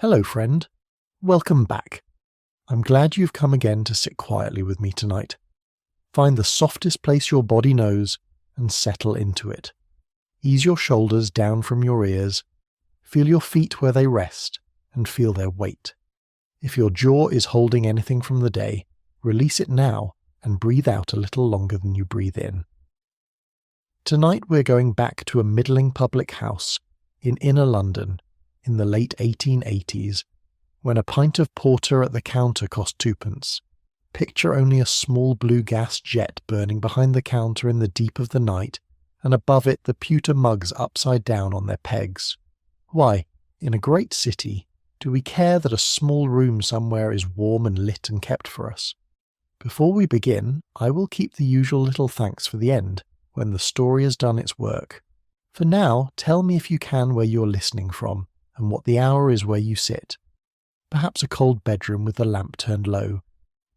Hello, friend. Welcome back. I'm glad you've come again to sit quietly with me tonight. Find the softest place your body knows and settle into it. Ease your shoulders down from your ears. Feel your feet where they rest and feel their weight. If your jaw is holding anything from the day, release it now and breathe out a little longer than you breathe in. Tonight we're going back to a middling public house in inner London in the late 1880s, when a pint of porter at the counter cost 2p. Picture only a small blue gas jet burning behind the counter in the deep of the night, and above it the pewter mugs upside down on their pegs. Why, in a great city, do we care that a small room somewhere is warm and lit and kept for us? Before we begin, I will keep the usual little thanks for the end, when the story has done its work. For now, tell me if you can where you're listening from, and what the hour is where you sit. Perhaps a cold bedroom with the lamp turned low.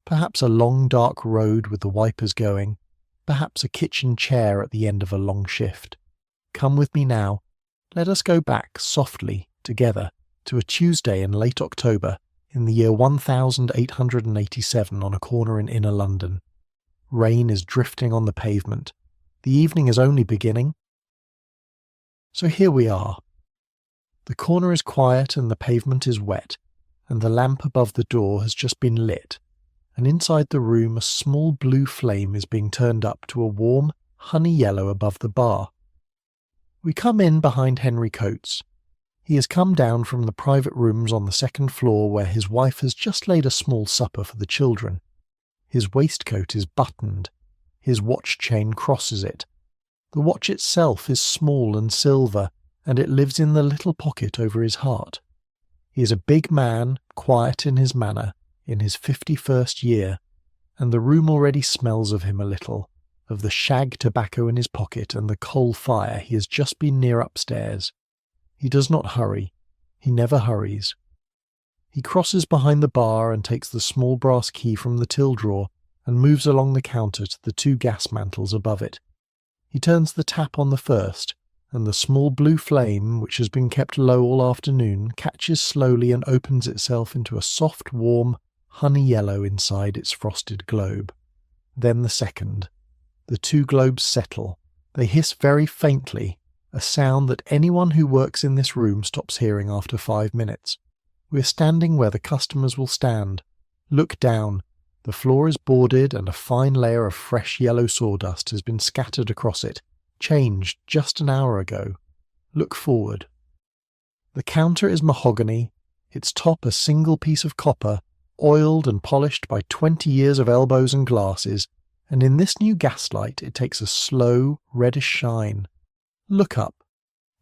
Perhaps a long dark road with the wipers going. Perhaps a kitchen chair at the end of a long shift. Come with me now. Let us go back softly, together, to a Tuesday in late October in the year 1887 on a corner in inner London. Rain is drifting on the pavement. The evening is only beginning. So here we are. The corner is quiet and the pavement is wet, and the lamp above the door has just been lit, and inside the room a small blue flame is being turned up to a warm, honey yellow above the bar. We come in behind Henry Coates. He has come down from the private rooms on the second floor where his wife has just laid a small supper for the children. His waistcoat is buttoned. His watch chain crosses it. The watch itself is small and silver, and it lives in the little pocket over his heart. He is a big man, quiet in his manner, in his 51st year, and the room already smells of him a little, of the shag tobacco in his pocket and the coal fire he has just been near upstairs. He does not hurry. He never hurries. He crosses behind the bar and takes the small brass key from the till drawer and moves along the counter to the 2 gas mantles above it. He turns the tap on the first, and the small blue flame, which has been kept low all afternoon, catches slowly and opens itself into a soft, warm, honey yellow inside its frosted globe. Then the second. The 2 globes settle. They hiss very faintly, a sound that anyone who works in this room stops hearing after 5 minutes. We are standing where the customers will stand. Look down. The floor is boarded and a fine layer of fresh yellow sawdust has been scattered across it, changed just an hour ago. Look forward. The counter is mahogany, its top a single piece of copper, oiled and polished by 20 years of elbows and glasses, and in this new gaslight it takes a slow, reddish shine. Look up.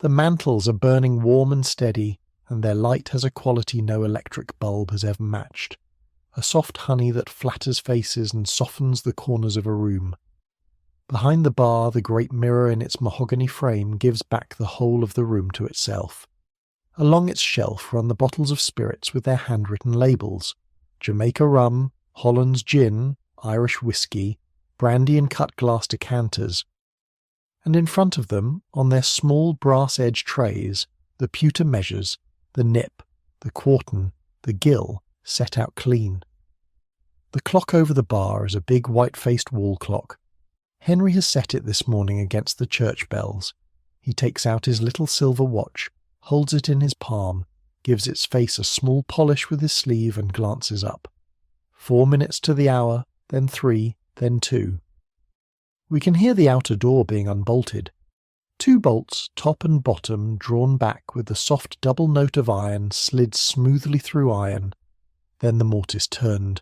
The mantles are burning warm and steady, and their light has a quality no electric bulb has ever matched. A soft honey that flatters faces and softens the corners of a room. Behind the bar, the great mirror in its mahogany frame gives back the whole of the room to itself. Along its shelf run the bottles of spirits with their handwritten labels: Jamaica rum, Holland's gin, Irish whiskey, brandy in cut-glass decanters. And in front of them, on their small brass-edged trays, the pewter measures, the nip, the quartern, the gill, set out clean. The clock over the bar is a big white-faced wall clock. Henry has set it this morning against the church bells. He takes out his little silver watch, holds it in his palm, gives its face a small polish with his sleeve and glances up. 4 minutes to the hour, then 3, then 2. We can hear the outer door being unbolted. 2 bolts, top and bottom, drawn back with the soft double note of iron slid smoothly through iron. Then the mortise turned.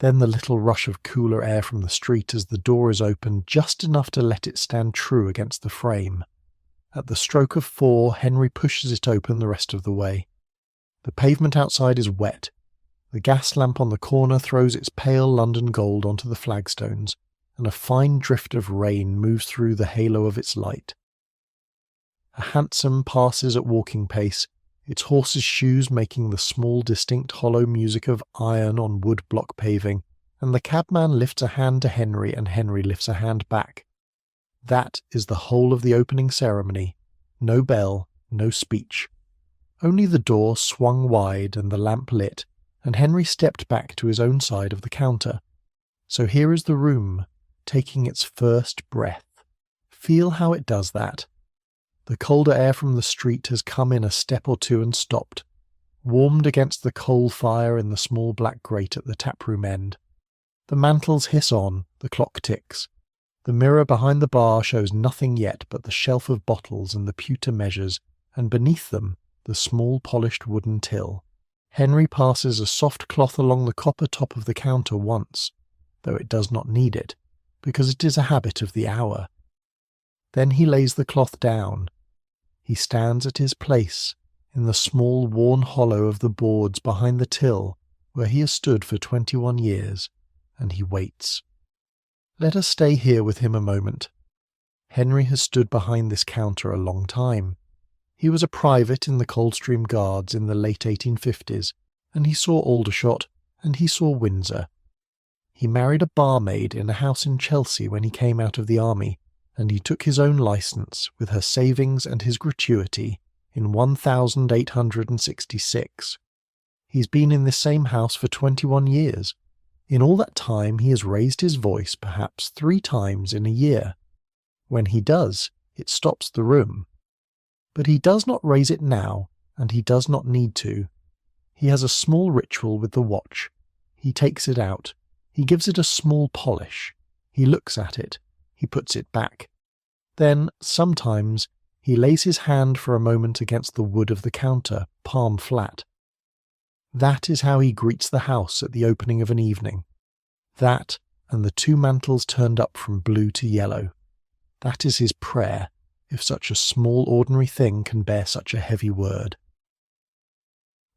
Then the little rush of cooler air from the street as the door is opened just enough to let it stand true against the frame. At the stroke of 4, Henry pushes it open the rest of the way. The pavement outside is wet. The gas lamp on the corner throws its pale London gold onto the flagstones, and a fine drift of rain moves through the halo of its light. A hansom passes at walking pace, its horse's shoes making the small distinct hollow music of iron on wood block paving, and the cabman lifts a hand to Henry and Henry lifts a hand back. That is the whole of the opening ceremony. No bell, no speech. Only the door swung wide and the lamp lit, and Henry stepped back to his own side of the counter. So here is the room, taking its first breath. Feel how it does that. The colder air from the street has come in a step or two and stopped, warmed against the coal fire in the small black grate at the taproom end. The mantles hiss on, the clock ticks. The mirror behind the bar shows nothing yet but the shelf of bottles and the pewter measures, and beneath them, the small polished wooden till. Henry passes a soft cloth along the copper top of the counter once, though it does not need it, because it is a habit of the hour. Then he lays the cloth down. He stands at his place, in the small worn hollow of the boards behind the till, where he has stood for 21 years, and he waits. Let us stay here with him a moment. Henry has stood behind this counter a long time. He was a private in the Coldstream Guards in the late 1850s, and he saw Aldershot, and he saw Windsor. He married a barmaid in a house in Chelsea when he came out of the army, and he took his own licence, with her savings and his gratuity, in 1866. He's been in this same house for 21 years. In all that time he has raised his voice perhaps 3 times in a year. When he does, it stops the room. But he does not raise it now, and he does not need to. He has a small ritual with the watch. He takes it out. He gives it a small polish. He looks at it. He puts it back. Then, sometimes, he lays his hand for a moment against the wood of the counter, palm flat. That is how he greets the house at the opening of an evening. That, and the 2 mantles turned up from blue to yellow. That is his prayer, if such a small ordinary thing can bear such a heavy word.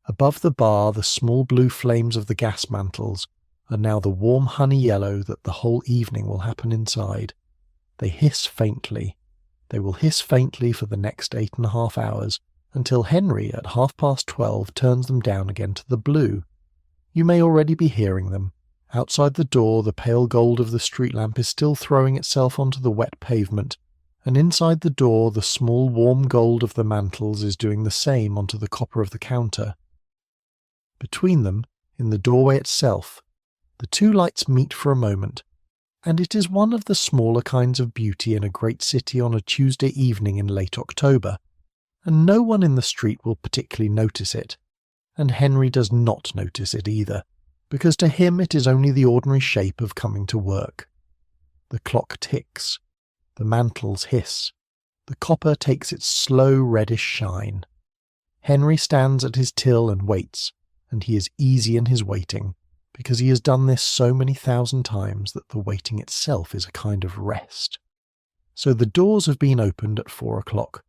Above the bar, the small blue flames of the gas mantles are now the warm honey yellow that the whole evening will happen inside. They hiss faintly. They will hiss faintly for the next 8.5 hours, until Henry at 12:30 turns them down again to the blue. You may already be hearing them. Outside the door, the pale gold of the street lamp is still throwing itself onto the wet pavement, and inside the door the small warm gold of the mantles is doing the same onto the copper of the counter. Between them, in the doorway itself, the 2 lights meet for a moment, and it is one of the smaller kinds of beauty in a great city on a Tuesday evening in late October, and no one in the street will particularly notice it, and Henry does not notice it either, because to him it is only the ordinary shape of coming to work. The clock ticks, the mantles hiss, the copper takes its slow reddish shine. Henry stands at his till and waits, and he is easy in his waiting, because he has done this so many thousand times that the waiting itself is a kind of rest. So the doors have been opened at 4 o'clock.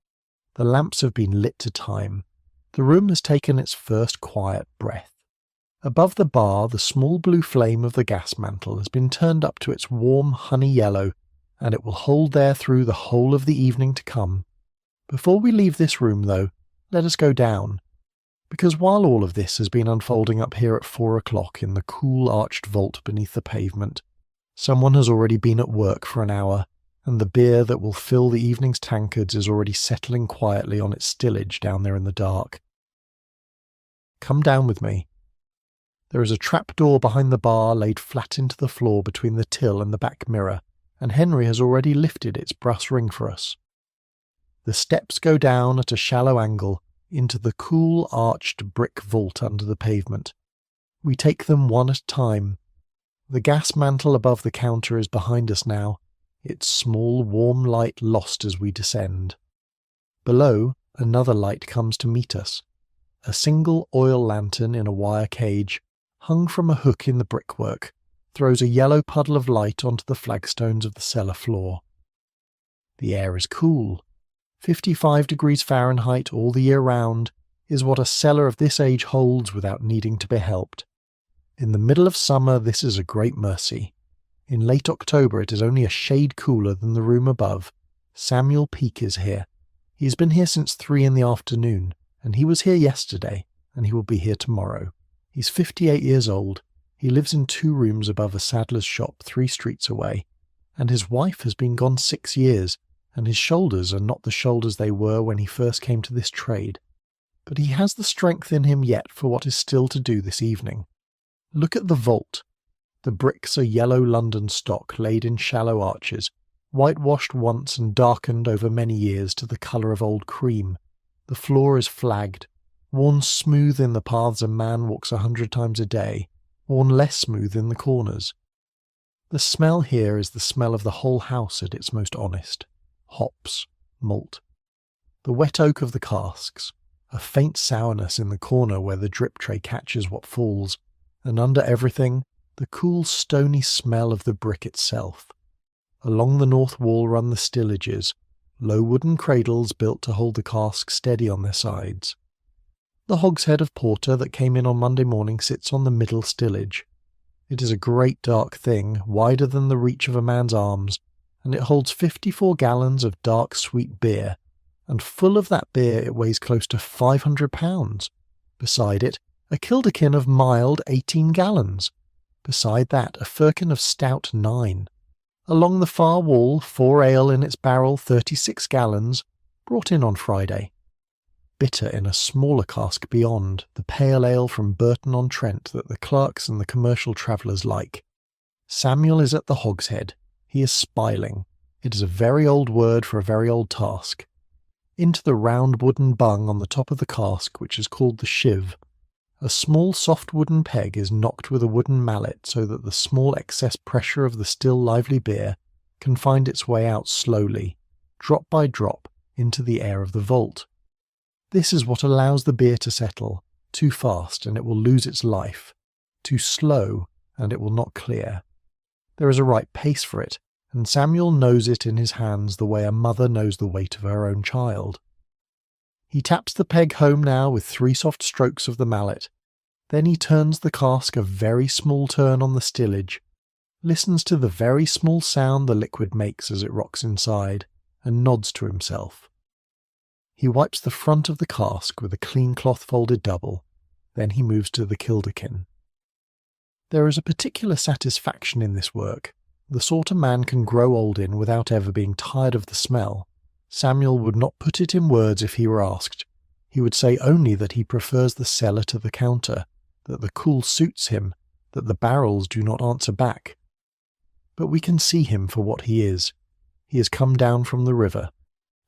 The lamps have been lit to time. The room has taken its first quiet breath. Above the bar, the small blue flame of the gas mantle has been turned up to its warm honey yellow, and it will hold there through the whole of the evening to come. Before we leave this room, though, let us go down, because while all of this has been unfolding up here at 4 o'clock in the cool arched vault beneath the pavement, someone has already been at work for an hour, and the beer that will fill the evening's tankards is already settling quietly on its stillage down there in the dark. Come down with me. There is a trap-door behind the bar laid flat into the floor between the till and the back mirror, and Henry has already lifted its brass ring for us. The steps go down at a shallow angle into the cool arched brick vault under the pavement. We take them one at a time. The gas mantle above the counter is behind us now, its small warm light lost as we descend. Below, another light comes to meet us. A single oil lantern in a wire cage, hung from a hook in the brickwork, throws a yellow puddle of light onto the flagstones of the cellar floor. The air is cool. 55 degrees Fahrenheit all the year round is what a cellar of this age holds without needing to be helped. In the middle of summer this is a great mercy. In late October it is only a shade cooler than the room above. Samuel Peake is here. He has been here since 3 in the afternoon, and he was here yesterday, and he will be here tomorrow. He's 58 years old. He lives in 2 rooms above a saddler's shop 3 streets away, and his wife has been gone 6 years, and his shoulders are not the shoulders they were when he first came to this trade. but he has the strength in him yet for what is still to do this evening. Look at the vault. The bricks are yellow London stock laid in shallow arches, whitewashed once and darkened over many years to the colour of old cream. The floor is flagged, worn smooth in the paths a man walks 100 times a day, worn less smooth in the corners. The smell here is the smell of the whole house at its most honest. Hops, malt. The wet oak of the casks, a faint sourness in the corner where the drip tray catches what falls, and under everything, the cool stony smell of the brick itself. Along the north wall run the stillages, low wooden cradles built to hold the casks steady on their sides. The hogshead of porter that came in on Monday morning sits on the middle stillage. It is a great dark thing, wider than the reach of a man's arms, and it holds 54 gallons of dark sweet beer, and full of that beer it weighs close to 500 pounds. Beside it, a kilderkin of mild 18 gallons. Beside that, a firkin of stout 9. Along the far wall, 4 ale in its barrel 36 gallons, brought in on Friday. Bitter in a smaller cask beyond, the pale ale from Burton-on-Trent that the clerks and the commercial travellers like. Samuel is at the hogshead. He is spiling. It is a very old word for a very old task. Into the round wooden bung on the top of the cask, which is called the shiv, a small soft wooden peg is knocked with a wooden mallet so that the small excess pressure of the still lively beer can find its way out slowly, drop by drop, into the air of the vault. This is what allows the beer to settle. Too fast and it will lose its life. Too slow and it will not clear. There is a right pace for it, and Samuel knows it in his hands the way a mother knows the weight of her own child. He taps the peg home now with 3 soft strokes of the mallet. Then he turns the cask a very small turn on the stillage, listens to the very small sound the liquid makes as it rocks inside, and nods to himself. He wipes the front of the cask with a clean cloth folded double, then he moves to the kilderkin. There is a particular satisfaction in this work, the sort a man can grow old in without ever being tired of the smell. Samuel would not put it in words if he were asked. He would say only that he prefers the cellar to the counter, that the cool suits him, that the barrels do not answer back. But we can see him for what he is. He has come down from the river.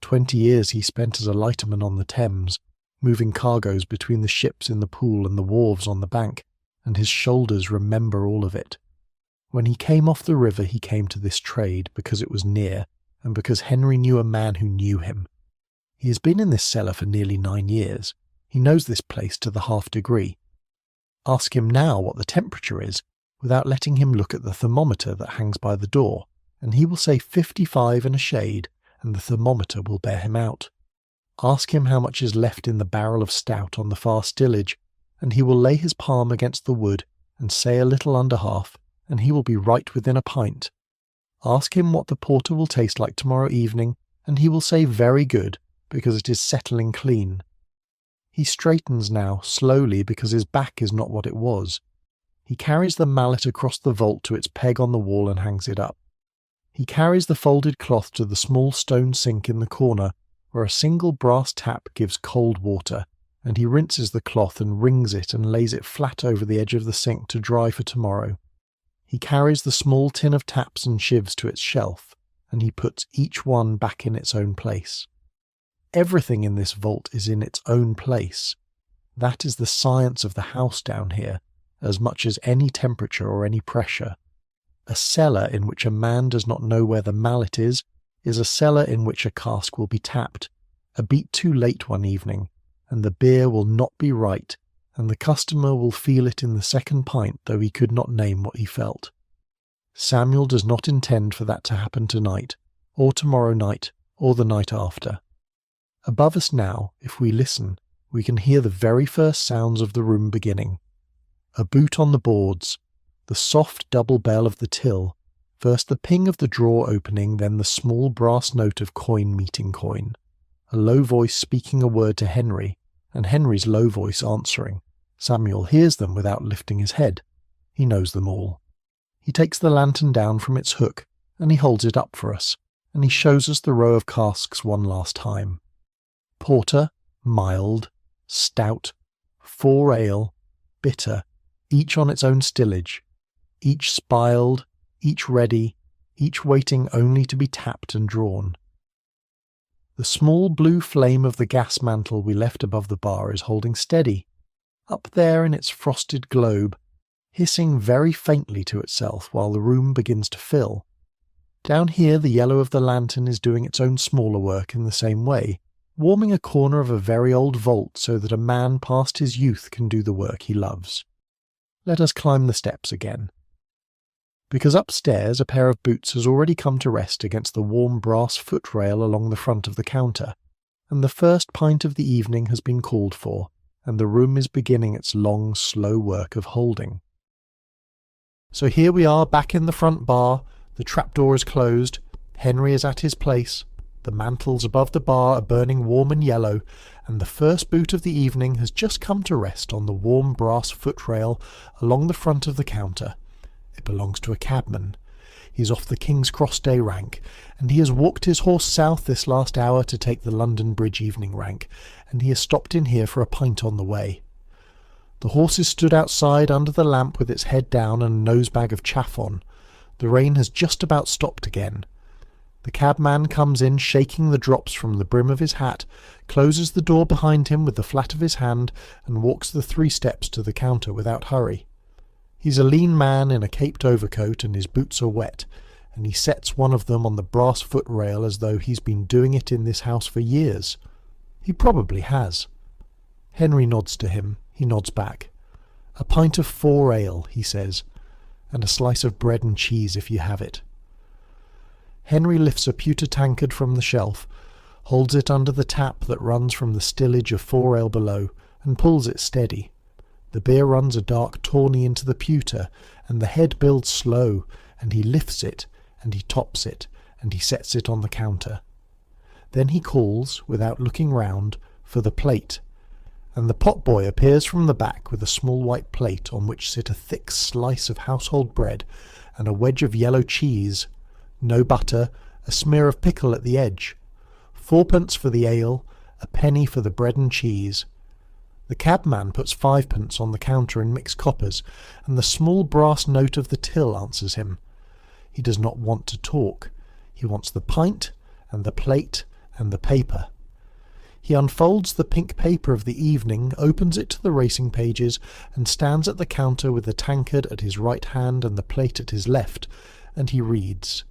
20 years he spent as a lighterman on the Thames, moving cargoes between the ships in the pool and the wharves on the bank, and his shoulders remember all of it. When he came off the river he came to this trade because it was near, and because Henry knew a man who knew him. He has been in this cellar for nearly 9 years. He knows this place to the half degree. Ask him now what the temperature is, without letting him look at the thermometer that hangs by the door, and he will say 55 and a shade, and the thermometer will bear him out. Ask him how much is left in the barrel of stout on the far stillage, and he will lay his palm against the wood and say a little under half, and he will be right within a pint. Ask him what the porter will taste like tomorrow evening, and he will say very good, because it is settling clean. He straightens now, slowly, because his back is not what it was. He carries the mallet across the vault to its peg on the wall and hangs it up. He carries the folded cloth to the small stone sink in the corner, where a single brass tap gives cold water, and he rinses the cloth and wrings it and lays it flat over the edge of the sink to dry for tomorrow. He carries the small tin of taps and shivs to its shelf, and he puts each one back in its own place. Everything in this vault is in its own place. That is the science of the house down here, as much as any temperature or any pressure. A cellar in which a man does not know where the mallet is a cellar in which a cask will be tapped, a beat too late one evening, and the beer will not be right, and the customer will feel it in the second pint though he could not name what he felt. Samuel does not intend for that to happen tonight, or tomorrow night, or the night after. Above us now, if we listen, we can hear the very first sounds of the room beginning. A boot on the boards, the soft double bell of the till, first the ping of the drawer opening, then the small brass note of coin meeting coin, a low voice speaking a word to Henry, and Henry's low voice answering. Samuel hears them without lifting his head. He knows them all. He takes the lantern down from its hook, and he holds it up for us, and he shows us the row of casks one last time. Porter, mild, stout, 4 ale, bitter, each on its own stillage, each spiled, each ready, each waiting only to be tapped and drawn. The small blue flame of the gas mantle we left above the bar is holding steady, up there in its frosted globe, hissing very faintly to itself while the room begins to fill. Down here the yellow of the lantern is doing its own smaller work in the same way, warming a corner of a very old vault so that a man past his youth can do the work he loves. Let us climb the steps again. Because upstairs a pair of boots has already come to rest against the warm brass footrail along the front of the counter, and the first pint of the evening has been called for, and the room is beginning its long, slow work of holding. So here we are back in the front bar, the trapdoor is closed, Henry is at his place, the mantles above the bar are burning warm and yellow, and the first boot of the evening has just come to rest on the warm brass footrail along the front of the counter. It belongs to a cabman. He's off the King's Cross Day rank, and he has walked his horse south this last hour to take the London Bridge evening rank, and he has stopped in here for a pint on the way. The horse is stood outside under the lamp with its head down and a nosebag of chaff on. The rain has just about stopped again. The cabman comes in shaking the drops from the brim of his hat, closes the door behind him with the flat of his hand, and walks the 3 steps to the counter without hurry. He's a lean man in a caped overcoat, and his boots are wet, and he sets one of them on the brass footrail as though he's been doing it in this house for years. He probably has. Henry nods to him. He nods back. "A pint of 4 ale," he says, "and a slice of bread and cheese if you have it." Henry lifts a pewter tankard from the shelf, holds it under the tap that runs from the stillage of 4 ale below, and pulls it steady. The beer runs a dark tawny into the pewter, and the head builds slow, and he lifts it, and he tops it, and he sets it on the counter. Then he calls, without looking round, for the plate, and the potboy appears from the back with a small white plate on which sit a thick slice of household bread and a wedge of yellow cheese, no butter, a smear of pickle at the edge, 4p for the ale, a penny for the bread and cheese. The cabman puts 5p on the counter in mixed coppers, and the small brass note of the till answers him. He does not want to talk. He wants the pint, and the plate, and the paper. He unfolds the pink paper of the evening, opens it to the racing pages, and stands at the counter with the tankard at his right hand and the plate at his left, and he reads.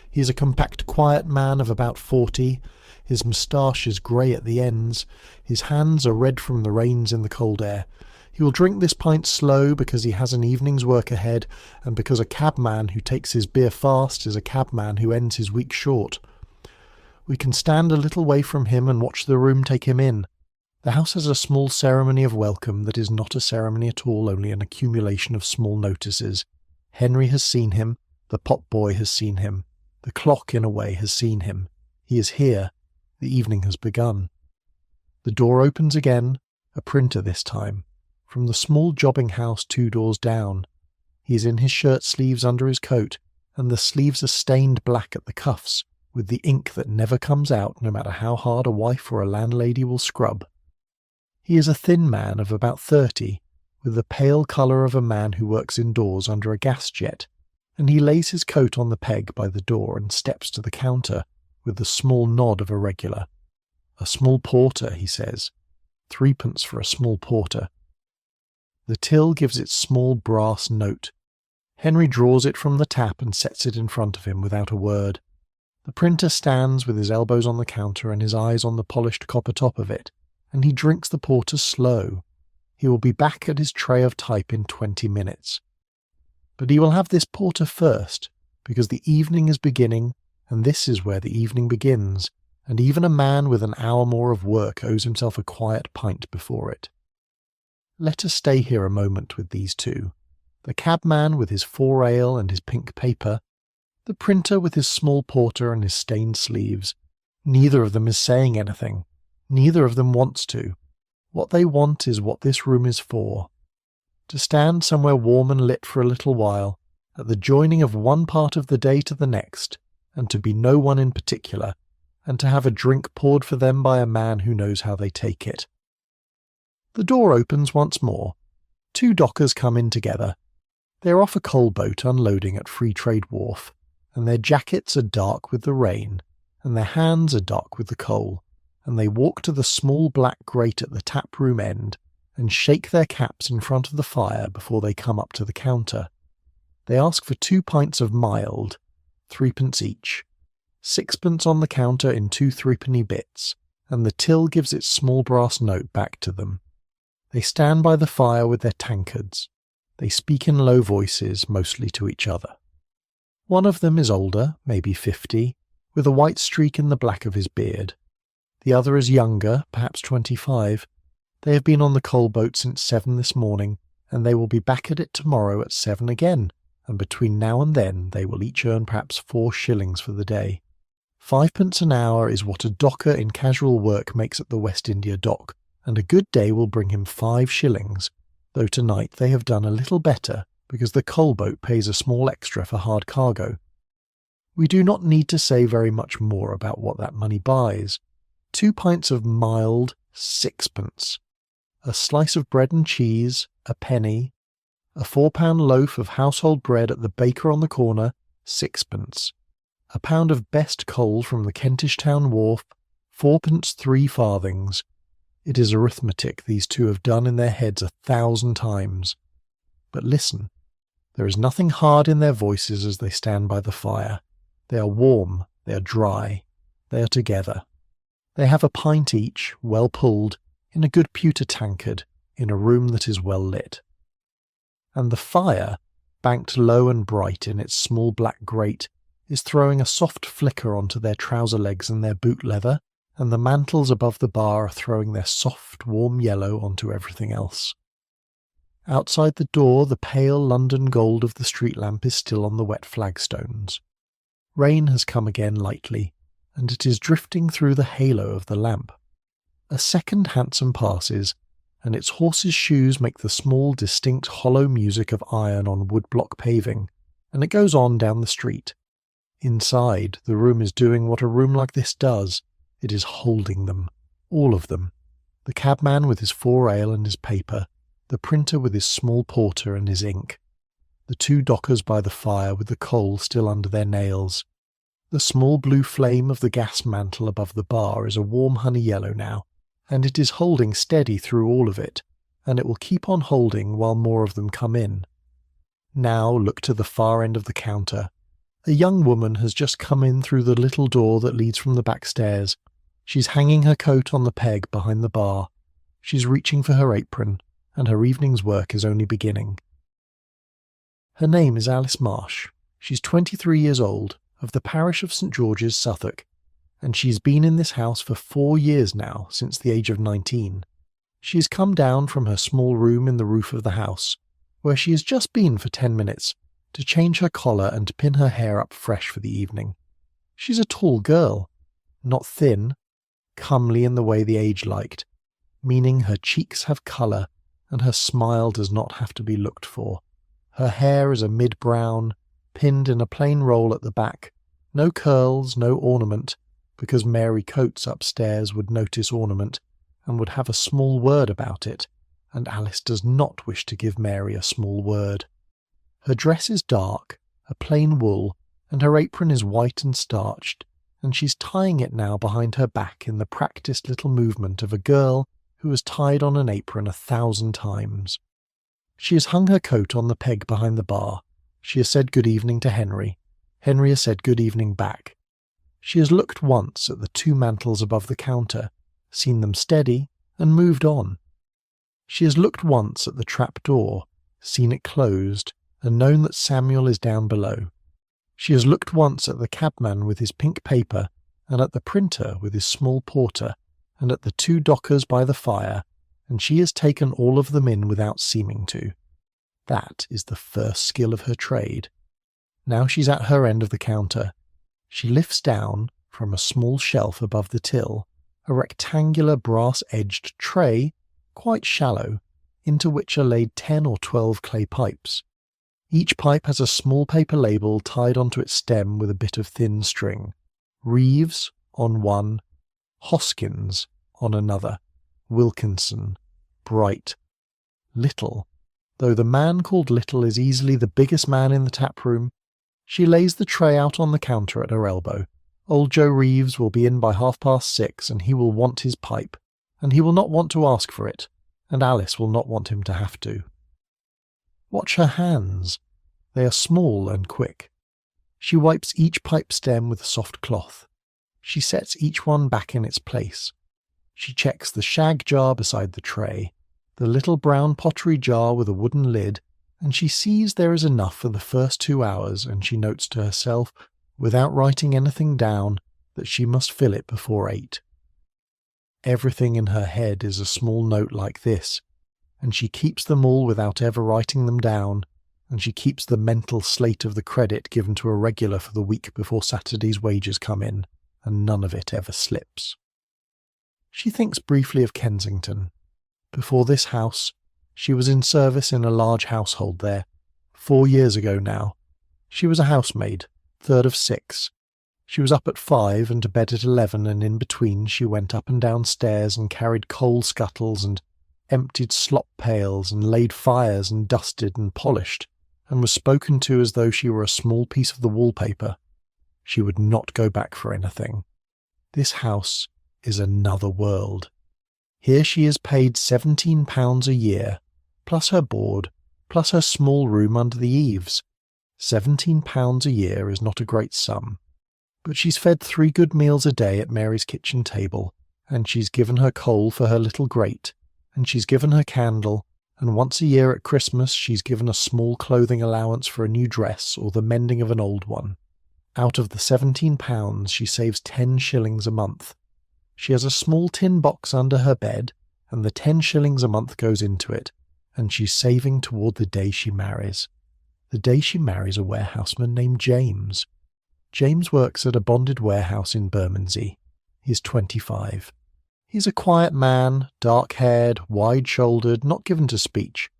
He is a compact, quiet man of about 40. His moustache is grey at the ends. His hands are red from the rains in the cold air. He will drink this pint slow because he has an evening's work ahead, and because a cabman who takes his beer fast is a cabman who ends his week short. We can stand a little way from him and watch the room take him in. The house has a small ceremony of welcome that is not a ceremony at all, only an accumulation of small notices. Henry has seen him. The potboy has seen him. The clock, in a way, has seen him. He is here. The evening has begun. The door opens again, a printer this time, from the small jobbing house 2 doors down. He is in his shirt sleeves under his coat, and the sleeves are stained black at the cuffs, with the ink that never comes out no matter how hard a wife or a landlady will scrub. He is a thin man of about 30, with the pale colour of a man who works indoors under a gas jet, and he lays his coat on the peg by the door and steps to the counter with the small nod of a regular. "A small porter," he says. 3p for a small porter. The till gives its small brass note. Henry draws it from the tap and sets it in front of him without a word. The printer stands with his elbows on the counter and his eyes on the polished copper top of it, and he drinks the porter slow. He will be back at his tray of type in 20 minutes. But he will have this porter first, because the evening is beginning, and this is where the evening begins, and even a man with an hour more of work owes himself a quiet pint before it. Let us stay here a moment with these two, the cabman with his 4 ale and his pink paper, the printer with his small porter and his stained sleeves. Neither of them is saying anything. Neither of them wants to. What they want is what this room is for. To stand somewhere warm and lit for a little while, at the joining of one part of the day to the next, and to be no one in particular, and to have a drink poured for them by a man who knows how they take it. The door opens once more. 2 dockers come in together. They are off a coal boat unloading at Free Trade Wharf, and their jackets are dark with the rain, and their hands are dark with the coal, and they walk to the small black grate at the taproom end and shake their caps in front of the fire before they come up to the counter. They ask for 2 pints of mild, 3p each, 6p on the counter in 2 threepenny bits, and the till gives its small brass note back to them. They stand by the fire with their tankards. They speak in low voices, mostly to each other. One of them is older, maybe 50, with a white streak in the black of his beard. The other is younger, perhaps 25. They have been on the coal boat since 7 this morning, and they will be back at it tomorrow at 7 again, and between now and then they will each earn perhaps 4 shillings for the day. 5p an hour is what a docker in casual work makes at the West India Dock, and a good day will bring him 5 shillings, though tonight they have done a little better because the coal boat pays a small extra for hard cargo. We do not need to say very much more about what that money buys. 2 pints of mild, 6p. A slice of bread and cheese, a penny. A 4-pound loaf of household bread at the baker on the corner, 6p. A pound of best coal from the Kentish Town Wharf, 4p 3 farthings. It is arithmetic these 2 have done in their heads 1,000 times. But listen, there is nothing hard in their voices as they stand by the fire. They are warm, they are dry, they are together. They have a pint each, well pulled, in a good pewter tankard, in a room that is well lit. And the fire, banked low and bright in its small black grate, is throwing a soft flicker onto their trouser legs and their boot leather, and the mantles above the bar are throwing their soft, warm yellow onto everything else. Outside the door, the pale London gold of the street lamp is still on the wet flagstones. Rain has come again lightly, and it is drifting through the halo of the lamp. A second hansom passes, and its horse's shoes make the small, distinct, hollow music of iron on woodblock paving, and it goes on down the street. Inside, the room is doing what a room like this does. It is holding them, all of them. The cabman with his 4 ale and his paper, the printer with his small porter and his ink, the 2 dockers by the fire with the coal still under their nails. The small blue flame of the gas mantle above the bar is a warm honey yellow now, and it is holding steady through all of it, and it will keep on holding while more of them come in. Now look to the far end of the counter. A young woman has just come in through the little door that leads from the back stairs. She's hanging her coat on the peg behind the bar. She's reaching for her apron, and her evening's work is only beginning. Her name is Alice Marsh. She's 23 years old, of the parish of St. George's, Suffolk, and she's been in this house for 4 years now, since the age of 19. She has come down from her small room in the roof of the house, where she has just been for 10 minutes, to change her collar and pin her hair up fresh for the evening. She's a tall girl, not thin, comely in the way the age liked, meaning her cheeks have colour and her smile does not have to be looked for. Her hair is a mid-brown, pinned in a plain roll at the back, no curls, no ornament, because Mary Coates upstairs would notice ornament and would have a small word about it, and Alice does not wish to give Mary a small word. Her dress is dark, a plain wool, and her apron is white and starched, and she's tying it now behind her back in the practised little movement of a girl who has tied on an apron 1,000 times. She has hung her coat on the peg behind the bar. She has said good evening to Henry. Henry has said good evening back. She has looked once at the 2 mantles above the counter, seen them steady, and moved on. She has looked once at the trap door, seen it closed, and known that Samuel is down below. She has looked once at the cabman with his pink paper, and at the printer with his small porter, and at the 2 dockers by the fire, and she has taken all of them in without seeming to. That is the first skill of her trade. Now she's at her end of the counter. She lifts down, from a small shelf above the till, a rectangular brass-edged tray, quite shallow, into which are laid 10 or 12 clay pipes. Each pipe has a small paper label tied onto its stem with a bit of thin string. Reeves on one, Hoskins on another, Wilkinson, bright. Little, though the man called Little is easily the biggest man in the taproom, she lays the tray out on the counter at her elbow. Old Joe Reeves will be in by 6:30, and he will want his pipe, and he will not want to ask for it, and Alice will not want him to have to. Watch her hands. They are small and quick. She wipes each pipe stem with a soft cloth. She sets each one back in its place. She checks the shag jar beside the tray, the little brown pottery jar with a wooden lid, and she sees there is enough for the first 2 hours, and she notes to herself, without writing anything down, that she must fill it before 8. Everything in her head is a small note like this, and she keeps them all without ever writing them down, and she keeps the mental slate of the credit given to a regular for the week before Saturday's wages come in, and none of it ever slips. She thinks briefly of Kensington. Before this house, she was in service in a large household there. 4 years ago now. She was a housemaid, 3rd of 6. She was up at 5 and to bed at 11, and in between she went up and down stairs and carried coal scuttles and emptied slop pails and laid fires and dusted and polished, and was spoken to as though she were a small piece of the wallpaper. She would not go back for anything. This house is another world. Here she is paid £17 a year, plus her board, plus her small room under the eaves. £17 a year is not a great sum, but she's fed 3 good meals a day at Mary's kitchen table, and she's given her coal for her little grate, and she's given her candle, and once a year at Christmas she's given a small clothing allowance for a new dress or the mending of an old one. Out of the £17 she saves 10 shillings a month. She has a small tin box under her bed, and the 10 shillings a month goes into it, and she's saving toward the day she marries. The day she marries a warehouseman named James. James works at a bonded warehouse in Bermondsey. He's 25. He's a quiet man, dark-haired, wide-shouldered, not given to speech,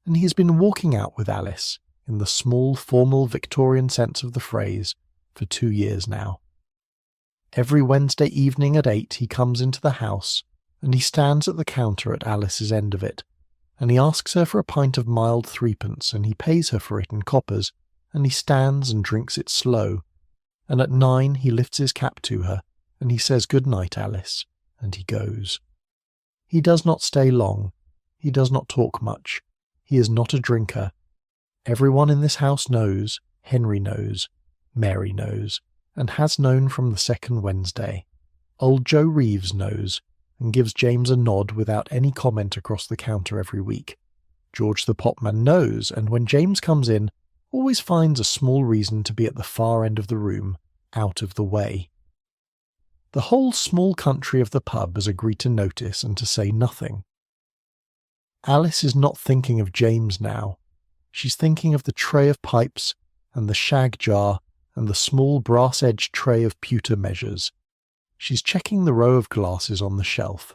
and he has been walking out with Alice, in the small, formal Victorian sense of the phrase, for 2 years now. Every Wednesday evening at 8 he comes into the house, and he stands at the counter at Alice's end of it, and he asks her for a pint of mild 3d, and he pays her for it in coppers, and he stands and drinks it slow, and at 9 he lifts his cap to her, and he says, "Good night, Alice," and he goes. He does not stay long. He does not talk much. He is not a drinker. Everyone in this house knows, Henry knows, Mary knows, and has known from the second Wednesday. Old Joe Reeves knows, and gives James a nod without any comment across the counter every week. George the potman knows, and when James comes in, always finds a small reason to be at the far end of the room, out of the way. The whole small country of the pub has agreed to notice and to say nothing. Alice is not thinking of James now. She's thinking of the tray of pipes, and the shag jar, and the small brass-edged tray of pewter measures. She's checking the row of glasses on the shelf.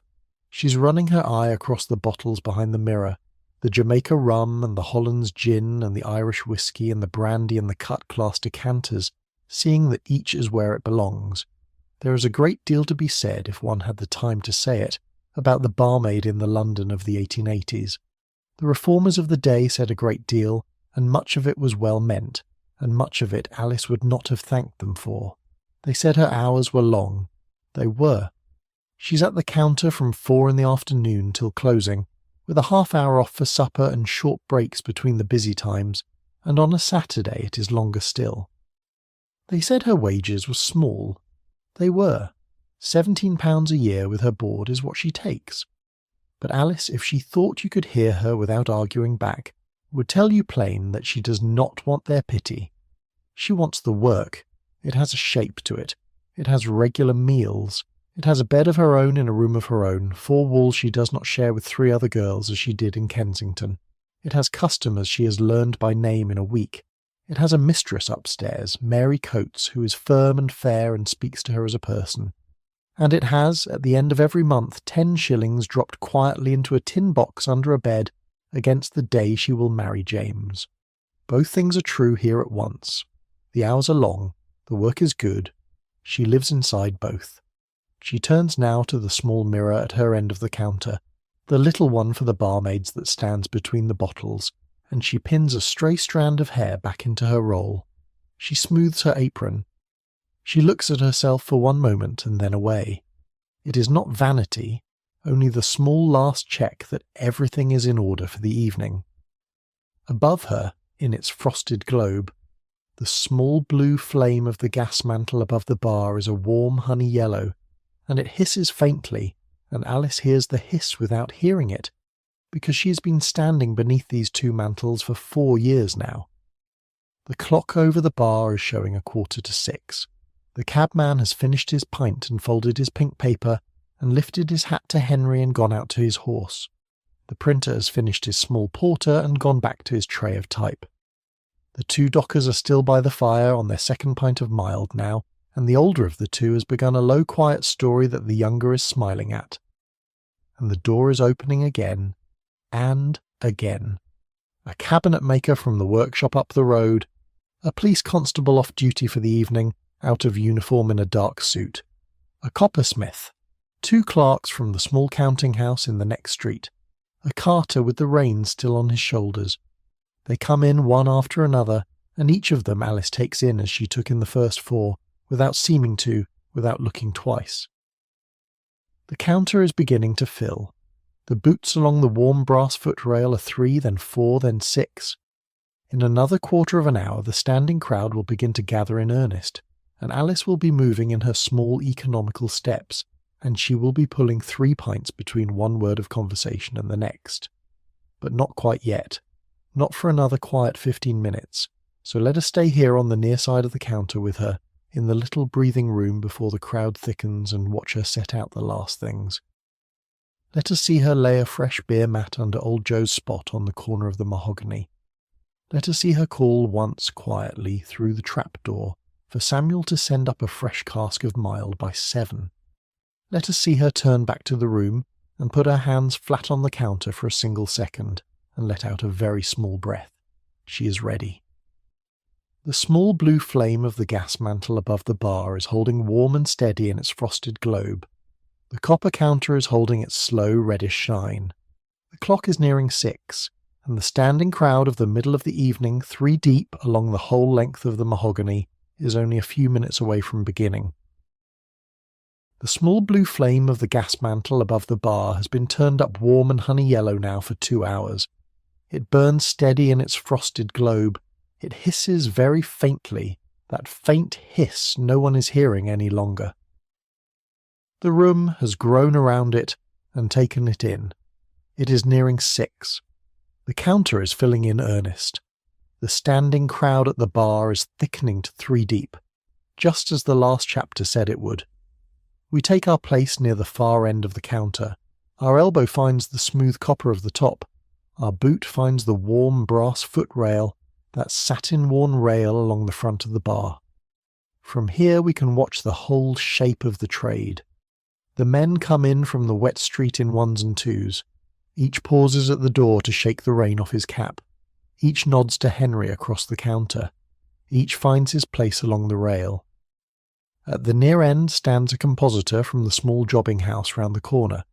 She's running her eye across the bottles behind the mirror, the Jamaica rum and the Hollands gin and the Irish whiskey and the brandy and the cut-glass decanters, seeing that each is where it belongs. There is a great deal to be said, if one had the time to say it, about the barmaid in the London of the 1880s. The reformers of the day said a great deal, and much of it was well meant, and much of it Alice would not have thanked them for. They said her hours were long. They were. She's at the counter from 4 in the afternoon till closing, with a half-hour off for supper and short breaks between the busy times, and on a Saturday it is longer still. They said her wages were small. They were. £17 a year with her board is what she takes. But Alice, if she thought you could hear her without arguing back, would tell you plain that she does not want their pity. She wants the work. It has a shape to it. It has regular meals. It has a bed of her own in a room of her own, 4 walls she does not share with 3 other girls as she did in Kensington. It has customers she has learned by name in a week. It has a mistress upstairs, Mary Coates, who is firm and fair and speaks to her as a person. And it has, at the end of every month, 10 shillings dropped quietly into a tin box under a bed against the day she will marry James. Both things are true here at once. The hours are long, the work is good. She lives inside both. She turns now to the small mirror at her end of the counter. the little one for the barmaids that stands between the bottles, and she pins a stray strand of hair back into her roll. She smooths her apron. She looks at herself for one moment and then away. It is not vanity, only the small last check that everything is in order for the evening. Above her, in its frosted globe, the small blue flame of the gas mantle above the bar is a warm honey yellow, and it hisses faintly, and Alice hears the hiss without hearing it, because she has been standing beneath these two mantles for 4 years now. The clock over the bar is showing 6:15. The cabman has finished his pint and folded his pink paper and lifted his hat to Henry and gone out to his horse. The printer has finished his small porter and gone back to his tray of type. The two dockers are still by the fire on their second pint of mild now, and the older of the two has begun a low quiet story that the younger is smiling at. And the door is opening again, and again. A cabinet maker from the workshop up the road, a police constable off duty for the evening, out of uniform in a dark suit, a coppersmith, 2 clerks from the small counting house in the next street, a carter with the reins still on his shoulders. They come in one after another, and each of them Alice takes in as she took in the first 4, without seeming to, without looking twice. The counter is beginning to fill. The boots along the warm brass footrail are 3, then 4, then 6. In another quarter of an hour the standing crowd will begin to gather in earnest, and Alice will be moving in her small economical steps, and she will be pulling 3 pints between one word of conversation and the next. But not quite yet. Not for another quiet 15 minutes, so let us stay here on the near side of the counter with her, in the little breathing room before the crowd thickens, and watch her set out the last things. Let us see her lay a fresh beer mat under old Joe's spot on the corner of the mahogany. Let us see her call once quietly through the trap-door for Samuel to send up a fresh cask of mild by 7. Let us see her turn back to the room and put her hands flat on the counter for a single second and let out a very small breath. She is ready. The small blue flame of the gas mantle above the bar is holding warm and steady in its frosted globe. The copper counter is holding its slow reddish shine. The clock is nearing 6, and the standing crowd of the middle of the evening, 3 deep along the whole length of the mahogany, is only a few minutes away from beginning. The small blue flame of the gas mantle above the bar has been turned up warm and honey yellow now for 2 hours. It burns steady in its frosted globe. It hisses very faintly, that faint hiss no one is hearing any longer. The room has grown around it and taken it in. It is nearing 6. The counter is filling in earnest. The standing crowd at the bar is thickening to 3 deep, just as the last chapter said it would. We take our place near the far end of the counter. Our elbow finds the smooth copper of the top. Our boot finds the warm brass footrail, that satin-worn rail along the front of the bar. From here we can watch the whole shape of the trade. The men come in from the wet street in 1s and 2s. Each pauses at the door to shake the rain off his cap. Each nods to Henry across the counter. Each finds his place along the rail. At the near end stands a compositor from the small jobbing house round the corner.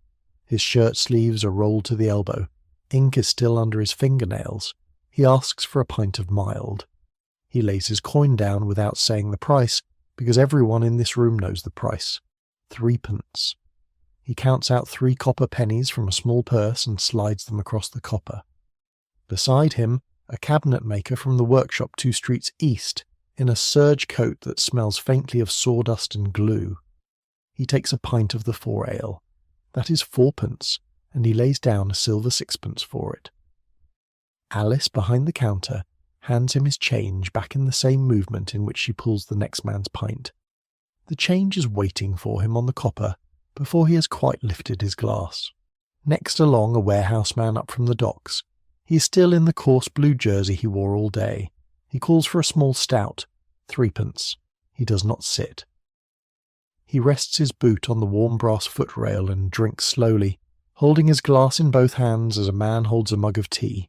His shirt sleeves are rolled to the elbow. Ink is still under his fingernails. He asks for a pint of mild. He lays his coin down without saying the price, because everyone in this room knows the price. 3p. He counts out 3 copper pennies from a small purse and slides them across the copper. Beside him, a cabinet maker from the workshop 2 streets east, in a serge coat that smells faintly of sawdust and glue. He takes a pint of the 4 ale. That is 4p, and he lays down a silver 6p for it. Alice, behind the counter, hands him his change back in the same movement in which she pulls the next man's pint. The change is waiting for him on the copper before he has quite lifted his glass. Next along a warehouse man up from the docks. He is still in the coarse blue jersey he wore all day. He calls for a small stout, 3p. He does not sit. He rests his boot on the warm brass footrail and drinks slowly, holding his glass in both hands as a man holds a mug of tea.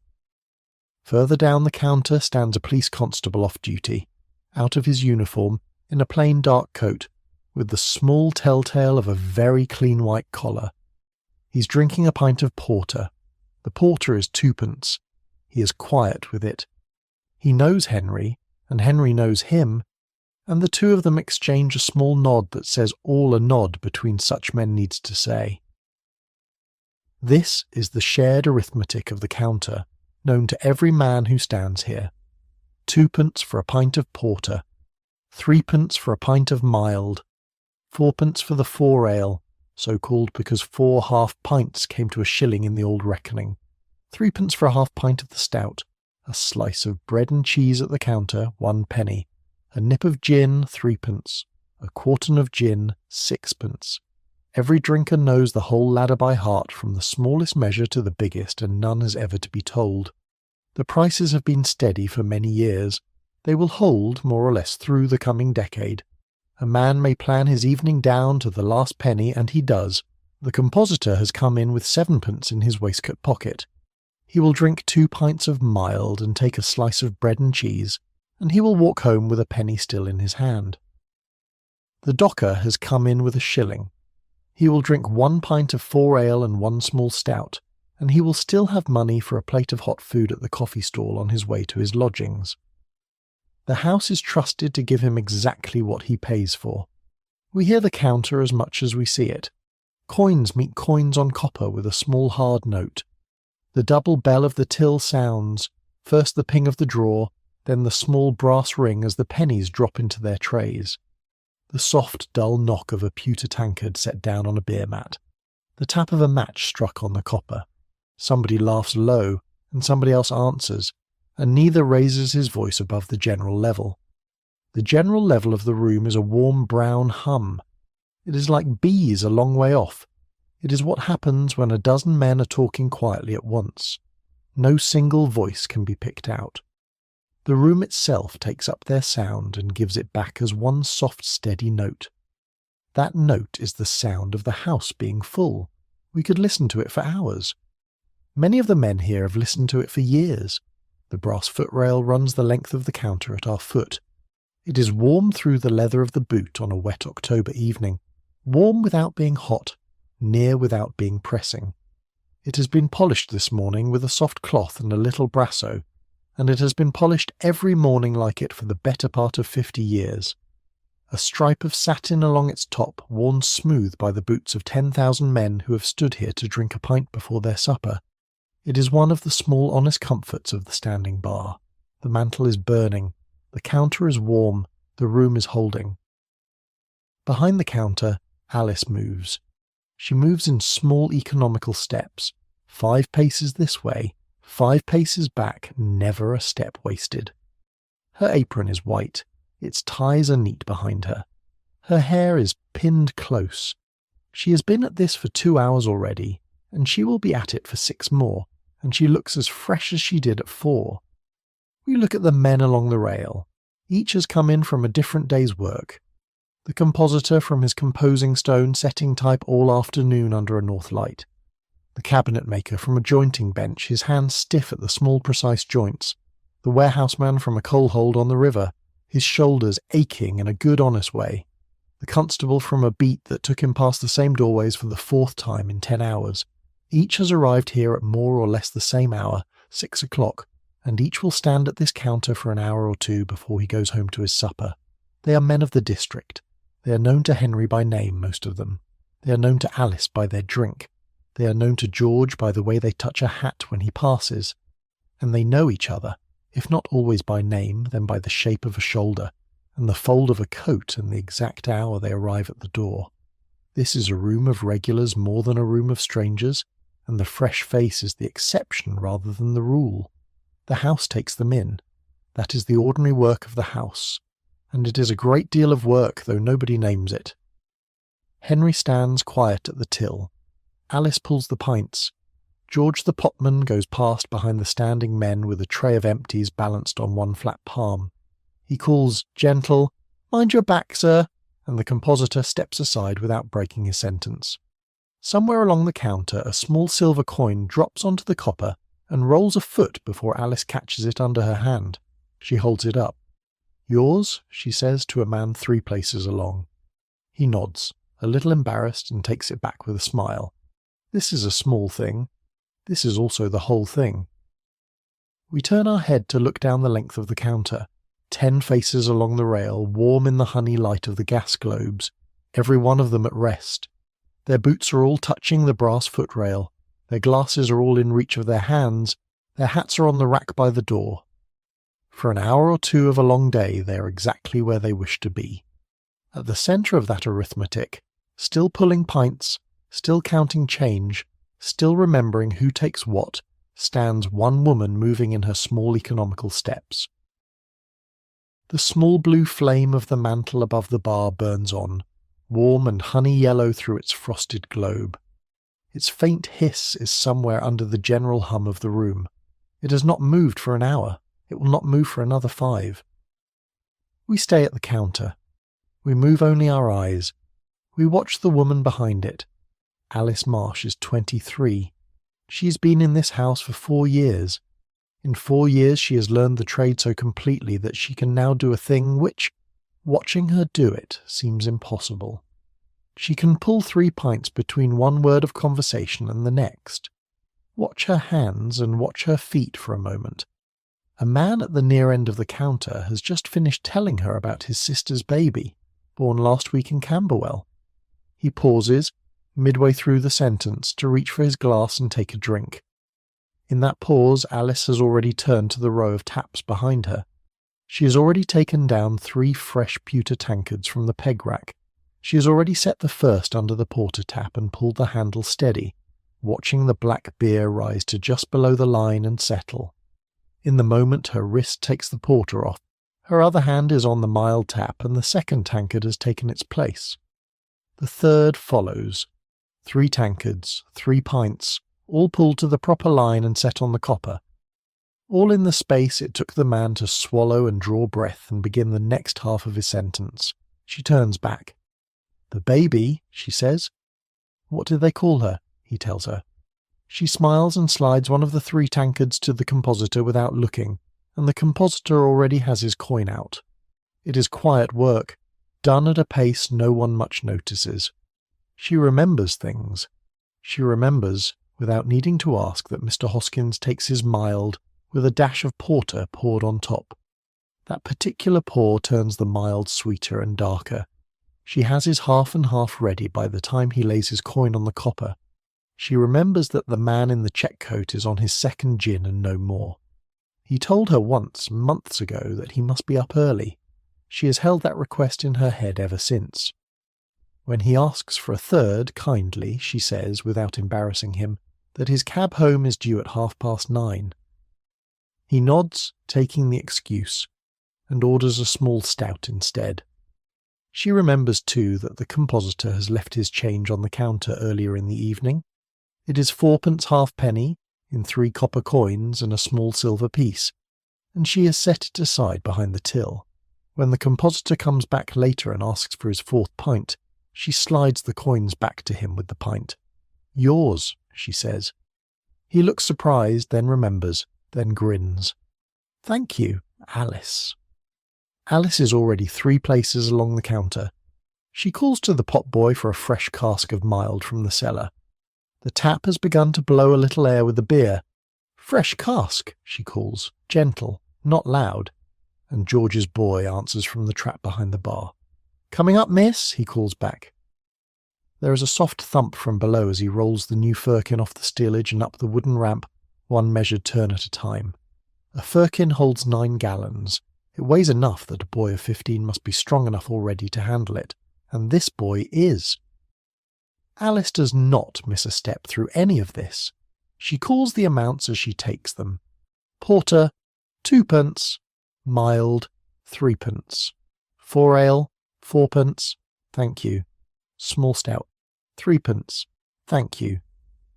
Further down the counter stands a police constable off duty, out of his uniform, in a plain dark coat, with the small telltale of a very clean white collar. He's drinking a pint of porter. The porter is 2p. He is quiet with it. He knows Henry, and Henry knows him, and the two of them exchange a small nod that says all a nod between such men needs to say. This is the shared arithmetic of the counter, known to every man who stands here. 2p for a pint of porter, 3p for a pint of mild, 4p for the 4 ale, so called because 4 half pints came to a shilling in the old reckoning, 3p for a half pint of the stout, a slice of bread and cheese at the counter, 1 penny, a nip of gin, 3p, a quartern of gin, 6p. Every drinker knows the whole ladder by heart from the smallest measure to the biggest, and none is ever to be told. The prices have been steady for many years. They will hold more or less through the coming decade. A man may plan his evening down to the last penny, and he does. The compositor has come in with 7p in his waistcoat pocket. He will drink 2 pints of mild and take a slice of bread and cheese, and he will walk home with a penny still in his hand. The docker has come in with a shilling. He will drink 1 pint of 4 ale and 1 small stout, and he will still have money for a plate of hot food at the coffee stall on his way to his lodgings. The house is trusted to give him exactly what he pays for. We hear the counter as much as we see it. Coins meet coins on copper with a small hard note. The double bell of the till sounds, first the ping of the drawer, then the small brass ring as the pennies drop into their trays. The soft, dull knock of a pewter tankard set down on a beer mat. The tap of a match struck on the copper. Somebody laughs low, and somebody else answers, and neither raises his voice above the general level. The general level of the room is a warm brown hum. It is like bees a long way off. It is what happens when a dozen men are talking quietly at once. No single voice can be picked out. The room itself takes up their sound and gives it back as one soft, steady note. That note is the sound of the house being full. We could listen to it for hours. Many of the men here have listened to it for years. The brass footrail runs the length of the counter at our foot. It is warm through the leather of the boot on a wet October evening, warm without being hot, near without being pressing. It has been polished this morning with a soft cloth and a little brasso, and it has been polished every morning like it for the better part of 50 years. A stripe of satin along its top, worn smooth by the boots of 10,000 men who have stood here to drink a pint before their supper. It is one of the small honest comforts of the standing bar. The mantle is burning, the counter is warm, the room is holding. Behind the counter, Alice moves. She moves in small economical steps, 5 paces this way, 5 paces back, never a step wasted. Her apron is white, its ties are neat behind her. Her hair is pinned close. She has been at this for 2 hours already, and she will be at it for 6 more, and she looks as fresh as she did at 4. We look at the men along the rail. Each has come in from a different day's work. The compositor from his composing stone setting type all afternoon under a north light. The cabinet maker from a jointing bench, his hands stiff at the small precise joints. The warehouseman from a coal hold on the river, his shoulders aching in a good honest way. The constable from a beat that took him past the same doorways for the 4th time in 10 hours. Each has arrived here at more or less the same hour, 6 o'clock, and each will stand at this counter for an hour or 2 before he goes home to his supper. They are men of the district. They are known to Henry by name, most of them. They are known to Alice by their drink. They are known to George by the way they touch a hat when he passes. And they know each other, if not always by name, then by the shape of a shoulder, and the fold of a coat and the exact hour they arrive at the door. This is a room of regulars more than a room of strangers, and the fresh face is the exception rather than the rule. The house takes them in. That is the ordinary work of the house, and it is a great deal of work, though nobody names it. Henry stands quiet at the till. Alice pulls the pints. George the potman goes past behind the standing men with a tray of empties balanced on one flat palm. He calls, "Gentle, mind your back, sir," and the compositor steps aside without breaking his sentence. Somewhere along the counter a small silver coin drops onto the copper and rolls a foot before Alice catches it under her hand. She holds it up. "Yours?" she says to a man 3 places along. He nods, a little embarrassed, and takes it back with a smile. This is a small thing. This is also the whole thing. We turn our head to look down the length of the counter. 10 faces along the rail, warm in the honey light of the gas globes, every one of them at rest. Their boots are all touching the brass footrail. Their glasses are all in reach of their hands. Their hats are on the rack by the door. For an hour or two of a long day, they are exactly where they wish to be. At the centre of that arithmetic, still pulling pints, still counting change, still remembering who takes what, stands one woman moving in her small economical steps. The small blue flame of the mantle above the bar burns on, warm and honey yellow through its frosted globe. Its faint hiss is somewhere under the general hum of the room. It has not moved for an hour. It will not move for another 5. We stay at the counter. We move only our eyes. We watch the woman behind it. Alice Marsh is 23. She has been in this house for 4 years. In 4 years she has learned the trade so completely that she can now do a thing which, watching her do it, seems impossible. She can pull 3 pints between one word of conversation and the next. Watch her hands and watch her feet for a moment. A man at the near end of the counter has just finished telling her about his sister's baby, born last week in Camberwell. He pauses, midway through the sentence, to reach for his glass and take a drink. In that pause, Alice has already turned to the row of taps behind her. She has already taken down 3 fresh pewter tankards from the peg rack. She has already set the first under the porter tap and pulled the handle steady, watching the black beer rise to just below the line and settle. In the moment her wrist takes the porter off, her other hand is on the mild tap and the second tankard has taken its place. The third follows. 3 tankards, 3 pints, all pulled to the proper line and set on the copper. All in the space it took the man to swallow and draw breath and begin the next half of his sentence. She turns back. "The baby," she says. "What did they call her?" he tells her. She smiles and slides one of the 3 tankards to the compositor without looking, and the compositor already has his coin out. It is quiet work, done at a pace no one much notices. She remembers things. She remembers, without needing to ask, that Mr. Hoskins takes his mild with a dash of porter poured on top. That particular pour turns the mild sweeter and darker. She has his half and half ready by the time he lays his coin on the copper. She remembers that the man in the check coat is on his second gin and no more. He told her once, months ago, that he must be up early. She has held that request in her head ever since. When he asks for a third, kindly, she says, without embarrassing him, that his cab home is due at 9:30. He nods, taking the excuse, and orders a small stout instead. She remembers too that the compositor has left his change on the counter earlier in the evening. It is 4pence halfpenny, in 3 copper coins and a small silver piece, and she has set it aside behind the till. When the compositor comes back later and asks for his 4th pint, she slides the coins back to him with the pint. "Yours," she says. He looks surprised, then remembers, then grins. "Thank you, Alice." Alice is already 3 places along the counter. She calls to the pot-boy for a fresh cask of mild from the cellar. The tap has begun to blow a little air with the beer. "Fresh cask," she calls, gentle, not loud, and George's boy answers from the trap behind the bar. "Coming up, miss?" he calls back. There is a soft thump from below as he rolls the new firkin off the steerage and up the wooden ramp, one measured turn at a time. A firkin holds 9 gallons. It weighs enough that a boy of 15 must be strong enough already to handle it, and this boy is. Alice does not miss a step through any of this. She calls the amounts as she takes them. Porter, 2pence. Mild, 3pence. 4 ale, 4pence. Thank you. Small stout, 3pence. Thank you.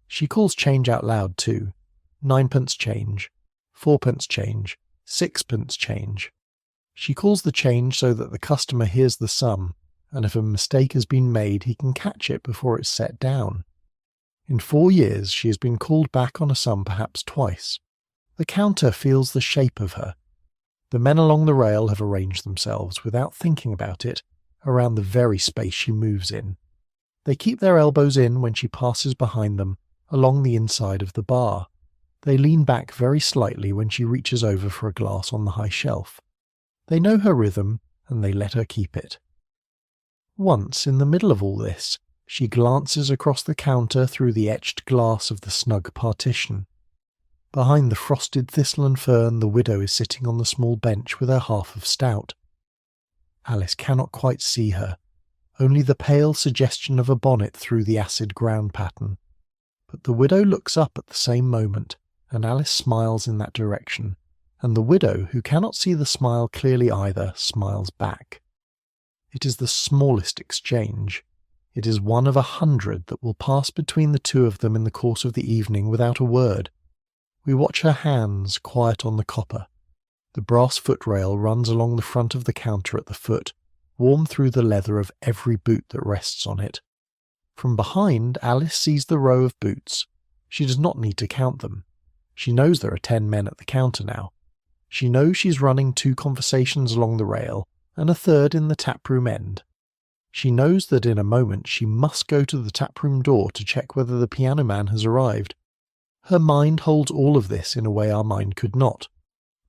She calls change out loud too. 9pence change, 4pence change, 6pence change. She calls the change so that the customer hears the sum, and if a mistake has been made he can catch it before it's set down. In 4 years she has been called back on a sum perhaps twice. The counter feels the shape of her. The men along the rail have arranged themselves, without thinking about it, around the very space she moves in. They keep their elbows in when she passes behind them, along the inside of the bar. They lean back very slightly when she reaches over for a glass on the high shelf. They know her rhythm, and they let her keep it. Once, in the middle of all this, she glances across the counter through the etched glass of the snug partition. Behind the frosted thistle-and-fern, the widow is sitting on the small bench with her half of stout. Alice cannot quite see her, only the pale suggestion of a bonnet through the acid ground pattern. But the widow looks up at the same moment, and Alice smiles in that direction, and the widow, who cannot see the smile clearly either, smiles back. It is the smallest exchange. It is one of 100 that will pass between the two of them in the course of the evening without a word. We watch her hands, quiet on the copper. The brass footrail runs along the front of the counter at the foot, warm through the leather of every boot that rests on it. From behind, Alice sees the row of boots. She does not need to count them. She knows there are 10 men at the counter now. She knows she's running 2 conversations along the rail, and a third in the taproom end. She knows that in a moment she must go to the taproom door to check whether the piano man has arrived. Her mind holds all of this in a way our mind could not.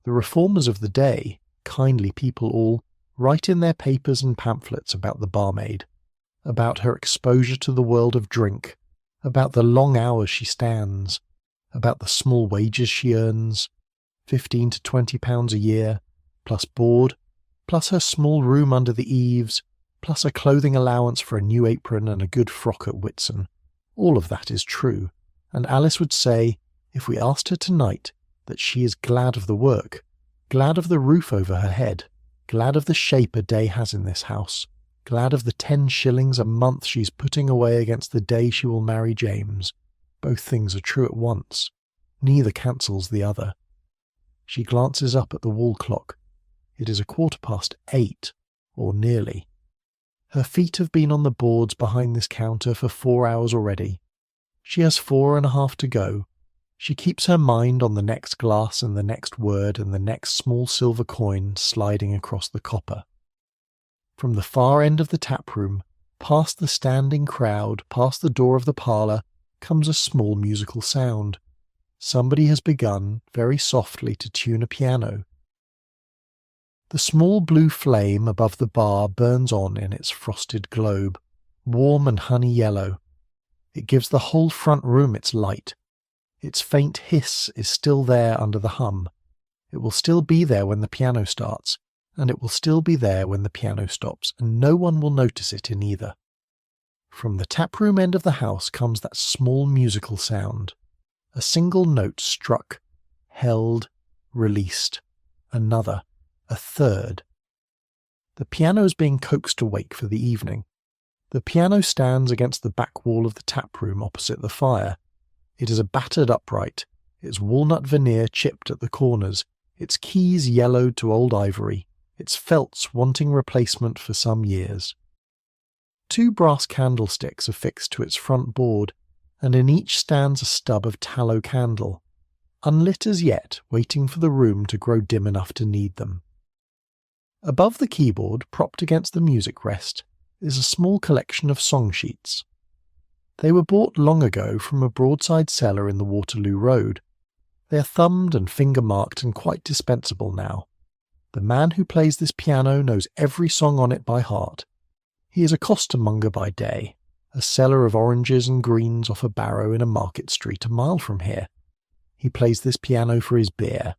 The reformers of the day, kindly people all, write in their papers and pamphlets about the barmaid, about her exposure to the world of drink, about the long hours she stands, about the small wages she earns, £15 to £20 a year, plus board, plus her small room under the eaves, plus a clothing allowance for a new apron and a good frock at Whitsun. All of that is true, and Alice would say, if we asked her tonight, that she is glad of the work, glad of the roof over her head, glad of the shape a day has in this house, glad of the 10 shillings a month she's putting away against the day she will marry James. Both things are true at once. Neither cancels the other. She glances up at the wall clock. It is 8:15, or nearly. Her feet have been on the boards behind this counter for 4 hours already. She has 4.5 to go. She keeps her mind on the next glass and the next word and the next small silver coin sliding across the copper. From the far end of the taproom, past the standing crowd, past the door of the parlour, comes a small musical sound. Somebody has begun, very softly, to tune a piano. The small blue flame above the bar burns on in its frosted globe, warm and honey yellow. It gives the whole front room its light. Its faint hiss is still there under the hum. It will still be there when the piano starts, and it will still be there when the piano stops, and no one will notice it in either. From the taproom end of the house comes that small musical sound. A single note struck, held, released. Another, a third. The piano is being coaxed awake for the evening. The piano stands against the back wall of the taproom opposite the fire. It is a battered upright, its walnut veneer chipped at the corners, its keys yellowed to old ivory, its felts wanting replacement for some years. 2 brass candlesticks are fixed to its front board, and in each stands a stub of tallow candle, unlit as yet, waiting for the room to grow dim enough to need them. Above the keyboard, propped against the music rest, is a small collection of song sheets. They were bought long ago from a broadside cellar in the Waterloo Road. They are thumbed and finger-marked and quite dispensable now. The man who plays this piano knows every song on it by heart. He is a costermonger by day, a seller of oranges and greens off a barrow in a market street a mile from here. He plays this piano for his beer.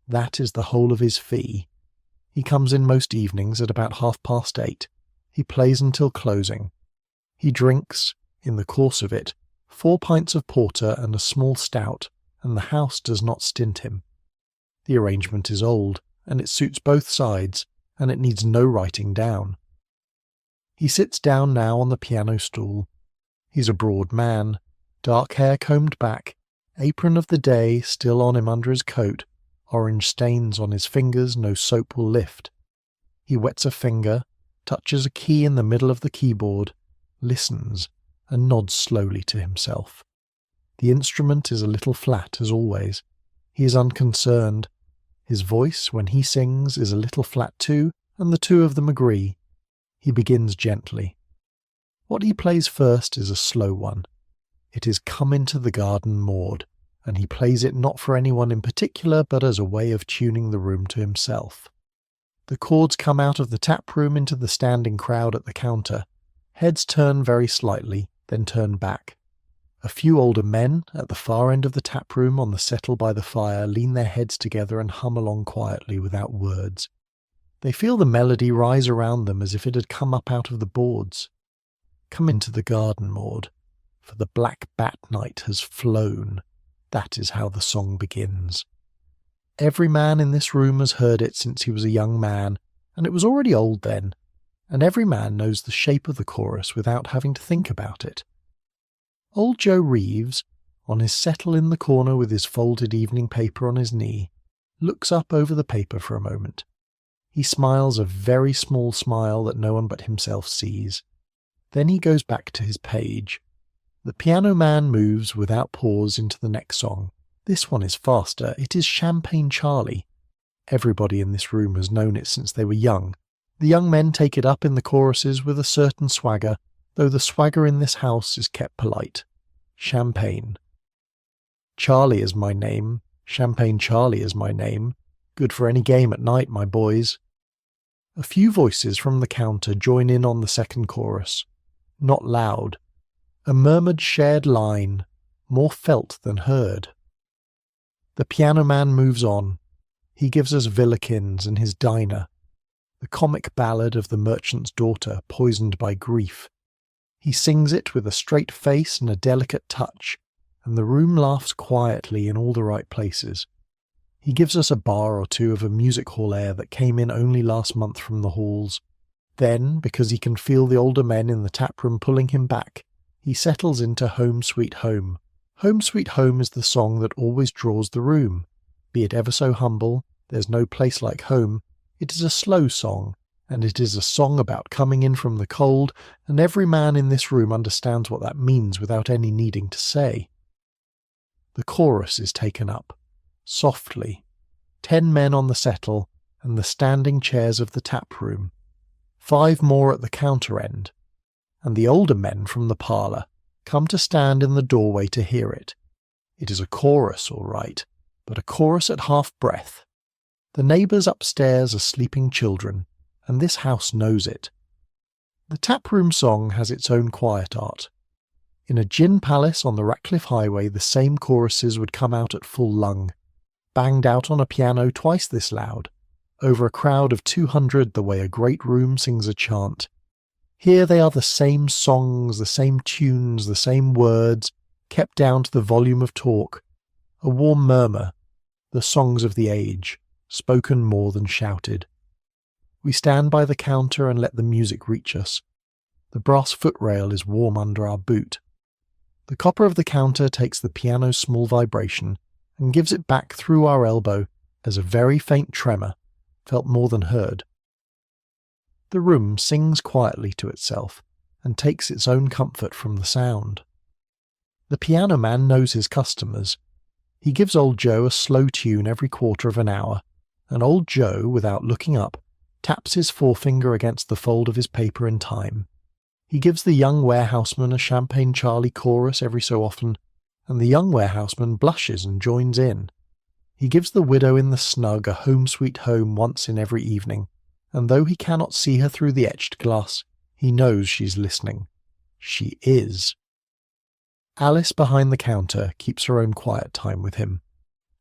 That is the whole of his fee. He comes in most evenings at about 8:30. He plays until closing. He drinks, in the course of it, 4 pints of porter and a small stout, and the house does not stint him. The arrangement is old, and it suits both sides, and it needs no writing down. He sits down now on the piano stool. He's a broad man, dark hair combed back, apron of the day still on him under his coat, orange stains on his fingers no soap will lift. He wets a finger, touches a key in the middle of the keyboard, listens, and nods slowly to himself. The instrument is a little flat as always. He is unconcerned. His voice, when he sings, is a little flat too, and the two of them agree. He begins gently. What he plays first is a slow one. It is "Come into the Garden, Maud," and he plays it not for anyone in particular, but as a way of tuning the room to himself. The chords come out of the taproom into the standing crowd at the counter. Heads turn very slightly, then turn back. A few older men, at the far end of the taproom on the settle by the fire, lean their heads together and hum along quietly without words. They feel the melody rise around them as if it had come up out of the boards. "Come into the garden, Maud, for the black bat night has flown." That is how the song begins. Every man in this room has heard it since he was a young man, and it was already old then, and every man knows the shape of the chorus without having to think about it. Old Joe Reeves, on his settle in the corner with his folded evening paper on his knee, looks up over the paper for a moment. He smiles a very small smile that no one but himself sees. Then he goes back to his page. The piano man moves without pause into the next song. This one is faster. It is Champagne Charlie. Everybody in this room has known it since they were young. The young men take it up in the choruses with a certain swagger, though the swagger in this house is kept polite. Champagne. Charlie is my name. Champagne Charlie is my name. Good for any game at night, my boys. A few voices from the counter join in on the second chorus. Not loud. A murmured shared line, more felt than heard. The piano man moves on. He gives us Villikins and his Dinah, the comic ballad of the merchant's daughter poisoned by grief. He sings it with a straight face and a delicate touch, and the room laughs quietly in all the right places. He gives us a bar or two of a music hall air that came in only last month from the halls. Then, because he can feel the older men in the taproom pulling him back, he settles into Home Sweet Home. Home Sweet Home is the song that always draws the room. Be it ever so humble, there's no place like home. It is a slow song, and it is a song about coming in from the cold, and every man in this room understands what that means without any needing to say. The chorus is taken up, softly. 10 men on the settle, and the standing chairs of the taproom. 5 more at the counter end, and the older men from the parlour come to stand in the doorway to hear it. It is a chorus, all right, but a chorus at half breath. The neighbours upstairs are sleeping children, and this house knows it. The taproom song has its own quiet art. In a gin palace on the Ratcliffe Highway, the same choruses would come out at full lung, banged out on a piano twice this loud, over a crowd of 200 the way a great room sings a chant. Here they are the same songs, the same tunes, the same words, kept down to the volume of talk, a warm murmur, the songs of the age, spoken more than shouted. We stand by the counter and let the music reach us. The brass footrail is warm under our boot. The copper of the counter takes the piano's small vibration and gives it back through our elbow as a very faint tremor, felt more than heard. The room sings quietly to itself and takes its own comfort from the sound. The piano man knows his customers. He gives old Joe a slow tune every quarter of an hour, and old Joe, without looking up, taps his forefinger against the fold of his paper in time. He gives the young warehouseman a Champagne Charlie chorus every so often, and the young warehouseman blushes and joins in. He gives the widow in the snug a Home Sweet Home once in every evening, and though he cannot see her through the etched glass, he knows she's listening. She is. Alice behind the counter keeps her own quiet time with him.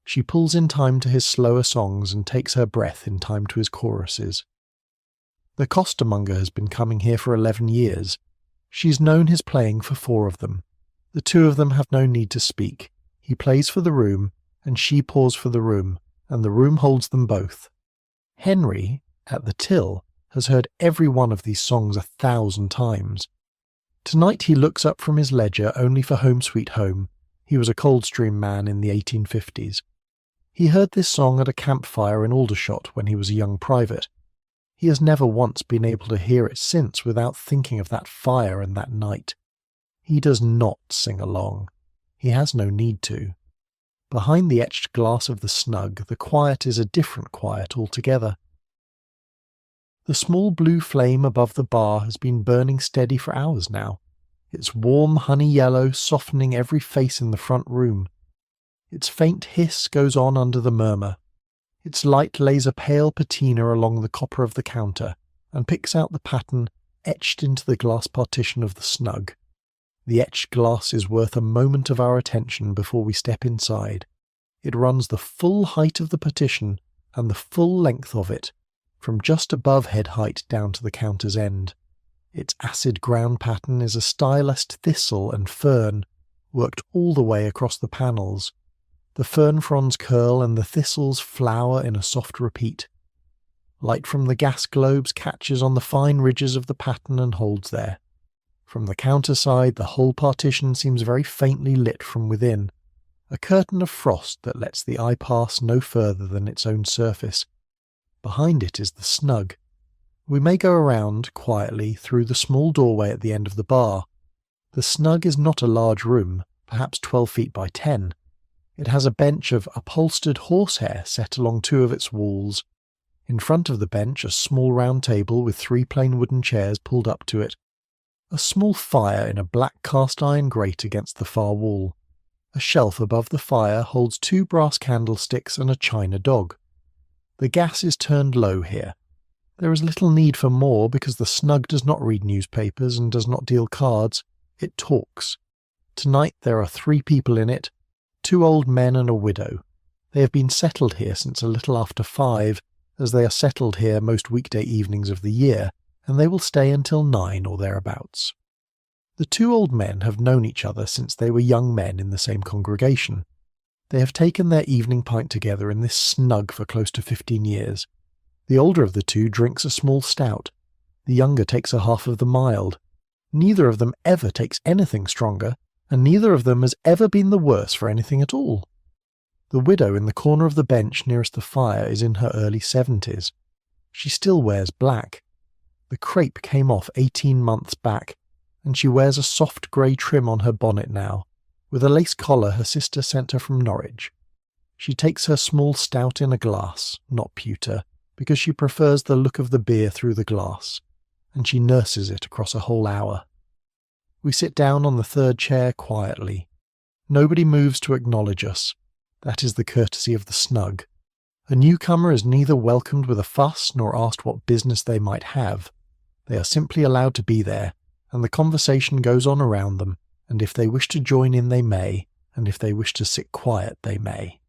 She pulls in time to his slower songs and takes her breath in time to his choruses. The costermonger has been coming here for 11 years. She's known his playing for 4 of them. The 2 of them have no need to speak. He plays for the room, and she pours for the room, and the room holds them both. Henry, at the till, has heard every one of these songs 1,000 times. Tonight he looks up from his ledger only for Home Sweet Home. He was a Coldstream man in the 1850s. He heard this song at a campfire in Aldershot when he was a young private. He has never once been able to hear it since without thinking of that fire and that night. He does not sing along. He has no need to. Behind the etched glass of the snug, the quiet is a different quiet altogether. The small blue flame above the bar has been burning steady for hours now. its warm honey yellow softening every face in the front room. Its faint hiss goes on under the murmur. Its light lays a pale patina along the copper of the counter and picks out the pattern etched into the glass partition of the snug. The etched glass is worth a moment of our attention before we step inside. It runs the full height of the partition and the full length of it, from just above head height down to the counter's end. Its acid ground pattern is a stylized thistle-and-fern, worked all the way across the panels. The fern fronds curl and the thistles flower in a soft repeat. Light from the gas globes catches on the fine ridges of the pattern and holds there. From the counter side, the whole partition seems very faintly lit from within, a curtain of frost that lets the eye pass no further than its own surface. Behind it is the snug. We may go around, quietly, through the small doorway at the end of the bar. The snug is not a large room, perhaps 12 feet by 10. It has a bench of upholstered horsehair set along two of its walls. In front of the bench, a small round table with 3 plain wooden chairs pulled up to it. A small fire in a black cast-iron grate against the far wall. A shelf above the fire holds 2 brass candlesticks and a china dog. The gas is turned low here. There is little need for more because the snug does not read newspapers and does not deal cards. It talks. Tonight there are 3 people in it, 2 old men and a widow. They have been settled here since a little after 5, as they are settled here most weekday evenings of the year, and they will stay until 9 or thereabouts. The 2 old men have known each other since they were young men in the same congregation. They have taken their evening pint together in this snug for close to 15 years. The older of the 2 drinks a small stout. The younger takes a half of the mild. Neither of them ever takes anything stronger, and neither of them has ever been the worse for anything at all. The widow in the corner of the bench nearest the fire is in her early 70s. She still wears black. The crape came off 18 months back, and she wears a soft grey trim on her bonnet now, with a lace collar her sister sent her from Norwich. She takes her small stout in a glass, not pewter, because she prefers the look of the beer through the glass, and she nurses it across a whole hour. We sit down on the 3rd chair quietly. Nobody moves to acknowledge us. That is the courtesy of the snug. A newcomer is neither welcomed with a fuss nor asked what business they might have. They are simply allowed to be there, and the conversation goes on around them, and if they wish to join in they may, and if they wish to sit quiet they may.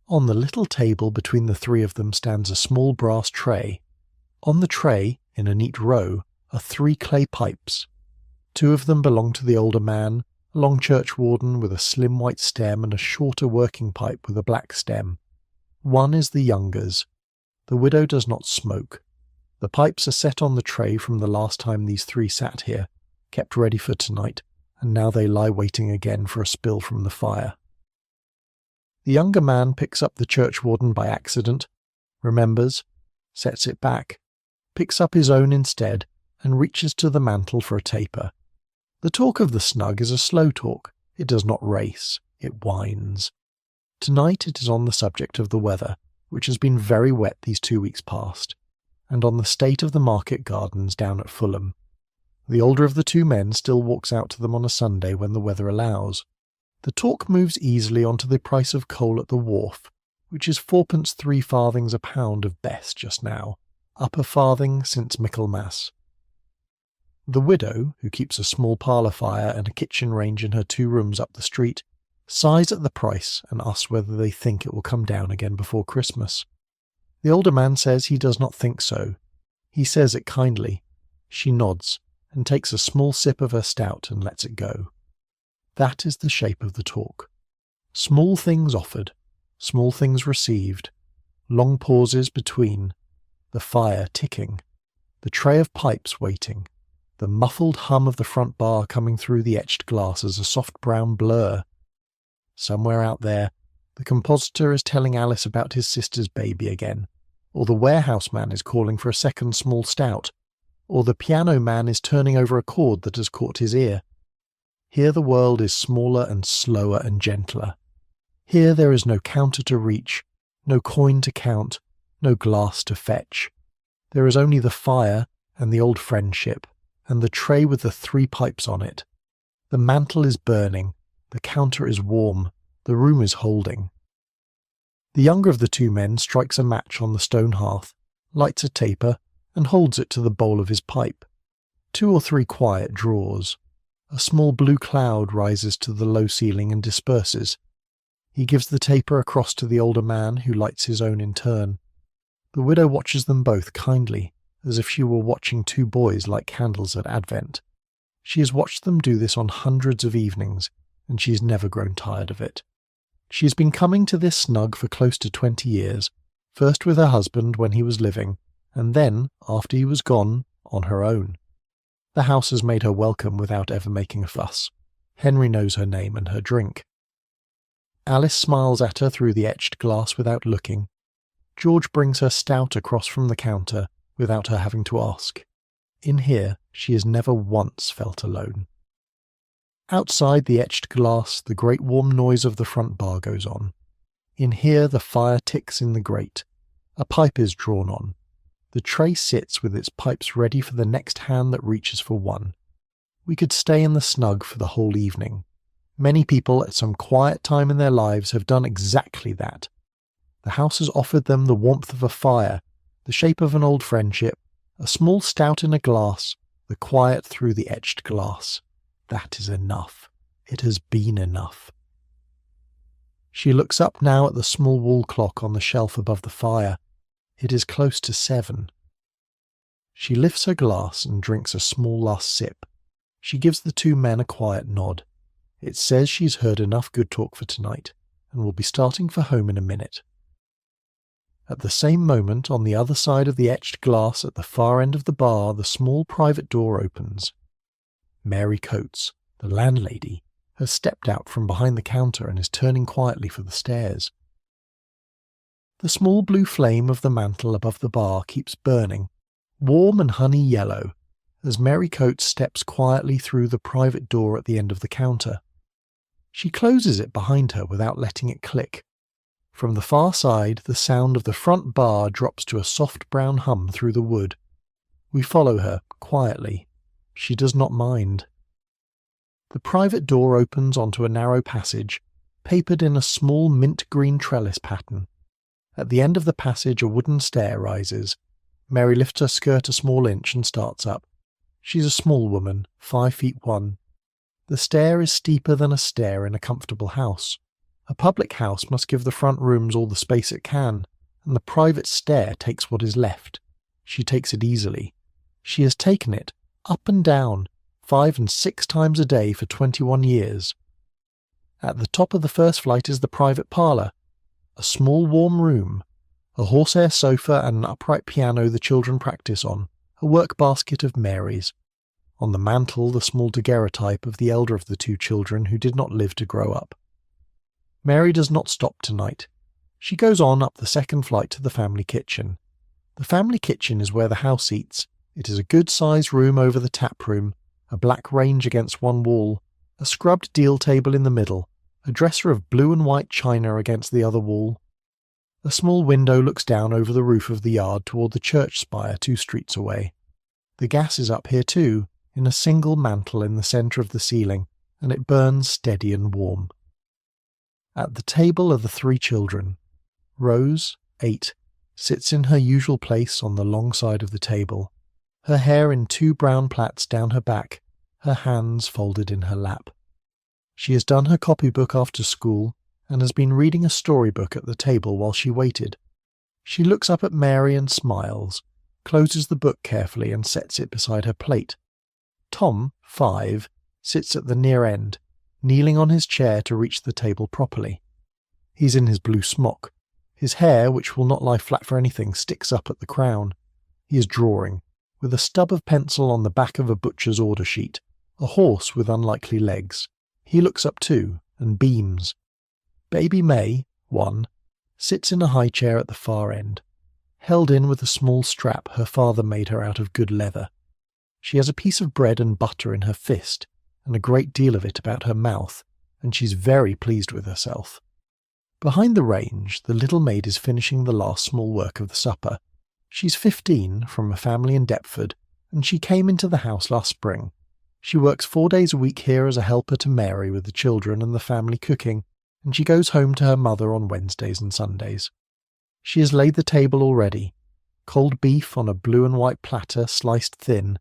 On the little table between the 3 of them stands a small brass tray. On the tray, in a neat row, are 3 clay pipes. 2 of them belong to the older man, a long churchwarden with a slim white stem and a shorter working pipe with a black stem. 1 is the younger's. The widow does not smoke. The pipes are set on the tray from the last time these 3 sat here, kept ready for tonight, and now they lie waiting again for a spill from the fire. The younger man picks up the churchwarden by accident, remembers, sets it back, picks up his own instead, and reaches to the mantel for a taper. The talk of the snug is a slow talk. It does not race. It whines. Tonight it is on the subject of the weather, which has been very wet these 2 weeks past, and on the state of the market gardens down at Fulham. The older of the 2 men still walks out to them on a Sunday when the weather allows. The talk moves easily onto the price of coal at the wharf, which is 4pence 3 farthings a pound of best just now, up a farthing since Michaelmas. The widow, who keeps a small parlour fire and a kitchen range in her 2 rooms up the street, sighs at the price and asks whether they think it will come down again before Christmas. The older man says he does not think so. He says it kindly. She nods and takes a small sip of her stout and lets it go. That is the shape of the talk. Small things offered, small things received, long pauses between, the fire ticking, the tray of pipes waiting, the muffled hum of the front bar coming through the etched glass as a soft brown blur. Somewhere out there, the compositor is telling Alice about his sister's baby again, or the warehouse man is calling for a second small stout, or the piano man is turning over a chord that has caught his ear. Here the world is smaller and slower and gentler. Here there is no counter to reach, no coin to count, no glass to fetch. There is only the fire and the old friendship, and the tray with the 3 pipes on it. The mantle is burning, the counter is warm, the room is holding. The younger of the 2 men strikes a match on the stone hearth, lights a taper, and holds it to the bowl of his pipe. 2 or 3 quiet draws. A small blue cloud rises to the low ceiling and disperses. He gives the taper across to the older man, who lights his own in turn. The widow watches them both kindly, as if she were watching 2 boys light candles at Advent. She has watched them do this on hundreds of evenings, and she has never grown tired of it. She has been coming to this snug for close to 20 years, first with her husband when he was living, and then, after he was gone, on her own. The house has made her welcome without ever making a fuss. Henry knows her name and her drink. Alice smiles at her through the etched glass without looking. George brings her stout across from the counter without her having to ask. In here, she has never once felt alone. Outside the etched glass, the great warm noise of the front bar goes on. In here, the fire ticks in the grate. A pipe is drawn on. The tray sits with its pipes ready for the next hand that reaches for one. We could stay in the snug for the whole evening. Many people at some quiet time in their lives have done exactly that. The house has offered them the warmth of a fire, the shape of an old friendship, a small stout in a glass, the quiet through the etched glass. That is enough. It has been enough. She looks up now at the small wall clock on the shelf above the fire. It is close to 7. She lifts her glass and drinks a small last sip. She gives the 2 men a quiet nod. It says she's heard enough good talk for tonight, and will be starting for home in a minute. At the same moment, on the other side of the etched glass at the far end of the bar, the small private door opens. Mary Coates, the landlady, has stepped out from behind the counter and is turning quietly for the stairs. The small blue flame of the mantle above the bar keeps burning, warm and honey yellow, as Mary Coates steps quietly through the private door at the end of the counter. She closes it behind her without letting it click. From the far side, the sound of the front bar drops to a soft brown hum through the wood. We follow her, quietly. She does not mind. The private door opens onto a narrow passage, papered in a small mint-green trellis pattern. At the end of the passage a wooden stair rises. Mary lifts her skirt a small inch and starts up. She's a small woman, 5'1". The stair is steeper than a stair in a comfortable house. A public house must give the front rooms all the space it can, and the private stair takes what is left. She takes it easily. She has taken it, up and down, 5 and 6 times a day for 21 years. At the top of the first flight is the private parlour, a small warm room, a horsehair sofa and an upright piano the children practice on, a work basket of Mary's. On the mantel the small daguerreotype of the elder of the 2 children who did not live to grow up. Mary does not stop tonight. She goes on up the second flight to the family kitchen. The family kitchen is where the house eats. It is a good-sized room over the taproom, a black range against one wall, a scrubbed deal table in the middle, a dresser of blue and white china against the other wall. A small window looks down over the roof of the yard toward the church spire 2 streets away. The gas is up here too, in a single mantle in the centre of the ceiling, and it burns steady and warm. At the table are the 3 children. Rose, 8, sits in her usual place on the long side of the table, her hair in 2 brown plaits down her back, her hands folded in her lap. She has done her copybook after school, and has been reading a storybook at the table while she waited. She looks up at Mary and smiles, closes the book carefully and sets it beside her plate. Tom, 5, sits at the near end, kneeling on his chair to reach the table properly. He's in his blue smock. His hair, which will not lie flat for anything, sticks up at the crown. He is drawing, with a stub of pencil on the back of a butcher's order sheet, a horse with unlikely legs. He looks up too, and beams. Baby May, 1, sits in a high chair at the far end, held in with a small strap her father made her out of good leather. She has a piece of bread and butter in her fist, and a great deal of it about her mouth, and she's very pleased with herself. Behind the range, the little maid is finishing the last small work of the supper. She's 15, from a family in Deptford, and she came into the house last spring. She works 4 days a week here as a helper to Mary with the children and the family cooking, and she goes home to her mother on Wednesdays and Sundays. She has laid the table already. Cold beef on a blue and white platter sliced thin,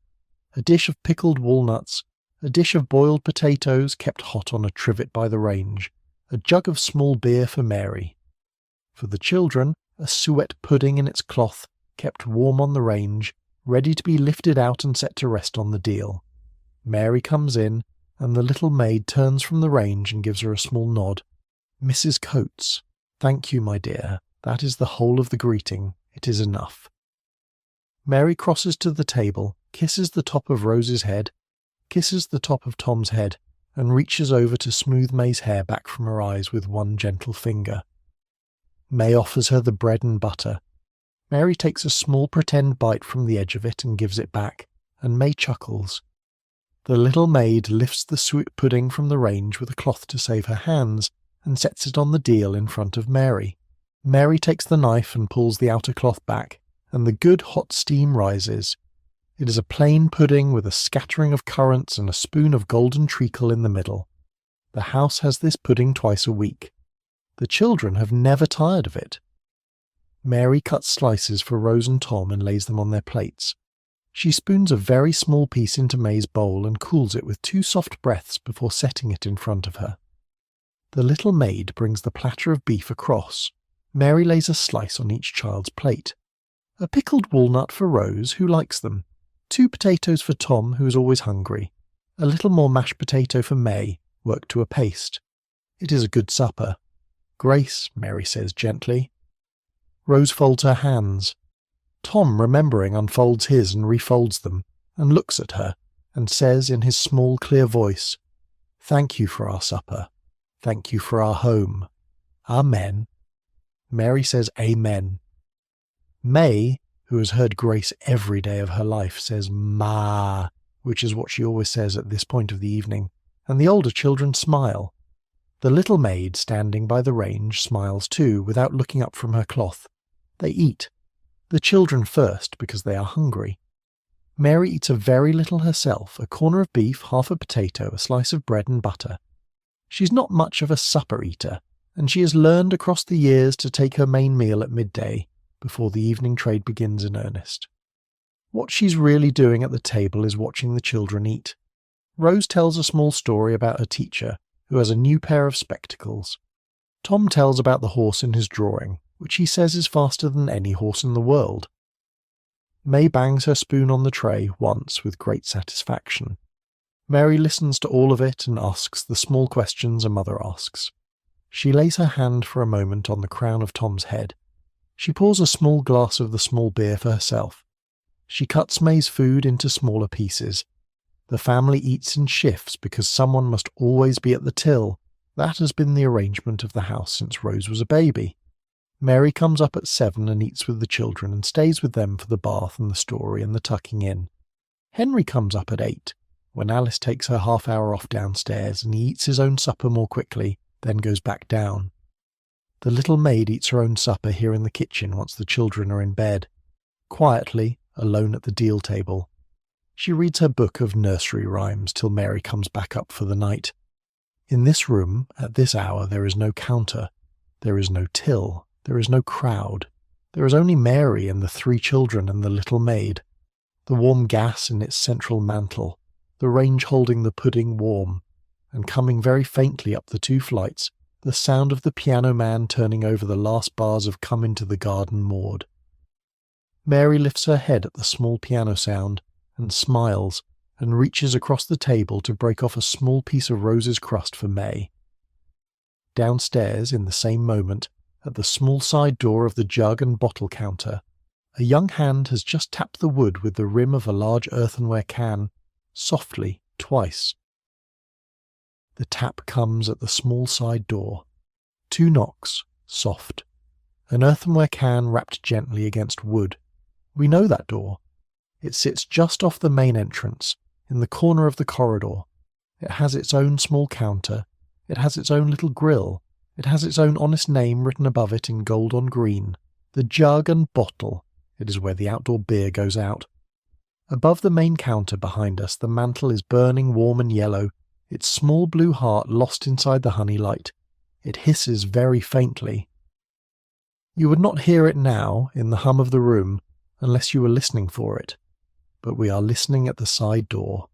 a dish of pickled walnuts, a dish of boiled potatoes kept hot on a trivet by the range, a jug of small beer for Mary. For the children, a suet pudding in its cloth, kept warm on the range, ready to be lifted out and set to rest on the deal. Mary comes in, and the little maid turns from the range and gives her a small nod. "Mrs. Coates, thank you, my dear. That is the whole of the greeting. It is enough." Mary crosses to the table, kisses the top of Rose's head, kisses the top of Tom's head, and reaches over to smooth May's hair back from her eyes with one gentle finger. May offers her the bread and butter. Mary takes a small pretend bite from the edge of it and gives it back, and May chuckles. The little maid lifts the suet pudding from the range with a cloth to save her hands, and sets it on the deal in front of Mary. Mary takes the knife and pulls the outer cloth back, and the good hot steam rises. It is a plain pudding with a scattering of currants and a spoon of golden treacle in the middle. The house has this pudding twice a week. The children have never tired of it. Mary cuts slices for Rose and Tom and lays them on their plates. She spoons a very small piece into May's bowl and cools it with 2 soft breaths before setting it in front of her. The little maid brings the platter of beef across. Mary lays a slice on each child's plate. A pickled walnut for Rose, who likes them. 2 potatoes for Tom, who is always hungry. A little more mashed potato for May, worked to a paste. It is a good supper. "Grace," Mary says gently. Rose folds her hands. Tom, remembering, unfolds his and refolds them, and looks at her, and says in his small, clear voice, "Thank you for our supper. Thank you for our home. Amen." Mary says amen. May, who has heard Grace every day of her life, says ma, which is what she always says at this point of the evening, and the older children smile. The little maid, standing by the range, smiles too, without looking up from her cloth. They eat. The children first, because they are hungry. Mary eats a very little herself, a corner of beef, half a potato, a slice of bread and butter. She's not much of a supper eater, and she has learned across the years to take her main meal at midday, before the evening trade begins in earnest. What she's really doing at the table is watching the children eat. Rose tells a small story about her teacher, who has a new pair of spectacles. Tom tells about the horse in his drawing, which he says is faster than any horse in the world. May bangs her spoon on the tray once with great satisfaction. Mary listens to all of it and asks the small questions a mother asks. She lays her hand for a moment on the crown of Tom's head. She pours a small glass of the small beer for herself. She cuts May's food into smaller pieces. The family eats in shifts because someone must always be at the till. That has been the arrangement of the house since Rose was a baby. Mary comes up at 7 and eats with the children and stays with them for the bath and the story and the tucking in. Henry comes up at 8, when Alice takes her half-hour off downstairs, and he eats his own supper more quickly, then goes back down. The little maid eats her own supper here in the kitchen once the children are in bed. Quietly, alone at the deal table. She reads her book of nursery rhymes till Mary comes back up for the night. In this room, at this hour, there is no counter. There is no till. There is no crowd. There is only Mary and the 3 children and the little maid. The warm gas in its central mantle, the range holding the pudding warm, and coming very faintly up the 2 flights, the sound of the piano man turning over the last bars of Come Into the Garden, Maud. Mary lifts her head at the small piano sound, and smiles, and reaches across the table to break off a small piece of Rose's crust for May. Downstairs, in the same moment, at the small side door of the jug-and-bottle counter, a young hand has just tapped the wood with the rim of a large earthenware can, softly, twice. The tap comes at the small side door. 2 knocks, soft. An earthenware can rapped gently against wood. We know that door. It sits just off the main entrance, in the corner of the corridor. It has its own small counter. It has its own little grill. It has its own honest name written above it in gold on green. The Jug and Bottle. It is where the outdoor beer goes out. Above the main counter behind us, the mantle is burning warm and yellow, its small blue heart lost inside the honey light. It hisses very faintly. You would not hear it now in the hum of the room unless you were listening for it, but we are listening at the side door.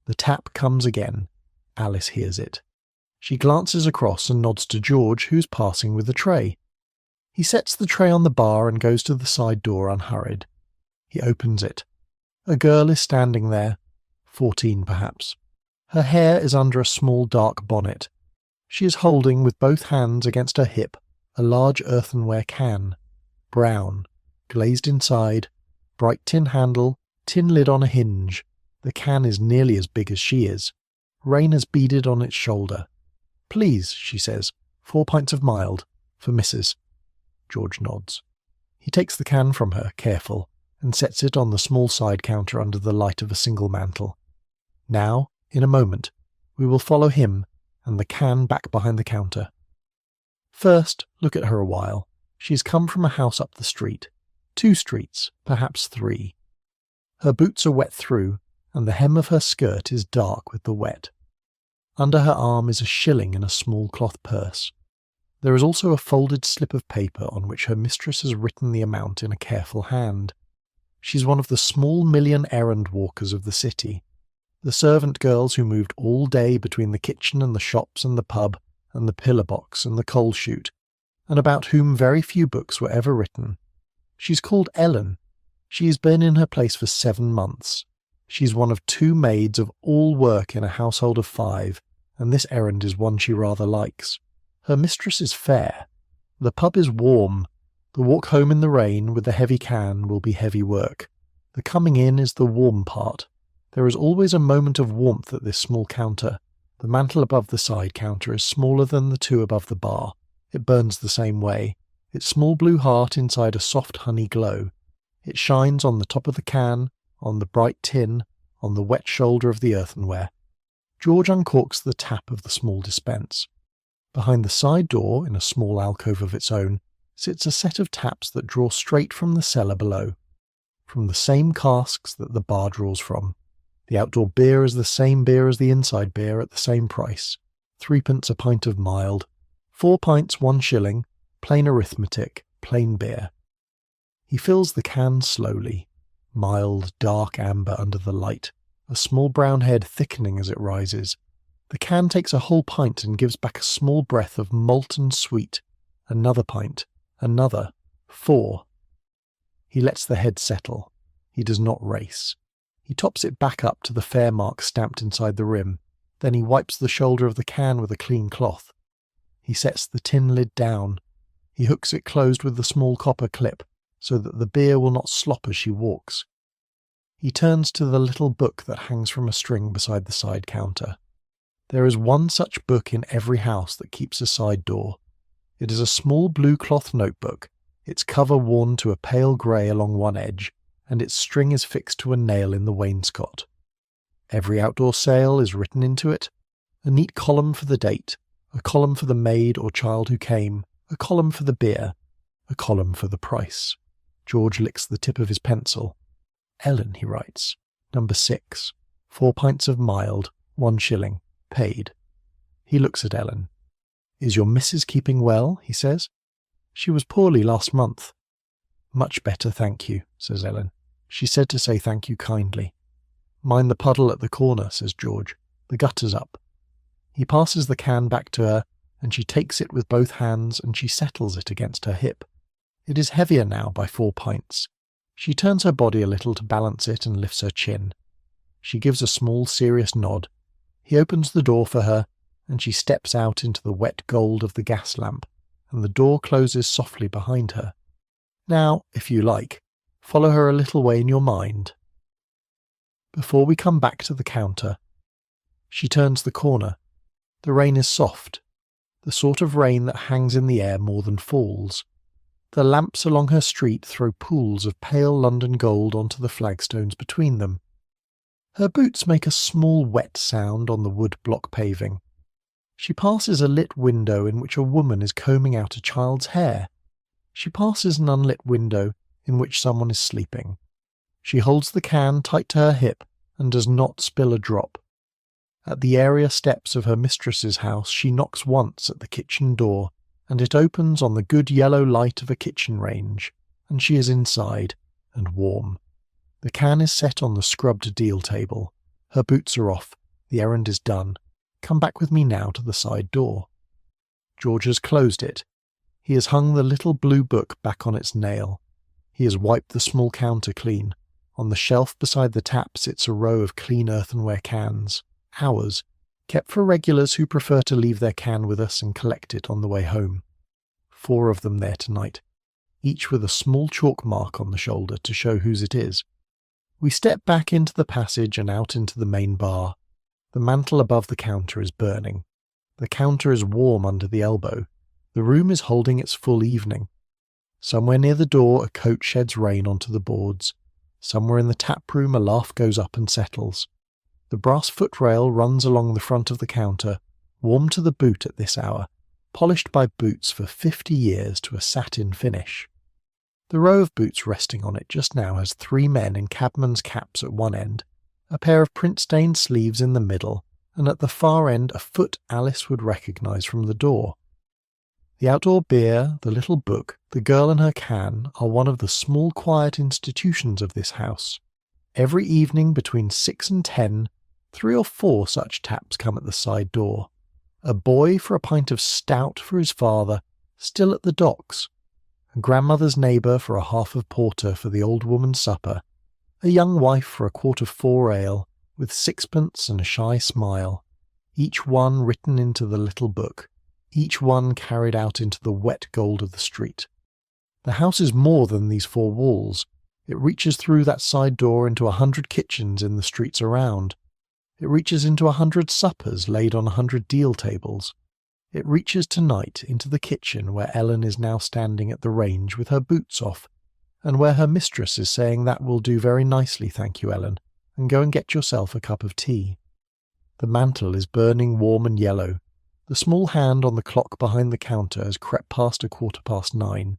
The tap comes again. Alice hears it. She glances across and nods to George, who's passing with the tray. He sets the tray on the bar and goes to the side door unhurried. He opens it. A girl is standing there, 14 perhaps. Her hair is under a small dark bonnet. She is holding with both hands against her hip a large earthenware can, brown, glazed inside, bright tin handle, tin lid on a hinge. The can is nearly as big as she is. Rain has beaded on its shoulder. "Please," she says, "4 pints of mild, for Mrs." George nods. He takes the can from her, careful, and sets it on the small side counter under the light of a single mantle. Now, in a moment, we will follow him and the can back behind the counter. First, look at her a while. She has come from a house up the street. 2 streets, perhaps 3. Her boots are wet through, and the hem of her skirt is dark with the wet. Under her arm is a shilling in a small cloth purse. There is also a folded slip of paper on which her mistress has written the amount in a careful hand. She's one of the small million errand walkers of the city, the servant girls who moved all day between the kitchen and the shops and the pub and the pillar box and the coal chute, and about whom very few books were ever written. She's called Ellen. She has been in her place for 7 months. She's one of 2 maids of all work in a household of 5, and this errand is one she rather likes. Her mistress is fair. The pub is warm. The walk home in the rain with the heavy can will be heavy work. The coming in is the warm part. There is always a moment of warmth at this small counter. The mantle above the side counter is smaller than the 2 above the bar. It burns the same way, its small blue heart inside a soft honey glow. It shines on the top of the can, on the bright tin, on the wet shoulder of the earthenware. George uncorks the tap of the small dispense. Behind the side door, in a small alcove of its own, sits a set of taps that draw straight from the cellar below, from the same casks that the bar draws from. The outdoor beer is the same beer as the inside beer at the same price, 3d a pint of mild, 4 pints 1 shilling, plain arithmetic, plain beer. He fills the can slowly, mild, dark amber under the light, a small brown head thickening as it rises. The can takes a whole pint and gives back a small breath of molten sweet. Another pint, another, 4. He lets the head settle. He does not race. He tops it back up to the fair mark stamped inside the rim. Then he wipes the shoulder of the can with a clean cloth. He sets the tin lid down. He hooks it closed with the small copper clip, so that the beer will not slop as she walks. He turns to the little book that hangs from a string beside the side counter. There is one such book in every house that keeps a side door. It is a small blue cloth notebook, its cover worn to a pale grey along one edge, and its string is fixed to a nail in the wainscot. Every outdoor sale is written into it, a neat column for the date, a column for the maid or child who came, a column for the beer, a column for the price. George licks the tip of his pencil. Ellen, he writes, number 6, 4 pints of mild, 1 shilling, paid. He looks at Ellen. Is your missus keeping well? He says. She was poorly last month. Much better, thank you, says Ellen. She said to say thank you kindly. Mind the puddle at the corner, says George. The gutter's up. He passes the can back to her, and she takes it with both hands and she settles it against her hip. It is heavier now by 4 pints. She turns her body a little to balance it and lifts her chin. She gives a small, serious nod. He opens the door for her, and she steps out into the wet gold of the gas lamp, and the door closes softly behind her. Now, if you like, follow her a little way in your mind. Before we come back to the counter, she turns the corner. The rain is soft, the sort of rain that hangs in the air more than falls. The lamps along her street throw pools of pale London gold onto the flagstones between them. Her boots make a small wet sound on the wood block paving. She passes a lit window in which a woman is combing out a child's hair. She passes an unlit window in which someone is sleeping. She holds the can tight to her hip and does not spill a drop. At the area steps of her mistress's house she knocks once at the kitchen door, and it opens on the good yellow light of a kitchen range, and she is inside, and warm. The can is set on the scrubbed deal table. Her boots are off. The errand is done. Come back with me now to the side door. George has closed it. He has hung the little blue book back on its nail. He has wiped the small counter clean. On the shelf beside the tap sits a row of clean earthenware cans. Ours, kept for regulars who prefer to leave their can with us and collect it on the way home. 4 of them there tonight, each with a small chalk mark on the shoulder to show whose it is. We step back into the passage and out into the main bar. The mantel above the counter is burning. The counter is warm under the elbow. The room is holding its full evening. Somewhere near the door a coat sheds rain onto the boards. Somewhere in the taproom a laugh goes up and settles. The brass footrail runs along the front of the counter, warm to the boot at this hour, polished by boots for 50 years to a satin finish. The row of boots resting on it just now has 3 men in cabmen's caps at one end, a pair of print-stained sleeves in the middle, and at the far end a foot Alice would recognise from the door. The outdoor beer, the little book, the girl and her can are one of the small quiet institutions of this house. Every evening between 6 and 10, 3 or 4 such taps come at the side door. A boy for a pint of stout for his father, still at the docks. A grandmother's neighbour for a half of porter for the old woman's supper. A young wife for a quart of 4 ale, with 6pence and a shy smile. Each one written into the little book. Each one carried out into the wet gold of the street. The house is more than these 4 walls. It reaches through that side door into 100 kitchens in the streets around. It reaches into 100 suppers laid on 100 deal tables. It reaches tonight into the kitchen where Ellen is now standing at the range with her boots off, and where her mistress is saying that will do very nicely, thank you, Ellen, and go and get yourself a cup of tea. The mantel is burning warm and yellow. The small hand on the clock behind the counter has crept past 9:15.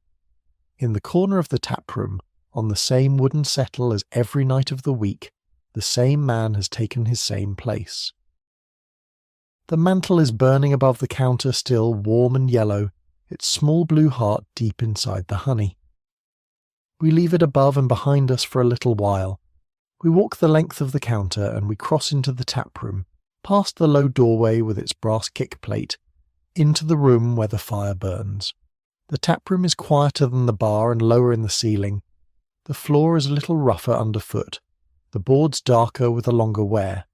In the corner of the taproom, on the same wooden settle as every night of the week, the same man has taken his same place. The mantel is burning above the counter still, warm and yellow, its small blue heart deep inside the honey. We leave it above and behind us for a little while. We walk the length of the counter and we cross into the taproom, past the low doorway with its brass kick plate, into the room where the fire burns. The taproom is quieter than the bar and lower in the ceiling. The floor is a little rougher underfoot, the boards darker with a longer wear.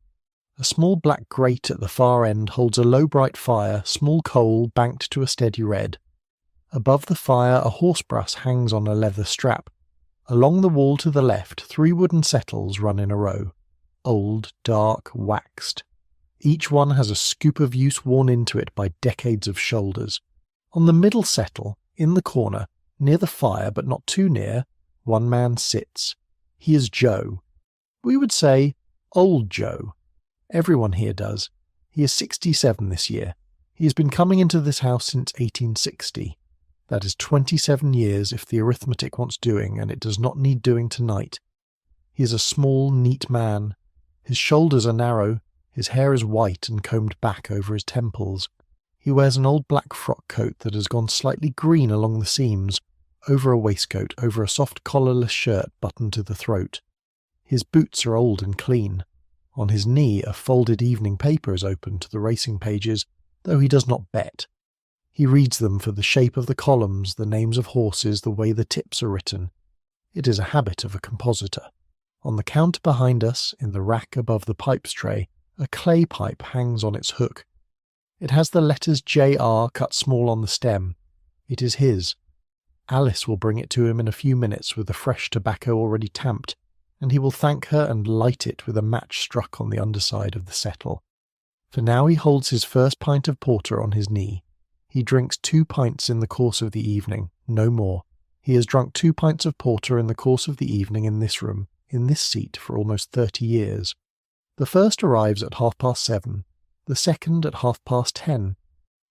A small black grate at the far end holds a low bright fire, small coal banked to a steady red. Above the fire a horse-brass hangs on a leather strap. Along the wall to the left 3 wooden settles run in a row. Old, dark, waxed. Each one has a scoop of use worn into it by decades of shoulders. On the middle settle, in the corner, near the fire but not too near, one man sits. He is Joe. We would say, Old Joe. Everyone here does. He is 67 this year. He has been coming into this house since 1860. That is 27 years if the arithmetic wants doing, and it does not need doing tonight. He is a small, neat man. His shoulders are narrow. His hair is white and combed back over his temples. He wears an old black frock coat that has gone slightly green along the seams, over a waistcoat, over a soft collarless shirt buttoned to the throat. His boots are old and clean. On his knee a folded evening paper is open to the racing pages, though he does not bet. He reads them for the shape of the columns, the names of horses, the way the tips are written. It is a habit of a compositor. On the counter behind us, in the rack above the pipes tray, a clay pipe hangs on its hook. It has the letters J.R. cut small on the stem. It is his. Alice will bring it to him in a few minutes with the fresh tobacco already tamped, and he will thank her and light it with a match struck on the underside of the settle. For now he holds his first pint of porter on his knee. He drinks 2 pints in the course of the evening, no more. He has drunk 2 pints of porter in the course of the evening in this room, in this seat, for almost 30 years. The first arrives at 7:30, the second at 10:30.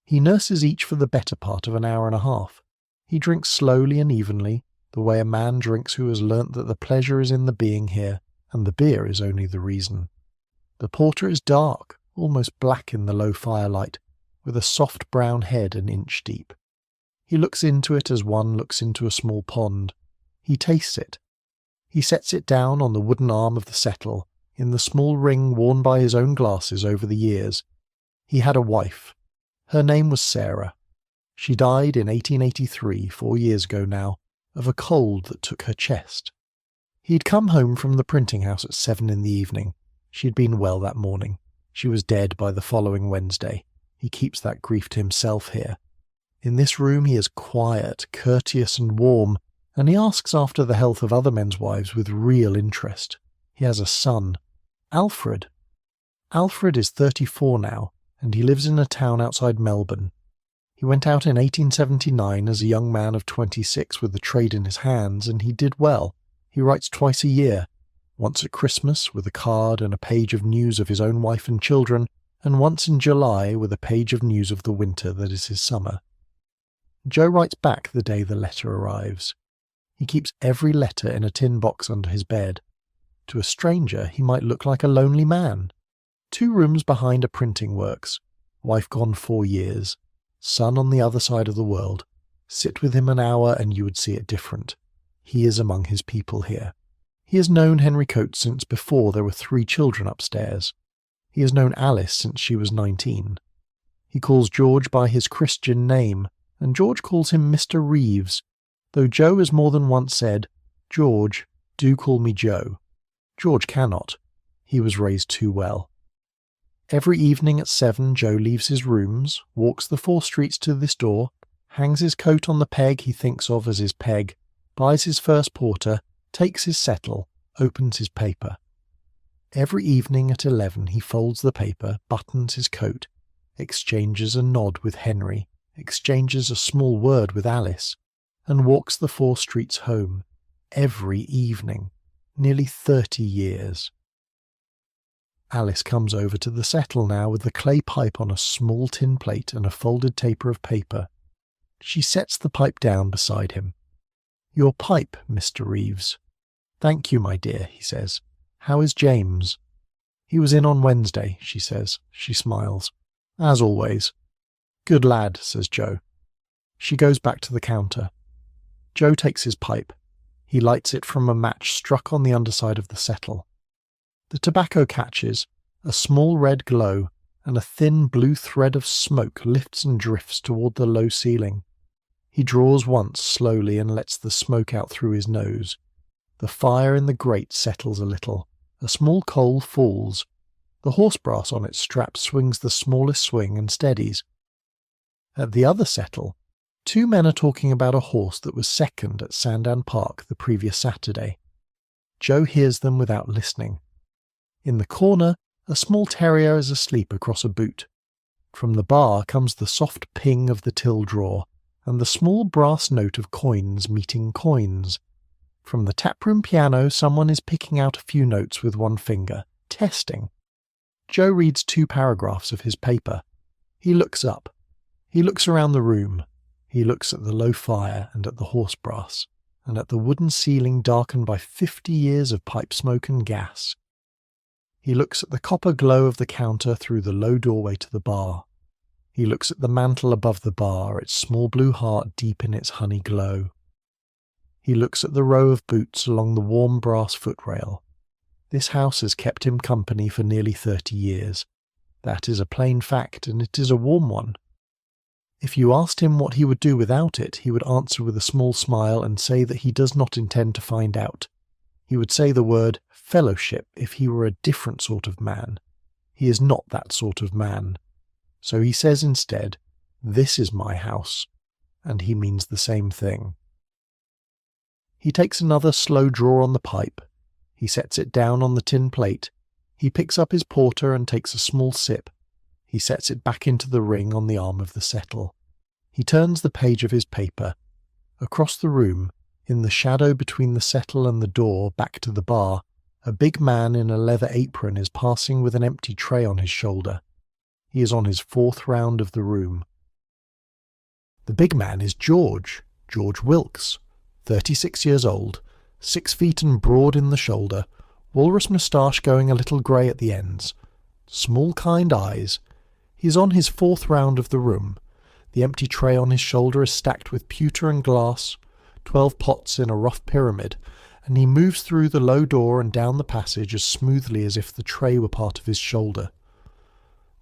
He nurses each for the better part of an hour and a half. He drinks slowly and evenly, the way a man drinks who has learnt that the pleasure is in the being here, and the beer is only the reason. The porter is dark, almost black in the low firelight, with a soft brown head an inch deep. He looks into it as one looks into a small pond. He tastes it. He sets it down on the wooden arm of the settle, in the small ring worn by his own glasses over the years. He had a wife. Her name was Sarah. She died in 1883, 4 years ago now, of a cold that took her chest. He'd come home from the printing house at 7 in the evening. She'd been well that morning. She was dead by the following Wednesday. He keeps that grief to himself here. In this room he is quiet, courteous and warm, and he asks after the health of other men's wives with real interest. He has a son, Alfred. Alfred is 34 now, and he lives in a town outside Melbourne. He went out in 1879 as a young man of 26 with the trade in his hands, and he did well. He writes twice a year, once at Christmas with a card and a page of news of his own wife and children, and once in July with a page of news of the winter that is his summer. Joe writes back the day the letter arrives. He keeps every letter in a tin box under his bed. To a stranger he might look like a lonely man. 2 rooms behind a printing works, wife gone 4 years, son on the other side of the world. Sit with him an hour and you would see it different. He is among his people here. He has known Henry Coates since before there were 3 children upstairs. He has known Alice since she was 19. He calls George by his Christian name, and George calls him Mr. Reeves, though Joe has more than once said, "George, do call me Joe." George cannot. He was raised too well. Every evening at 7 Joe leaves his rooms, walks the 4 streets to this door, hangs his coat on the peg he thinks of as his peg, buys his first porter, takes his settle, opens his paper. Every evening at 11 he folds the paper, buttons his coat, exchanges a nod with Henry, exchanges a small word with Alice, and walks the 4 streets home, every evening, nearly 30 years. Alice comes over to the settle now with the clay pipe on a small tin plate and a folded taper of paper. She sets the pipe down beside him. "Your pipe, Mr. Reeves." "Thank you, my dear," he says. "How is James?" "He was in on Wednesday," she says. She smiles. "As always." "Good lad," says Joe. She goes back to the counter. Joe takes his pipe. He lights it from a match struck on the underside of the settle. The tobacco catches, a small red glow, and a thin blue thread of smoke lifts and drifts toward the low ceiling. He draws once slowly and lets the smoke out through his nose. The fire in the grate settles a little. A small coal falls. The horse brass on its strap swings the smallest swing and steadies. At the other settle, 2 men are talking about a horse that was second at Sandown Park the previous Saturday. Joe hears them without listening. In the corner, a small terrier is asleep across a boot. From the bar comes the soft ping of the till drawer, and the small brass note of coins meeting coins. From the taproom piano someone is picking out a few notes with one finger, testing. Joe reads 2 paragraphs of his paper. He looks up. He looks around the room. He looks at the low fire and at the horse brass, and at the wooden ceiling darkened by 50 years of pipe smoke and gas. He looks at the copper glow of the counter through the low doorway to the bar. He looks at the mantel above the bar, its small blue heart deep in its honey glow. He looks at the row of boots along the warm brass footrail. This house has kept him company for nearly 30 years. That is a plain fact, and it is a warm one. If you asked him what he would do without it, he would answer with a small smile and say that he does not intend to find out. He would say the word fellowship if he were a different sort of man. He is not that sort of man. So he says instead, "This is my house," and he means the same thing. He takes another slow draw on the pipe. He sets it down on the tin plate. He picks up his porter and takes a small sip. He sets it back into the ring on the arm of the settle. He turns the page of his paper. Across the room, in the shadow between the settle and the door back to the bar, a big man in a leather apron is passing with an empty tray on his shoulder. He is on his 4th round of the room. The big man is George Wilkes, 36 years old, 6 feet and broad in the shoulder, walrus moustache going a little grey at the ends, small kind eyes. He is on his 4th round of the room. The empty tray on his shoulder is stacked with pewter and glass, 12 pots in a rough pyramid, and he moves through the low door and down the passage as smoothly as if the tray were part of his shoulder.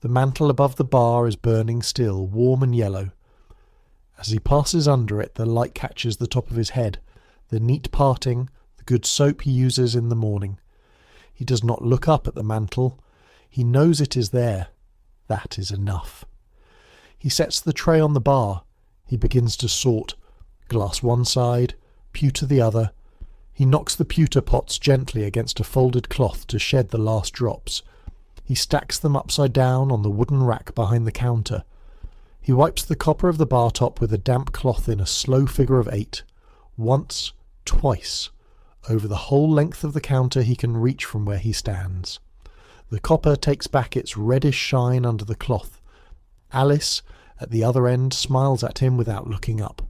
The mantle above the bar is burning still, warm and yellow. As he passes under it, the light catches the top of his head, the neat parting, the good soap he uses in the morning. He does not look up at the mantle. He knows it is there. That is enough. He sets the tray on the bar. He begins to sort. Glass one side, pewter the other. He knocks the pewter pots gently against a folded cloth to shed the last drops. He stacks them upside down on the wooden rack behind the counter. He wipes the copper of the bar top with a damp cloth in a slow figure of 8. Once, twice. Over the whole length of the counter he can reach from where he stands. The copper takes back its reddish shine under the cloth. Alice, at the other end, smiles at him without looking up.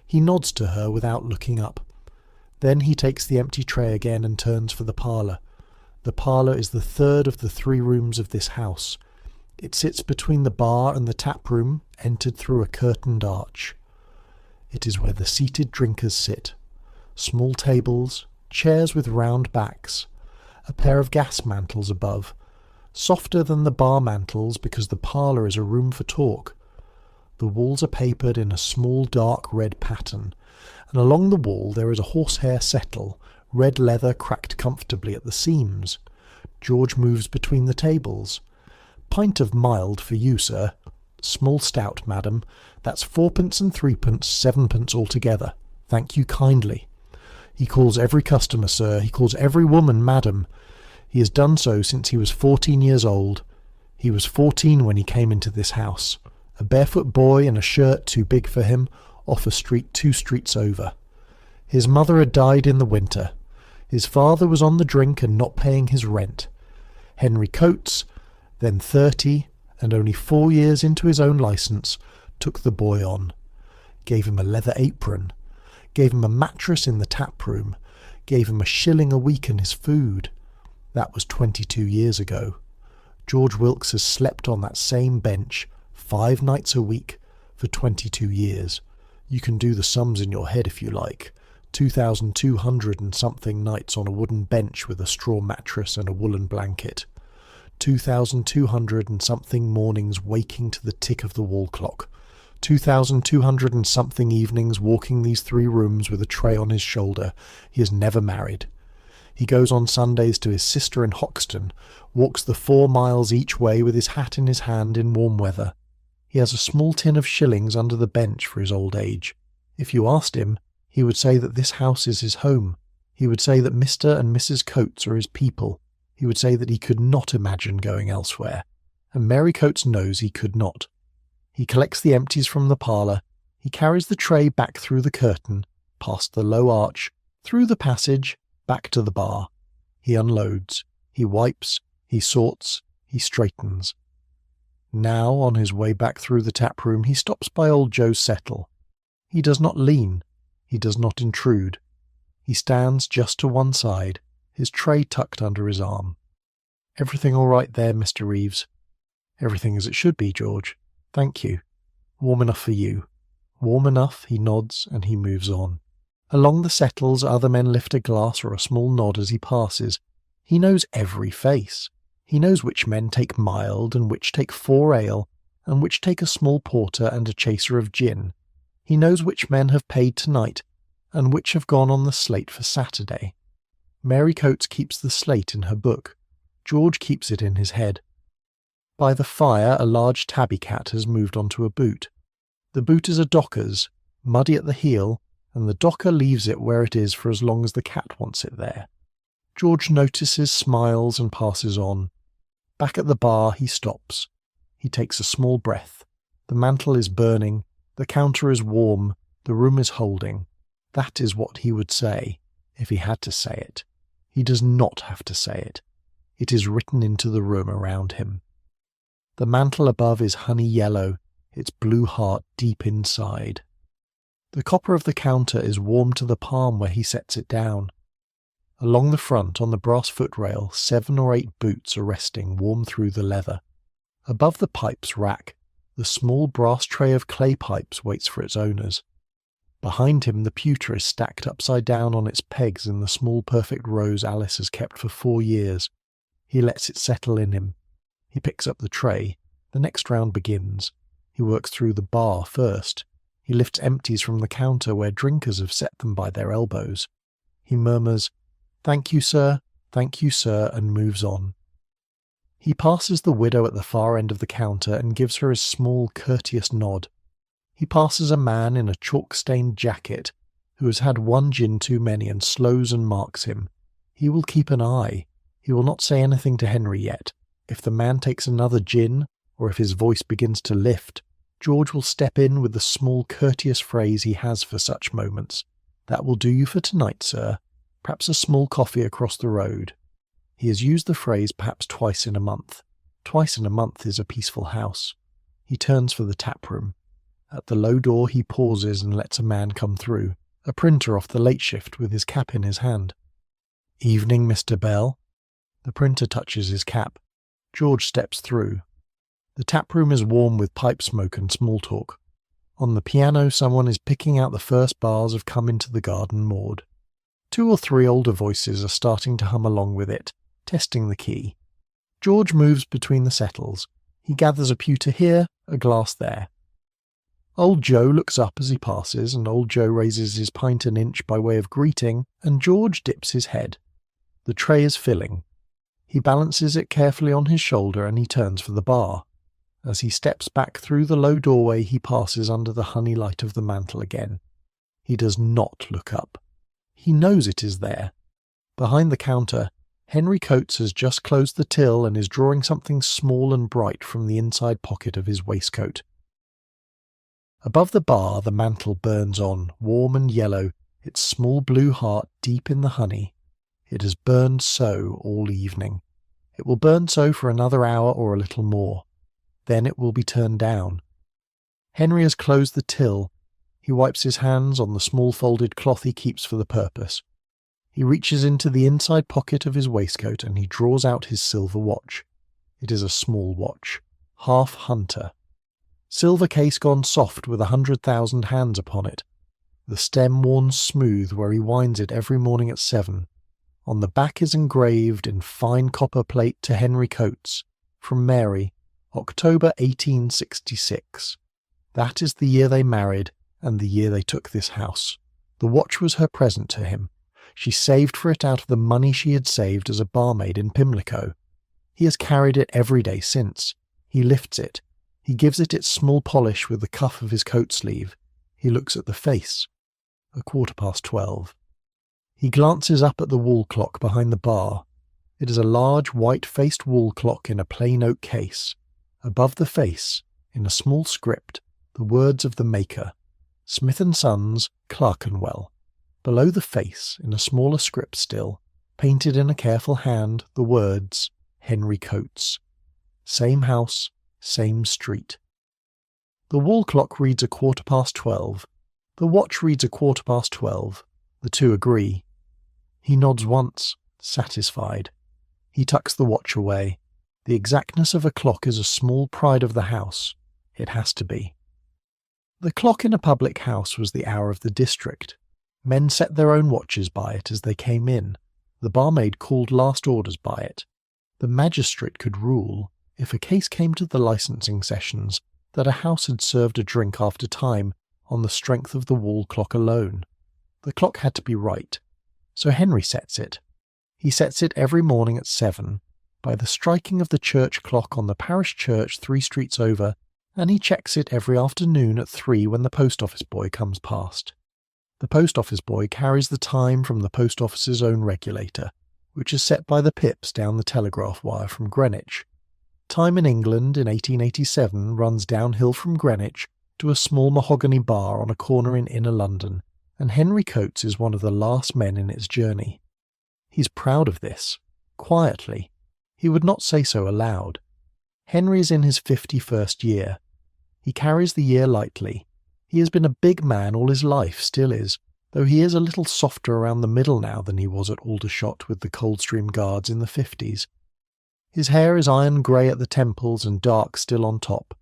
He nods to her without looking up. Then he takes the empty tray again and turns for the parlour. The parlour is the 3rd of the 3 rooms of this house. It sits between the bar and the taproom, entered through a curtained arch. It is where the seated drinkers sit. Small tables, chairs with round backs, a pair of gas mantles above, softer than the bar mantles because the parlour is a room for talk. The walls are papered in a small dark red pattern, and along the wall there is a horsehair settle, red leather cracked comfortably at the seams. George moves between the tables. "Pint of mild for you, sir." "Small stout, madam. That's 4 and 3, 7 altogether. Thank you kindly." He calls every customer, sir. He calls every woman, madam. He has done so since he was 14 years old. He was 14 when he came into this house. A barefoot boy in a shirt too big for him, off a street 2 streets over. His mother had died in the winter. His father was on the drink and not paying his rent. Henry Coates, then 30, and only 4 years into his own licence, took the boy on. Gave him a leather apron. Gave him a mattress in the taproom. Gave him £1 a week and his food. That was 22 years ago. George Wilkes has slept on that same bench 5 nights a week for 22 years. You can do the sums in your head if you like. 2,200 and something nights on a wooden bench with a straw mattress and a woolen blanket. 2,200 and something mornings waking to the tick of the wall clock. 2,200 and something evenings walking these 3 rooms with a tray on his shoulder. He is never married. He goes on Sundays to his sister in Hoxton, walks the 4 miles each way with his hat in his hand in warm weather. He has a small tin of shillings under the bench for his old age. If you asked him, he would say that this house is his home. He would say that Mr. and Mrs. Coates are his people. He would say that he could not imagine going elsewhere. And Mary Coates knows he could not. He collects the empties from the parlour. He carries the tray back through the curtain, past the low arch, through the passage, back to the bar. He unloads. He wipes. He sorts. He straightens. Now, on his way back through the taproom, he stops by old Joe's settle. He does not lean. He does not intrude. He stands just to one side, his tray tucked under his arm. "Everything all right there, Mr. Reeves?" "Everything as it should be, George. Thank you. Warm enough for you." Warm enough, he nods, and he moves on. Along the settles, other men lift a glass or a small nod as he passes. He knows every face. He knows which men take mild, and which take 4 ale, and which take a small porter and a chaser of gin. He knows which men have paid tonight, and which have gone on the slate for Saturday. Mary Coates keeps the slate in her book. George keeps it in his head. By the fire, a large tabby cat has moved onto a boot. The boot is a docker's, muddy at the heel, and the docker leaves it where it is for as long as the cat wants it there. George notices, smiles, and passes on. Back at the bar, he stops. He takes a small breath. The mantle is burning. The counter is warm. The room is holding. That is what he would say, if he had to say it. He does not have to say it. It is written into the room around him. The mantle above is honey yellow, its blue heart deep inside. The copper of the counter is warm to the palm where he sets it down. Along the front, on the brass footrail, 7 or 8 boots are resting, warm through the leather. Above the pipes rack, the small brass tray of clay pipes waits for its owners. Behind him, the pewter is stacked upside down on its pegs in the small perfect rows Alice has kept for 4 years. He lets it settle in him. He picks up the tray. The next round begins. He works through the bar first. He lifts empties from the counter where drinkers have set them by their elbows. He murmurs, thank you, sir," and moves on. He passes the widow at the far end of the counter and gives her his small, courteous nod. He passes a man in a chalk-stained jacket who has had 1 gin too many and slows and marks him. He will keep an eye. He will not say anything to Henry yet. If the man takes another gin, or if his voice begins to lift, George will step in with the small, courteous phrase he has for such moments. "That will do you for tonight, sir. Perhaps a small coffee across the road." He has used the phrase perhaps twice in a month. Twice in a month is a peaceful house. He turns for the taproom. At the low door he pauses and lets a man come through, a printer off the late shift with his cap in his hand. "Evening, Mr. Bell." The printer touches his cap. George steps through. The taproom is warm with pipe smoke and small talk. On the piano someone is picking out the first bars of Come Into the Garden, Maud. 2 or 3 older voices are starting to hum along with it, testing the key. George moves between the settles. He gathers a pewter here, a glass there. Old Joe looks up as he passes, and old Joe raises his pint an inch by way of greeting, and George dips his head. The tray is filling. He balances it carefully on his shoulder and he turns for the bar. As he steps back through the low doorway, he passes under the honey light of the mantel again. He does not look up. He knows it is there. Behind the counter, Henry Coates has just closed the till and is drawing something small and bright from the inside pocket of his waistcoat. Above the bar, the mantle burns on, warm and yellow, its small blue heart deep in the honey. It has burned so all evening. It will burn so for another hour or a little more. Then it will be turned down. Henry has closed the till. He wipes his hands on the small folded cloth he keeps for the purpose. He reaches into the inside pocket of his waistcoat and he draws out his silver watch. It is a small watch, half hunter. Silver case gone soft with 100,000 hands upon it. The stem worn smooth where he winds it every morning at 7. On the back is engraved in fine copper plate to Henry Coates, from Mary, October 1866. That is the year they married and the year they took this house. The watch was her present to him. She saved for it out of the money she had saved as a barmaid in Pimlico. He has carried it every day since. He lifts it. He gives it its small polish with the cuff of his coat sleeve. He looks at the face. 12:15. He glances up at the wall clock behind the bar. It is a large white-faced wall clock in a plain oak case. Above the face, in a small script, the words of the maker, Smith & Sons, Clerkenwell. Below the face, in a smaller script still, painted in a careful hand, the words, Henry Coates. Same house, same street. The wall clock reads 12:15. The watch reads 12:15. The two agree. He nods once, satisfied. He tucks the watch away. The exactness of a clock is a small pride of the house. It has to be. The clock in a public house was the hour of the district. Men set their own watches by it as they came in. The barmaid called last orders by it. The magistrate could rule, if a case came to the licensing sessions, that a house had served a drink after time on the strength of the wall clock alone. The clock had to be right. So Henry sets it. He sets it every morning at 7, by the striking of the church clock on the parish church 3 streets over, and he checks it every afternoon at 3 when the post office boy comes past. The post office boy carries the time from the post office's own regulator, which is set by the pips down the telegraph wire from Greenwich. Time in England in 1887 runs downhill from Greenwich to a small mahogany bar on a corner in inner London, and Henry Coates is one of the last men in its journey. He's proud of this, quietly. He would not say so aloud. Henry is in his 51st year. He carries the year lightly. He has been a big man all his life, still is, though he is a little softer around the middle now than he was at Aldershot with the Coldstream Guards in the 50s. His hair is iron grey at the temples and dark still on top.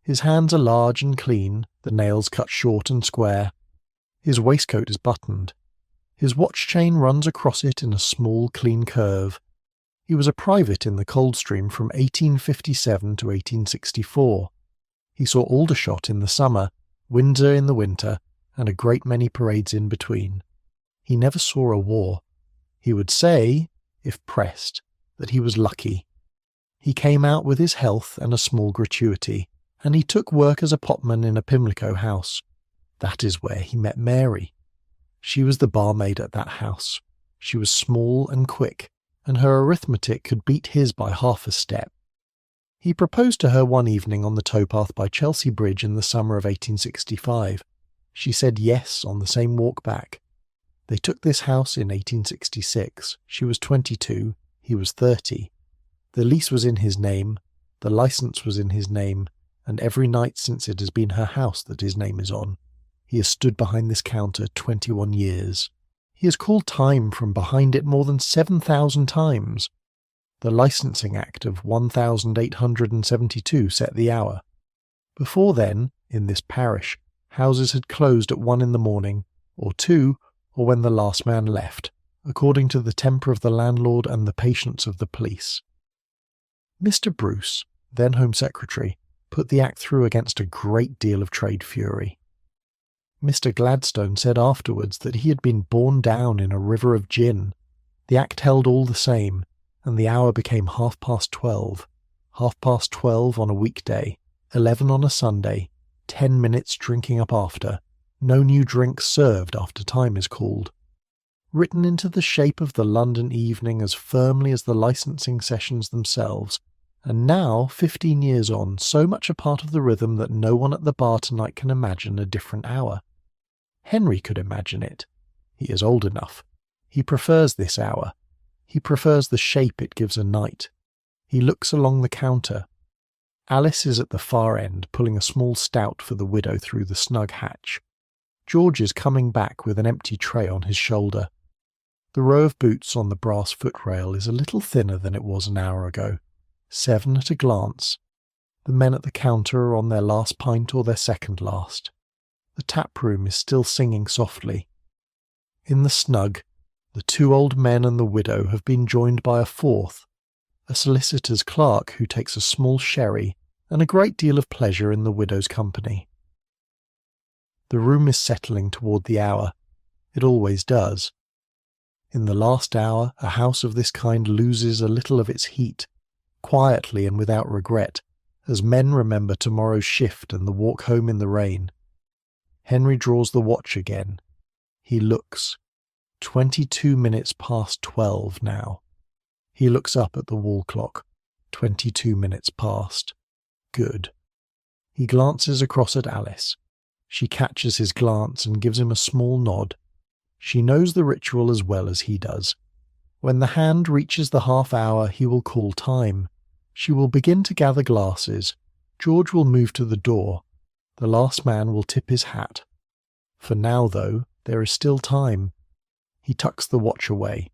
His hands are large and clean, the nails cut short and square. His waistcoat is buttoned. His watch chain runs across it in a small, clean curve. He was a private in the Coldstream from 1857 to 1864. He saw Aldershot in the summer, Windsor in the winter, and a great many parades in between. He never saw a war. He would say, if pressed, that he was lucky. He came out with his health and a small gratuity, and he took work as a potman in a Pimlico house. That is where he met Mary. She was the barmaid at that house. She was small and quick, and her arithmetic could beat his by half a step. He proposed to her one evening on the towpath by Chelsea Bridge in the summer of 1865. She said yes on the same walk back. They took this house in 1866. She was 22, he was 30. The lease was in his name, the licence was in his name, and every night since it has been her house that his name is on. He has stood behind this counter 21 years. He has called time from behind it more than 7,000 times. The Licensing Act of 1872 set the hour. Before then, in this parish, houses had closed at 1 in the morning, or 2, or when the last man left, according to the temper of the landlord and the patience of the police. Mr. Bruce, then Home Secretary, put the Act through against a great deal of trade fury. Mr. Gladstone said afterwards that he had been borne down in a river of gin. The Act held all the same, and the hour became 12:30. 12:30 on a weekday, 11 on a Sunday, 10 minutes drinking up after, no new drinks served after time is called. Written into the shape of the London evening as firmly as the licensing sessions themselves, and now, 15 years on, so much a part of the rhythm that no one at the bar tonight can imagine a different hour. Henry could imagine it. He is old enough. He prefers this hour. He prefers the shape it gives a night. He looks along the counter. Alice is at the far end, pulling a small stout for the widow through the snug hatch. George is coming back with an empty tray on his shoulder. The row of boots on the brass footrail is a little thinner than it was an hour ago. 7 at a glance. The men at the counter are on their last pint or their second last. The taproom is still singing softly. In the snug, the 2 old men and the widow have been joined by a fourth, a solicitor's clerk who takes a small sherry and a great deal of pleasure in the widow's company. The room is settling toward the hour. It always does. In the last hour, a house of this kind loses a little of its heat, quietly and without regret, as men remember tomorrow's shift and the walk home in the rain. Henry draws the watch again. He looks. 22 minutes past 12 now. He looks up at the wall clock. 22 minutes past. Good. He glances across at Alice. She catches his glance and gives him a small nod. She knows the ritual as well as he does. When the hand reaches the half hour, he will call time. She will begin to gather glasses. George will move to the door. The last man will tip his hat. For now, though, there is still time. He tucks the watch away.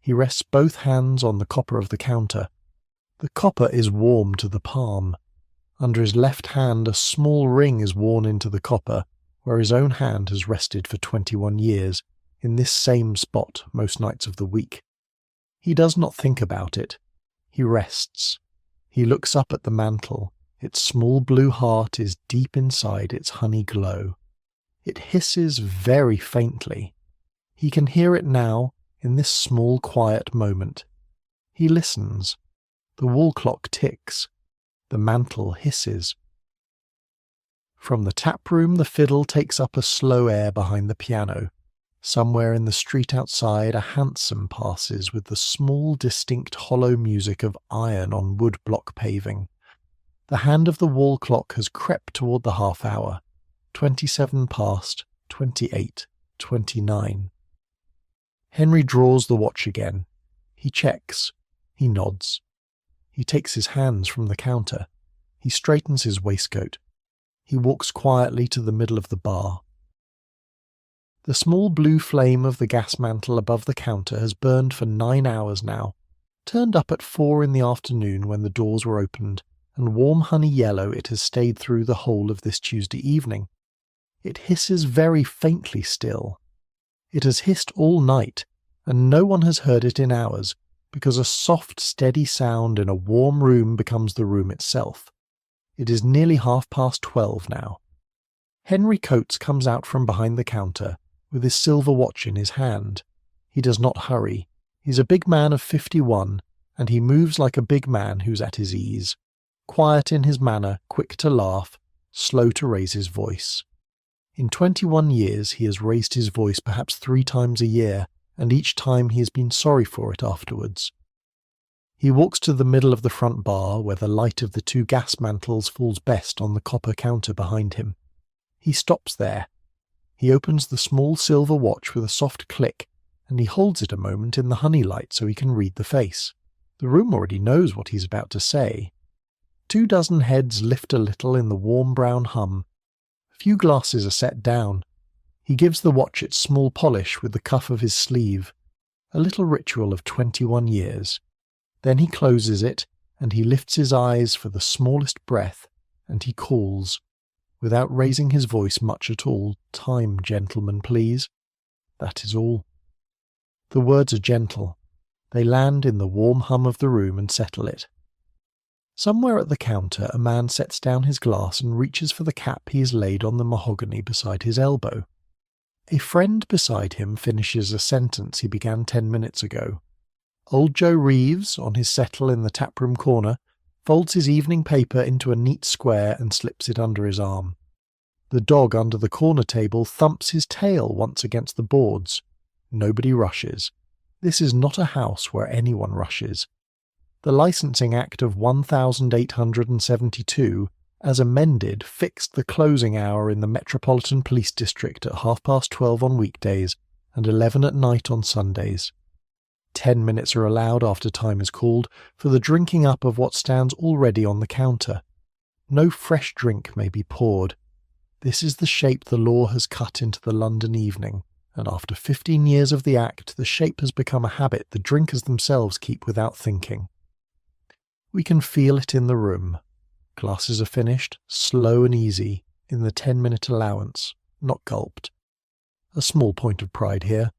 He rests both hands on the copper of the counter. The copper is warm to the palm. Under his left hand a small ring is worn into the copper, where his own hand has rested for 21 years, in this same spot most nights of the week. He does not think about it. He rests. He looks up at the mantle. Its small blue heart is deep inside its honey glow. It hisses very faintly. He can hear it now, in this small quiet moment. He listens. The wall clock ticks. The mantle hisses. From the taproom the fiddle takes up a slow air behind the piano. Somewhere in the street outside a hansom passes with the small distinct hollow music of iron on wood block paving. The hand of the wall clock has crept toward the half hour. 27 past, 28, 29. Henry draws the watch again. He checks. He nods. He takes his hands from the counter. He straightens his waistcoat. He walks quietly to the middle of the bar. The small blue flame of the gas mantle above the counter has burned for 9 hours now, turned up at 4 in the afternoon when the doors were opened, and warm honey yellow it has stayed through the whole of this Tuesday evening. It hisses very faintly still. It has hissed all night, and no one has heard it in hours, because a soft, steady sound in a warm room becomes the room itself. It is nearly 12:30 now. Henry Coates comes out from behind the counter, with his silver watch in his hand. He does not hurry. He's a big man of 51, and he moves like a big man who's at his ease. Quiet in his manner, quick to laugh, slow to raise his voice. In 21 years he has raised his voice perhaps 3 times a year, and each time he has been sorry for it afterwards. He walks to the middle of the front bar, where the light of the 2 gas mantles falls best on the copper counter behind him. He stops there. He opens the small silver watch with a soft click, and he holds it a moment in the honey light so he can read the face. The room already knows what he's about to say. 2 dozen heads lift a little in the warm brown hum. A few glasses are set down. He gives the watch its small polish with the cuff of his sleeve, a little ritual of 21 years. Then he closes it, and he lifts his eyes for the smallest breath, and he calls, without raising his voice much at all, "Time, gentlemen, please." That is all. The words are gentle. They land in the warm hum of the room and settle it. Somewhere at the counter a man sets down his glass and reaches for the cap he has laid on the mahogany beside his elbow. A friend beside him finishes a sentence he began 10 minutes ago. Old Joe Reeves, on his settle in the taproom corner, folds his evening paper into a neat square and slips it under his arm. The dog under the corner table thumps his tail once against the boards. Nobody rushes. This is not a house where anyone rushes. The Licensing Act of 1872, as amended, fixed the closing hour in the Metropolitan Police District at 12:30 on weekdays and 11 at night on Sundays. 10 minutes are allowed after time is called for the drinking up of what stands already on the counter. No fresh drink may be poured. This is the shape the law has cut into the London evening, and after 15 years of the Act, the shape has become a habit the drinkers themselves keep without thinking. We can feel it in the room. Glasses are finished, slow and easy, in the 10-minute allowance, not gulped. A small point of pride here.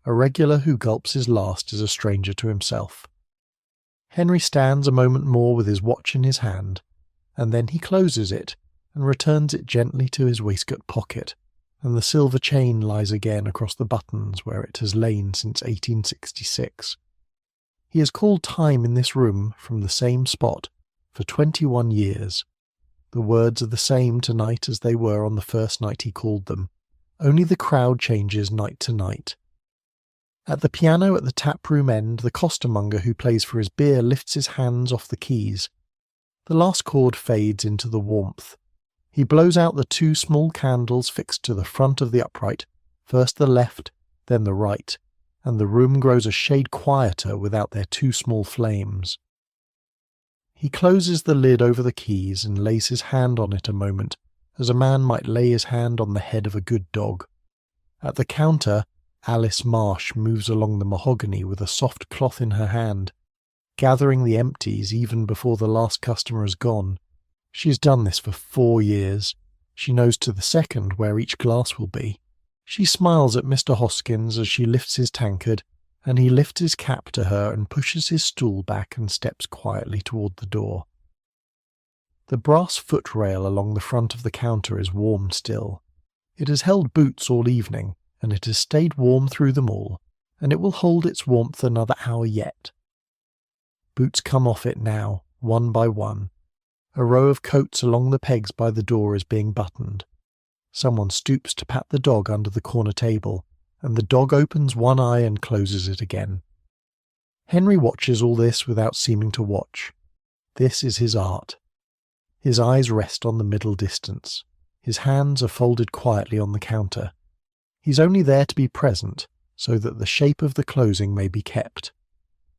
A regular who gulps his last is a stranger to himself. Henry stands a moment more with his watch in his hand, and then he closes it and returns it gently to his waistcoat pocket, and the silver chain lies again across the buttons where it has lain since 1866. He has called time in this room from the same spot for 21 years. The words are the same tonight as they were on the first night he called them. Only the crowd changes night to night. At the piano at the taproom end, the costermonger who plays for his beer lifts his hands off the keys. The last chord fades into the warmth. He blows out the 2 small candles fixed to the front of the upright, first the left, then the right, and the room grows a shade quieter without their 2 small flames. He closes the lid over the keys and lays his hand on it a moment, as a man might lay his hand on the head of a good dog. At the counter, Alice Marsh moves along the mahogany with a soft cloth in her hand, gathering the empties even before the last customer has gone. She has done this for 4 years. She knows to the second where each glass will be. She smiles at Mr. Hoskins as she lifts his tankard, and he lifts his cap to her and pushes his stool back and steps quietly toward the door. The brass footrail along the front of the counter is warm still. It has held boots all evening, and it has stayed warm through them all, and it will hold its warmth another hour yet. Boots come off it now, one by one. A row of coats along the pegs by the door is being buttoned. Someone stoops to pat the dog under the corner table, and the dog opens one eye and closes it again. Henry watches all this without seeming to watch. This is his art. His eyes rest on the middle distance. His hands are folded quietly on the counter. He's only there to be present, so that the shape of the closing may be kept.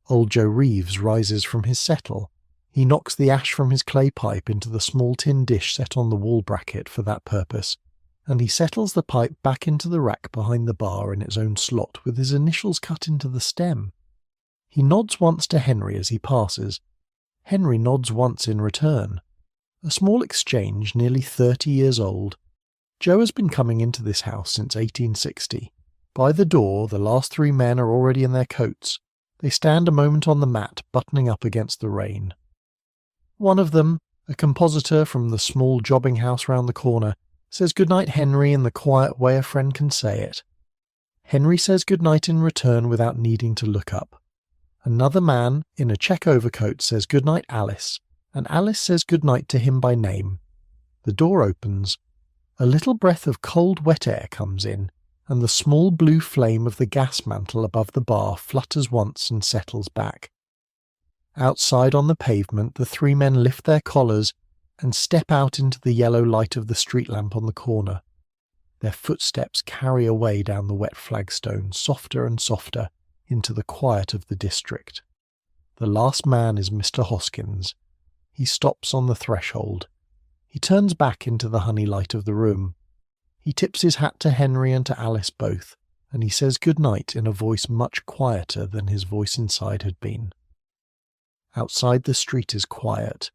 Old Joe Reeves rises from his settle. He knocks the ash from his clay pipe into the small tin dish set on the wall bracket for that purpose, and he settles the pipe back into the rack behind the bar in its own slot with his initials cut into the stem. He nods once to Henry as he passes. Henry nods once in return. A small exchange nearly 30 years old. Joe has been coming into this house since 1860. By the door, the last 3 men are already in their coats. They stand a moment on the mat, buttoning up against the rain. One of them, a compositor from the small jobbing house round the corner, says goodnight Henry in the quiet way a friend can say it. Henry says goodnight in return without needing to look up. Another man, in a check overcoat, says goodnight Alice, and Alice says goodnight to him by name. The door opens. A little breath of cold wet air comes in, and the small blue flame of the gas mantle above the bar flutters once and settles back. Outside on the pavement, the 3 men lift their collars and step out into the yellow light of the street lamp on the corner. Their footsteps carry away down the wet flagstones, softer and softer, into the quiet of the district. The last man is Mr. Hoskins. He stops on the threshold. He turns back into the honey light of the room. He tips his hat to Henry and to Alice both, and he says good night in a voice much quieter than his voice inside had been. Outside the street is quiet,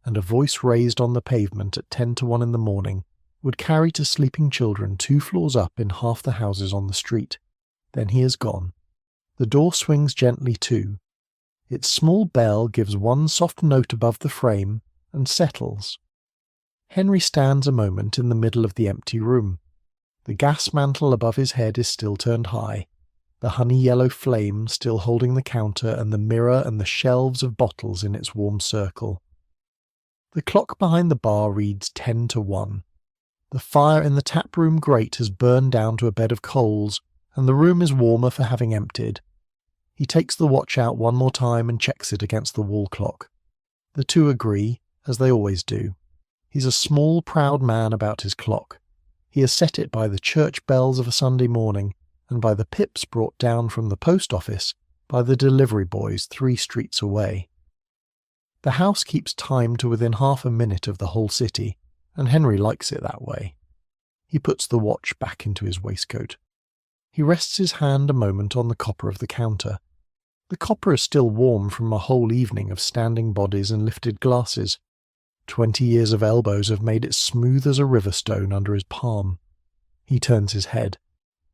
and a voice raised on the pavement at 10 to 1 in the morning would carry to sleeping children 2 floors up in half the houses on the street. Then he is gone. The door swings gently to. Its small bell gives one soft note above the frame and settles. Henry stands a moment in the middle of the empty room. The gas mantle above his head is still turned high, the honey-yellow flame still holding the counter and the mirror and the shelves of bottles in its warm circle. The clock behind the bar reads 10 to 1. The fire in the taproom grate has burned down to a bed of coals, and the room is warmer for having emptied. He takes the watch out one more time and checks it against the wall clock. The 2 agree, as they always do. He's a small, proud man about his clock. He has set it by the church bells of a Sunday morning, and by the pips brought down from the post office by the delivery boys 3 streets away. The house keeps time to within half a minute of the whole city, and Henry likes it that way. He puts the watch back into his waistcoat. He rests his hand a moment on the copper of the counter. The copper is still warm from a whole evening of standing bodies and lifted glasses. 20 years of elbows have made it smooth as a river stone under his palm. He turns his head.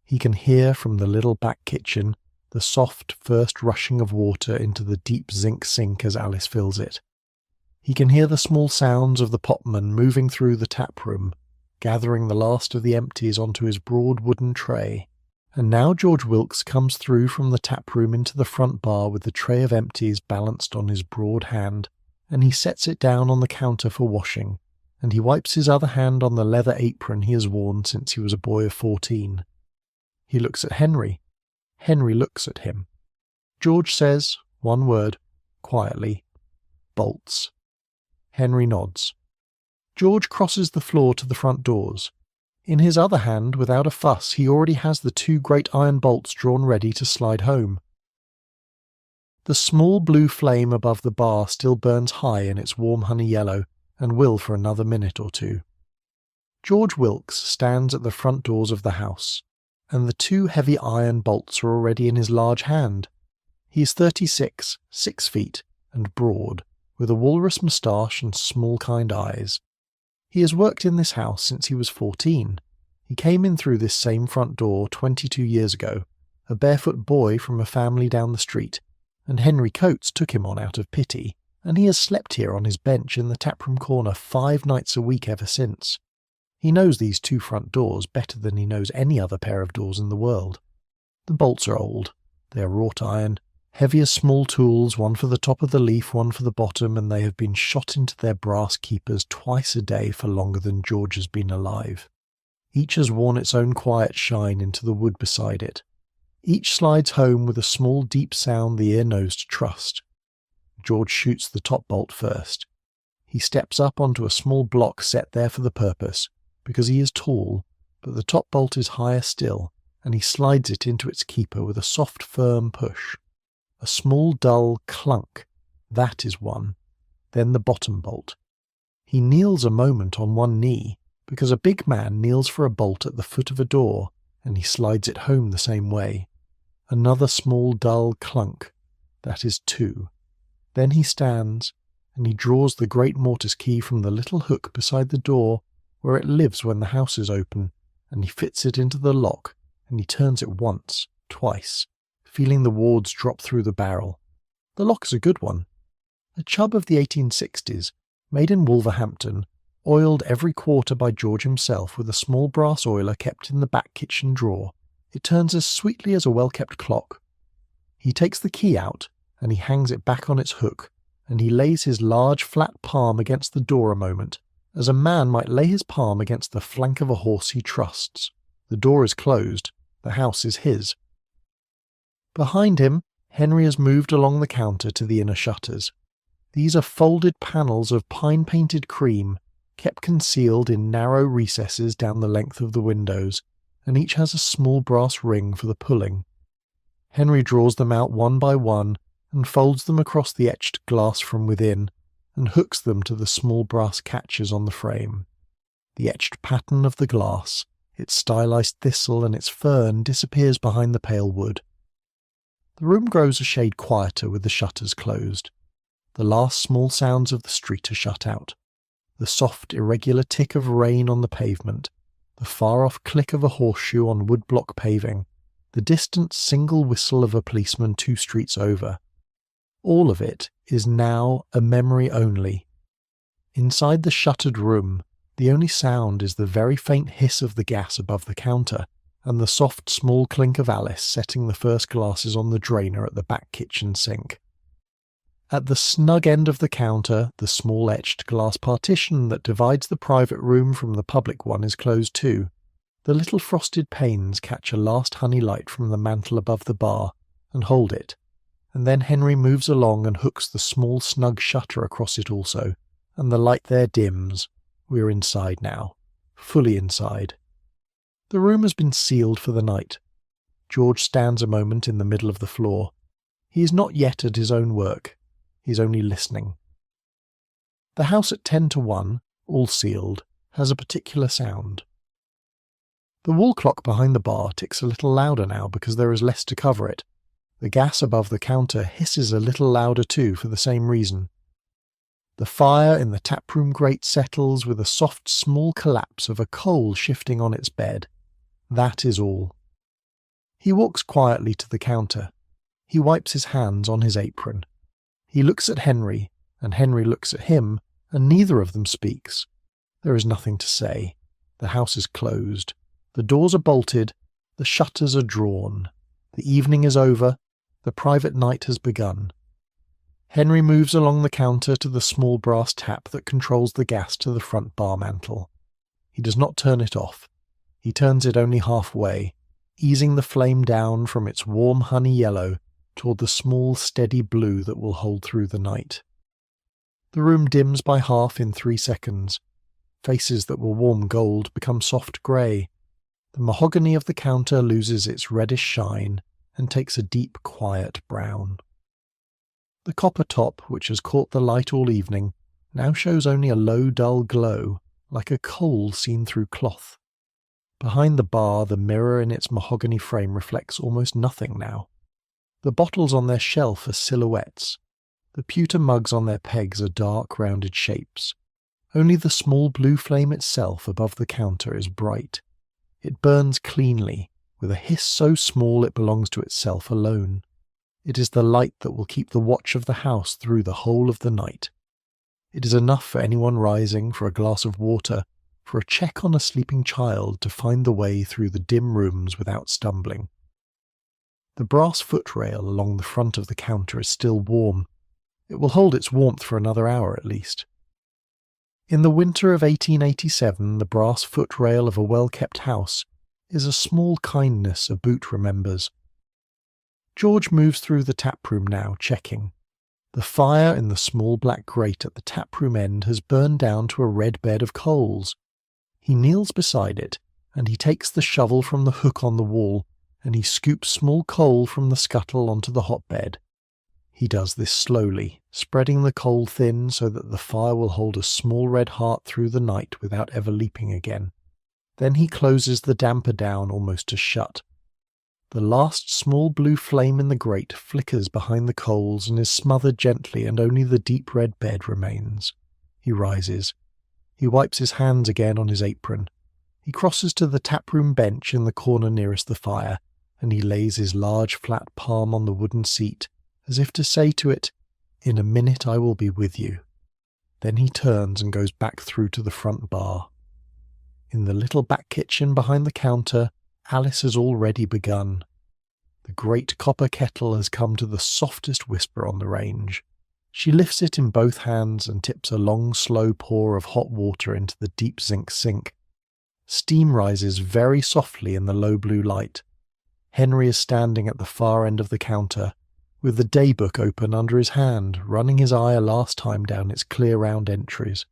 He can hear from the little back kitchen the soft first rushing of water into the deep zinc sink as Alice fills it. He can hear the small sounds of the potman moving through the taproom, gathering the last of the empties onto his broad wooden tray. And now George Wilkes comes through from the taproom into the front bar with the tray of empties balanced on his broad hand, and he sets it down on the counter for washing, and he wipes his other hand on the leather apron he has worn since he was a boy of 14. He looks at Henry. Henry looks at him. George says, one word, quietly, bolts. Henry nods. George crosses the floor to the front doors. In his other hand, without a fuss, he already has the 2 great iron bolts drawn ready to slide home. The small blue flame above the bar still burns high in its warm honey yellow, and will for another minute or 2. George Wilkes stands at the front doors of the house, and the 2 heavy iron bolts are already in his large hand. He is 36, 6 feet, and broad, with a walrus moustache and small kind eyes. He has worked in this house since he was 14. He came in through this same front door 22 years ago, a barefoot boy from a family down the street, and Henry Coates took him on out of pity, and he has slept here on his bench in the taproom corner 5 nights a week ever since. He knows these 2 front doors better than he knows any other pair of doors in the world. The bolts are old. They are wrought iron, heavy as small tools, one for the top of the leaf, one for the bottom, and they have been shot into their brass keepers twice a day for longer than George has been alive. Each has worn its own quiet shine into the wood beside it. Each slides home with a small deep sound the ear knows to trust. George shoots the top bolt first. He steps up onto a small block set there for the purpose, because he is tall, but the top bolt is higher still, and he slides it into its keeper with a soft, firm push. A small, dull clunk. That is one. then the bottom bolt. He kneels a moment on one knee, because a big man kneels for a bolt at the foot of a door, and he slides it home the same way. Another small dull clunk. That is 2. Then he stands, and he draws the great mortise key from the little hook beside the door, where it lives when the house is open, and he fits it into the lock, and he turns it once, twice, feeling the wards drop through the barrel. The lock is a good one. A Chubb of the 1860s, made in Wolverhampton, oiled every quarter by George himself with a small brass oiler kept in the back kitchen drawer. It turns as sweetly as a well-kept clock. He takes the key out, and he hangs it back on its hook, and he lays his large flat palm against the door a moment, as a man might lay his palm against the flank of a horse he trusts. The door is closed. The house is his. Behind him, Henry has moved along the counter to the inner shutters. These are folded panels of pine-painted cream, kept concealed in narrow recesses down the length of the windows, and each has a small brass ring for the pulling. Henry draws them out one by one and folds them across the etched glass from within, and hooks them to the small brass catches on the frame. The etched pattern of the glass, its stylized thistle and its fern disappears behind the pale wood. The room grows a shade quieter with the shutters closed. The last small sounds of the street are shut out. The soft, irregular tick of rain on the pavement, the far-off click of a horseshoe on woodblock paving, the distant single whistle of a policeman 2 streets over. All of it is now a memory only. Inside the shuttered room, the only sound is the very faint hiss of the gas above the counter, and the soft small clink of Alice setting the first glasses on the drainer at the back kitchen sink. At the snug end of the counter, the small etched glass partition that divides the private room from the public one is closed too. The little frosted panes catch a last honey light from the mantel above the bar, and hold it, and then Henry moves along and hooks the small snug shutter across it also, and the light there dims. We are inside now, fully inside. The room has been sealed for the night. George stands a moment in the middle of the floor. He is not yet at his own work. He is only listening. The house at 10 to 1, all sealed, has a particular sound. The wall clock behind the bar ticks a little louder now because there is less to cover it. The gas above the counter hisses a little louder too for the same reason. The fire in the taproom grate settles with a soft small collapse of a coal shifting on its bed. That is all. He walks quietly to the counter. He wipes his hands on his apron. He looks at Henry, and Henry looks at him, and neither of them speaks. There is nothing to say. The house is closed. The doors are bolted. The shutters are drawn. The evening is over. The private night has begun. Henry moves along the counter to the small brass tap that controls the gas to the front bar mantel. He does not turn it off. He turns it only halfway, easing the flame down from its warm honey yellow toward the small steady blue that will hold through the night. The room dims by half in 3 seconds. Faces that were warm gold become soft grey. The mahogany of the counter loses its reddish shine and takes a deep, quiet brown. The copper top, which has caught the light all evening, now shows only a low, dull glow, like a coal seen through cloth. Behind the bar, the mirror in its mahogany frame reflects almost nothing now. The bottles on their shelf are silhouettes. The pewter mugs on their pegs are dark, rounded shapes. Only the small blue flame itself above the counter is bright. It burns cleanly, with a hiss so small it belongs to itself alone. It is the light that will keep the watch of the house through the whole of the night. It is enough for anyone rising for a glass of water, for a check on a sleeping child to find the way through the dim rooms without stumbling. The brass footrail along the front of the counter is still warm. It will hold its warmth for another hour at least. In the winter of 1887, the brass footrail of a well-kept house is a small kindness a boot remembers. George moves through the taproom now, checking. The fire in the small black grate at the taproom end has burned down to a red bed of coals. He kneels beside it, and he takes the shovel from the hook on the wall, and he scoops small coal from the scuttle onto the hotbed. He does this slowly, spreading the coal thin so that the fire will hold a small red heart through the night without ever leaping again. Then he closes the damper down almost to shut. The last small blue flame in the grate flickers behind the coals and is smothered gently, and only the deep red bed remains. He rises. He wipes his hands again on his apron. He crosses to the taproom bench in the corner nearest the fire, and he lays his large flat palm on the wooden seat, as if to say to it, "In a minute I will be with you." Then he turns and goes back through to the front bar. In the little back kitchen behind the counter, Alice has already begun. The great copper kettle has come to the softest whisper on the range. She lifts it in both hands and tips a long slow pour of hot water into the deep zinc sink. Steam rises very softly in the low blue light. Henry is standing at the far end of the counter, with the daybook open under his hand, running his eye a last time down its clear round entries.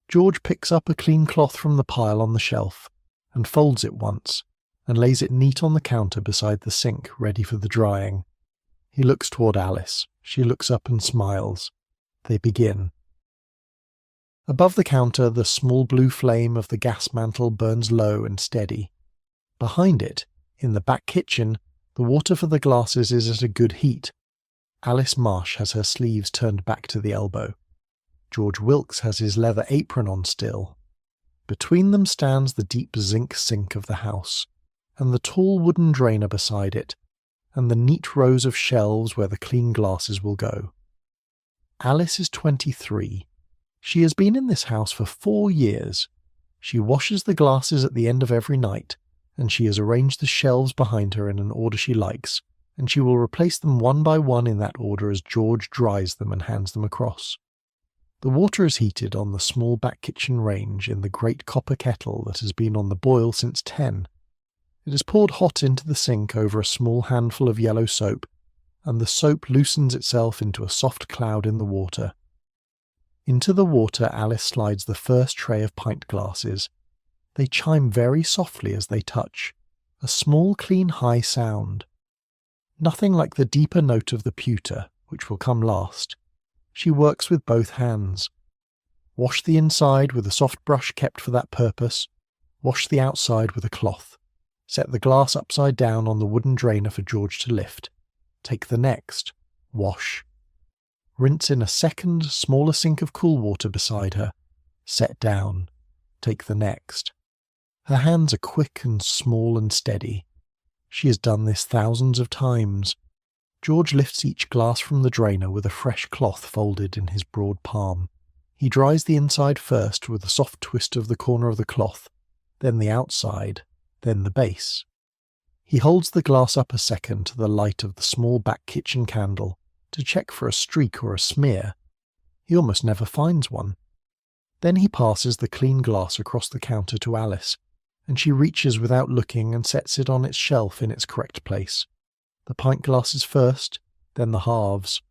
George picks up a clean cloth from the pile on the shelf, and folds it once, and lays it neat on the counter beside the sink, ready for the drying. He looks toward Alice. She looks up and smiles. They begin. Above the counter, the small blue flame of the gas mantle burns low and steady. Behind it, in the back kitchen, the water for the glasses is at a good heat. Alice Marsh has her sleeves turned back to the elbow. George Wilkes has his leather apron on still. Between them stands the deep zinc sink of the house, and the tall wooden drainer beside it, and the neat rows of shelves where the clean glasses will go. Alice is 23. She has been in this house for 4 years. She washes the glasses at the end of every night, and she has arranged the shelves behind her in an order she likes, and she will replace them one by one in that order as George dries them and hands them across. The water is heated on the small back kitchen range in the great copper kettle that has been on the boil since 10. It is poured hot into the sink over a small handful of yellow soap, and the soap loosens itself into a soft cloud in the water. Into the water Alice slides the first tray of pint glasses. They chime very softly as they touch, a small clean high sound. Nothing like the deeper note of the pewter, which will come last. She works with both hands. Wash the inside with a soft brush kept for that purpose. Wash the outside with a cloth. Set the glass upside down on the wooden drainer for George to lift. Take the next. Wash. Rinse in a second, smaller sink of cool water beside her. Set down. Take the next. Her hands are quick and small and steady. She has done this thousands of times. George lifts each glass from the drainer with a fresh cloth folded in his broad palm. He dries the inside first with a soft twist of the corner of the cloth, then the outside, then the base. He holds the glass up a second to the light of the small back kitchen candle to check for a streak or a smear. He almost never finds one. Then he passes the clean glass across the counter to Alice, and she reaches without looking and sets it on its shelf in its correct place. The pint glasses first, then the halves,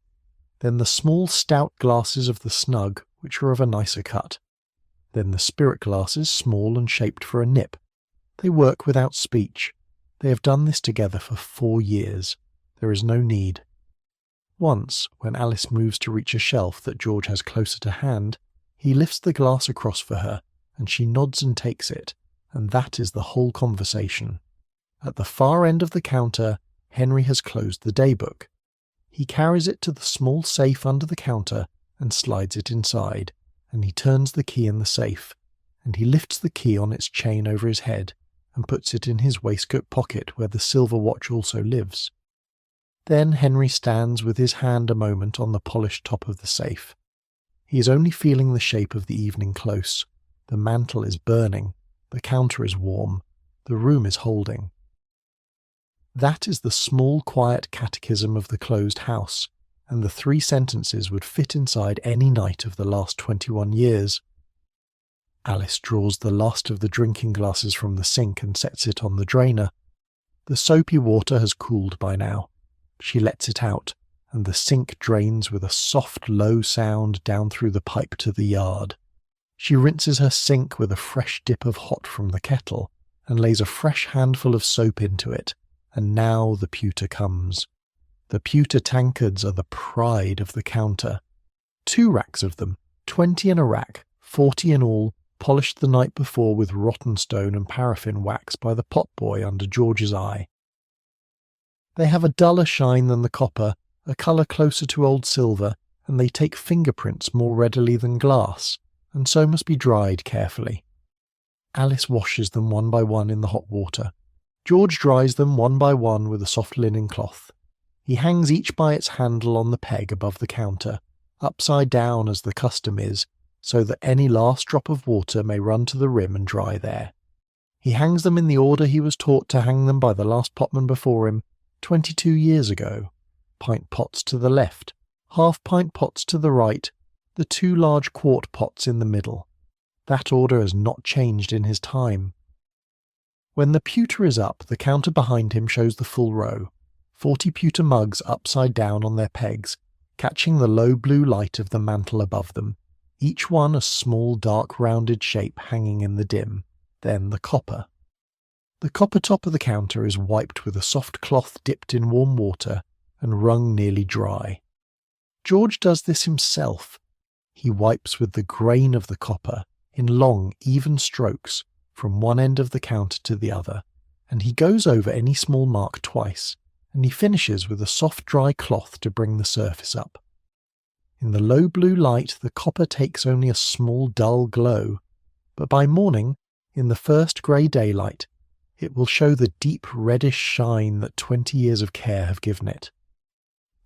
then the small stout glasses of the snug, which are of a nicer cut, then the spirit glasses, small and shaped for a nip. They work without speech. They have done this together for 4 years. There is no need. Once, when Alice moves to reach a shelf that George has closer to hand, he lifts the glass across for her, and she nods and takes it, and that is the whole conversation. At the far end of the counter, Henry has closed the daybook. He carries it to the small safe under the counter and slides it inside, and he turns the key in the safe, and he lifts the key on its chain over his head and puts it in his waistcoat pocket where the silver watch also lives. Then Henry stands with his hand a moment on the polished top of the safe. He is only feeling the shape of the evening close. The mantle is burning. The counter is warm. The room is holding. That is the small, quiet catechism of the closed house, and the 3 sentences would fit inside any night of the last 21 years. Alice draws the last of the drinking glasses from the sink and sets it on the drainer. The soapy water has cooled by now. She lets it out, and the sink drains with a soft, low sound down through the pipe to the yard. She rinses her sink with a fresh dip of hot from the kettle, and lays a fresh handful of soap into it, and now the pewter comes. The pewter tankards are the pride of the counter. 2 racks of them, 20 in a rack, 40 in all, polished the night before with rotten stone and paraffin wax by the potboy under George's eye. They have a duller shine than the copper, a colour closer to old silver, and they take fingerprints more readily than glass, and so must be dried carefully. Alice washes them one by one in the hot water. George dries them one by one with a soft linen cloth. He hangs each by its handle on the peg above the counter, upside down as the custom is, so that any last drop of water may run to the rim and dry there. He hangs them in the order he was taught to hang them by the last potman before him, 22 years ago. Pint pots to the left, half-pint pots to the right, the 2 large quart pots in the middle. That order has not changed in his time. When the pewter is up, the counter behind him shows the full row, 40 pewter mugs upside down on their pegs, catching the low blue light of the mantel above them, each one a small dark rounded shape hanging in the dim, then the copper. The copper top of the counter is wiped with a soft cloth dipped in warm water and wrung nearly dry. George does this himself. He wipes with the grain of the copper in long, even strokes from one end of the counter to the other, and he goes over any small mark twice, and he finishes with a soft dry cloth to bring the surface up. In the low blue light the copper takes only a small dull glow, but by morning, in the first grey daylight, it will show the deep reddish shine that 20 years of care have given it.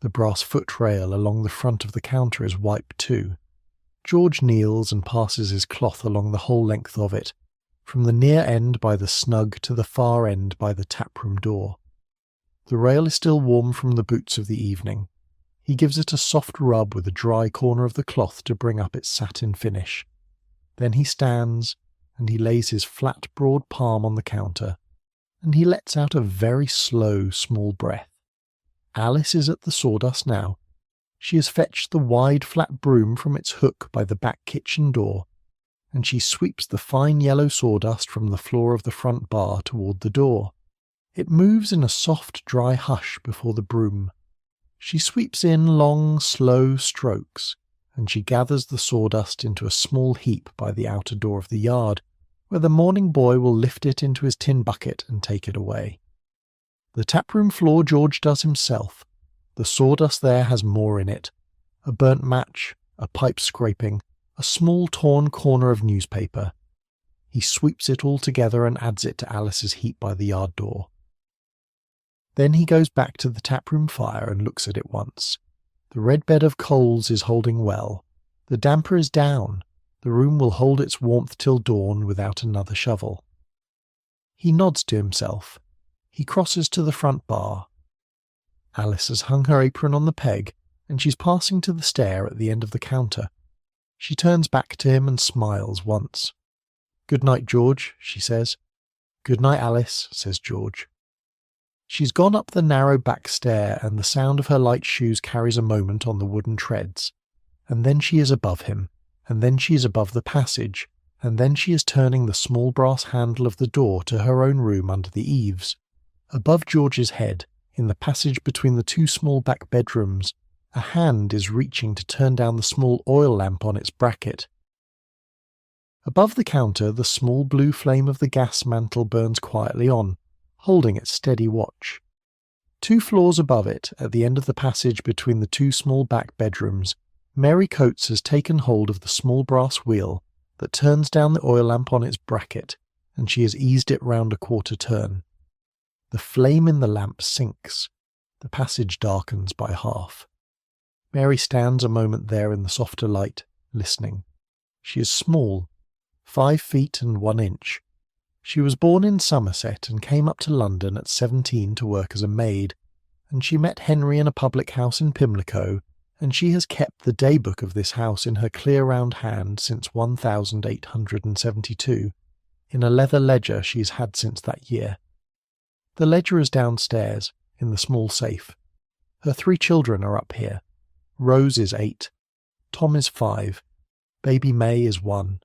The brass footrail along the front of the counter is wiped too. George kneels and passes his cloth along the whole length of it, from the near end by the snug to the far end by the taproom door. The rail is still warm from the boots of the evening. He gives it a soft rub with a dry corner of the cloth to bring up its satin finish. Then he stands, and he lays his flat broad palm on the counter, and he lets out a very slow small breath. Alice is at the sawdust now. She has fetched the wide flat broom from its hook by the back kitchen door, and she sweeps the fine yellow sawdust from the floor of the front bar toward the door. It moves in a soft dry hush before the broom. She sweeps in long slow strokes, and she gathers the sawdust into a small heap by the outer door of the yard, where the morning boy will lift it into his tin bucket and take it away. The taproom floor George does himself. The sawdust there has more in it. A burnt match, a pipe scraping, a small torn corner of newspaper. He sweeps it all together and adds it to Alice's heap by the yard door. Then he goes back to the taproom fire and looks at it once. The red bed of coals is holding well. The damper is down. The room will hold its warmth till dawn without another shovel. He nods to himself. He crosses to the front bar. Alice has hung her apron on the peg, and she's passing to the stair at the end of the counter. She turns back to him and smiles once. "Good night, George," she says. "Good night, Alice," says George. She's gone up the narrow back stair, and the sound of her light shoes carries a moment on the wooden treads. And then she is above him, and then she is above the passage, and then she is turning the small brass handle of the door to her own room under the eaves. Above George's head, in the passage between the 2 small back bedrooms, a hand is reaching to turn down the small oil lamp on its bracket. Above the counter, the small blue flame of the gas mantle burns quietly on, holding its steady watch. 2 floors above it, at the end of the passage between the 2 small back bedrooms, Mary Coates has taken hold of the small brass wheel that turns down the oil lamp on its bracket, and she has eased it round a quarter turn. The flame in the lamp sinks. The passage darkens by half. Mary stands a moment there in the softer light, listening. She is small, 5 feet and 1 inch. She was born in Somerset and came up to London at 17 to work as a maid, and she met Henry in a public house in Pimlico, and she has kept the daybook of this house in her clear round hand since 1872, in a leather ledger she has had since that year. The ledger is downstairs, in the small safe. Her 3 children are up here. Rose is 8. Tom is 5. Baby May is 1.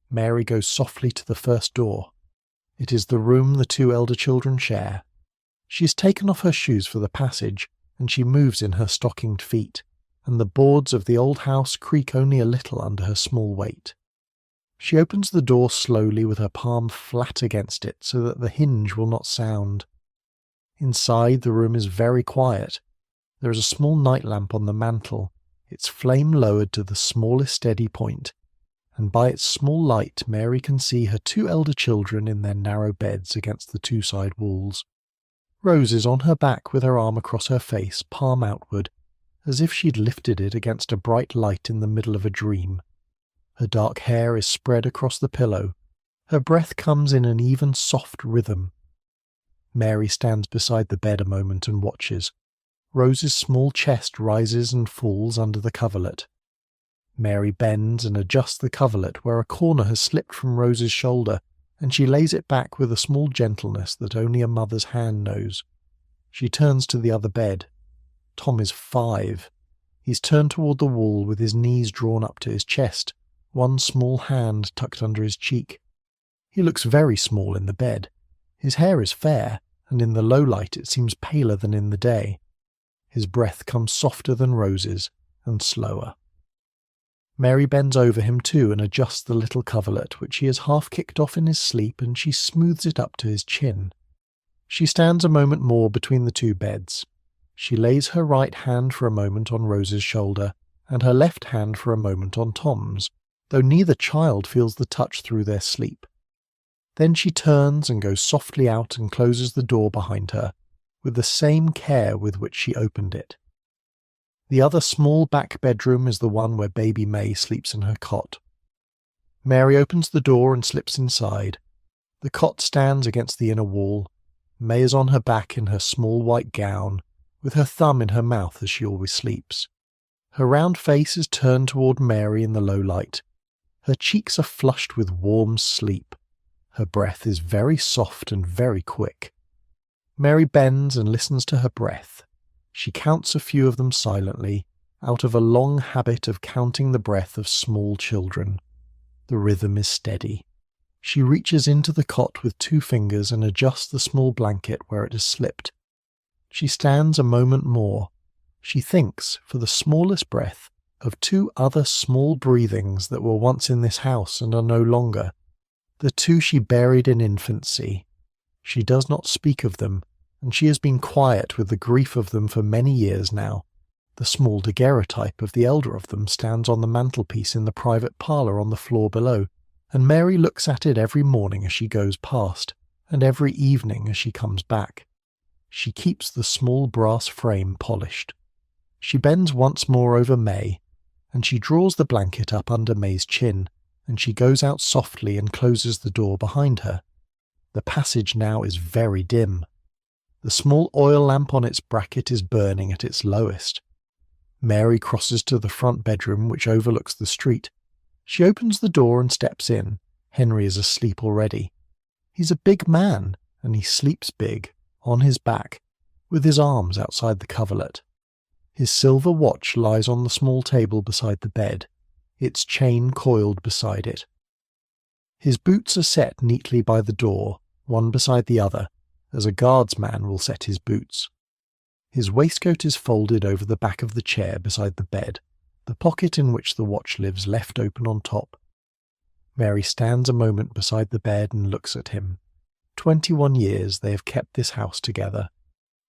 Mary goes softly to the first door. It is the room the 2 elder children share. She has taken off her shoes for the passage, and she moves in her stockinged feet, and the boards of the old house creak only a little under her small weight. She opens the door slowly with her palm flat against it so that the hinge will not sound. Inside, the room is very quiet. There is a small night lamp on the mantel, its flame lowered to the smallest steady point, and by its small light Mary can see her two elder children in their narrow beds against the two side walls. Rose is on her back with her arm across her face, palm outward, as if she'd lifted it against a bright light in the middle of a dream. Her dark hair is spread across the pillow. Her breath comes in an even, soft rhythm. Mary stands beside the bed a moment and watches. Rose's small chest rises and falls under the coverlet. Mary bends and adjusts the coverlet where a corner has slipped from Rose's shoulder, and she lays it back with a small gentleness that only a mother's hand knows. She turns to the other bed. Tom is 5. He's turned toward the wall with his knees drawn up to his chest, one small hand tucked under his cheek. He looks very small in the bed. His hair is fair, and in the low light it seems paler than in the day. His breath comes softer than Rose's, and slower. Mary bends over him too and adjusts the little coverlet which he has half kicked off in his sleep, and she smooths it up to his chin. She stands a moment more between the two beds. She lays her right hand for a moment on Rose's shoulder, and her left hand for a moment on Tom's, though neither child feels the touch through their sleep. Then she turns and goes softly out and closes the door behind her, with the same care with which she opened it. The other small back bedroom is the one where baby May sleeps in her cot. Mary opens the door and slips inside. The cot stands against the inner wall. May is on her back in her small white gown, with her thumb in her mouth as she always sleeps. Her round face is turned toward Mary in the low light. Her cheeks are flushed with warm sleep. Her breath is very soft and very quick. Mary bends and listens to her breath. She counts a few of them silently, out of a long habit of counting the breath of small children. The rhythm is steady. She reaches into the cot with 2 fingers and adjusts the small blanket where it has slipped. She stands a moment more. She thinks, for the smallest breath, of 2 other small breathings that were once in this house and are no longer, the 2 she buried in infancy. She does not speak of them, and she has been quiet with the grief of them for many years now. The small daguerreotype of the elder of them stands on the mantelpiece in the private parlour on the floor below, and Mary looks at it every morning as she goes past, and every evening as she comes back. She keeps the small brass frame polished. She bends once more over May, and she draws the blanket up under May's chin, and she goes out softly and closes the door behind her. The passage now is very dim. The small oil lamp on its bracket is burning at its lowest. Mary crosses to the front bedroom, which overlooks the street. She opens the door and steps in. Henry is asleep already. He's a big man, and he sleeps big, on his back, with his arms outside the coverlet. His silver watch lies on the small table beside the bed, its chain coiled beside it. His boots are set neatly by the door, one beside the other, as a guardsman will set his boots. His waistcoat is folded over the back of the chair beside the bed, the pocket in which the watch lives left open on top. Mary stands a moment beside the bed and looks at him. 21 years they have kept this house together.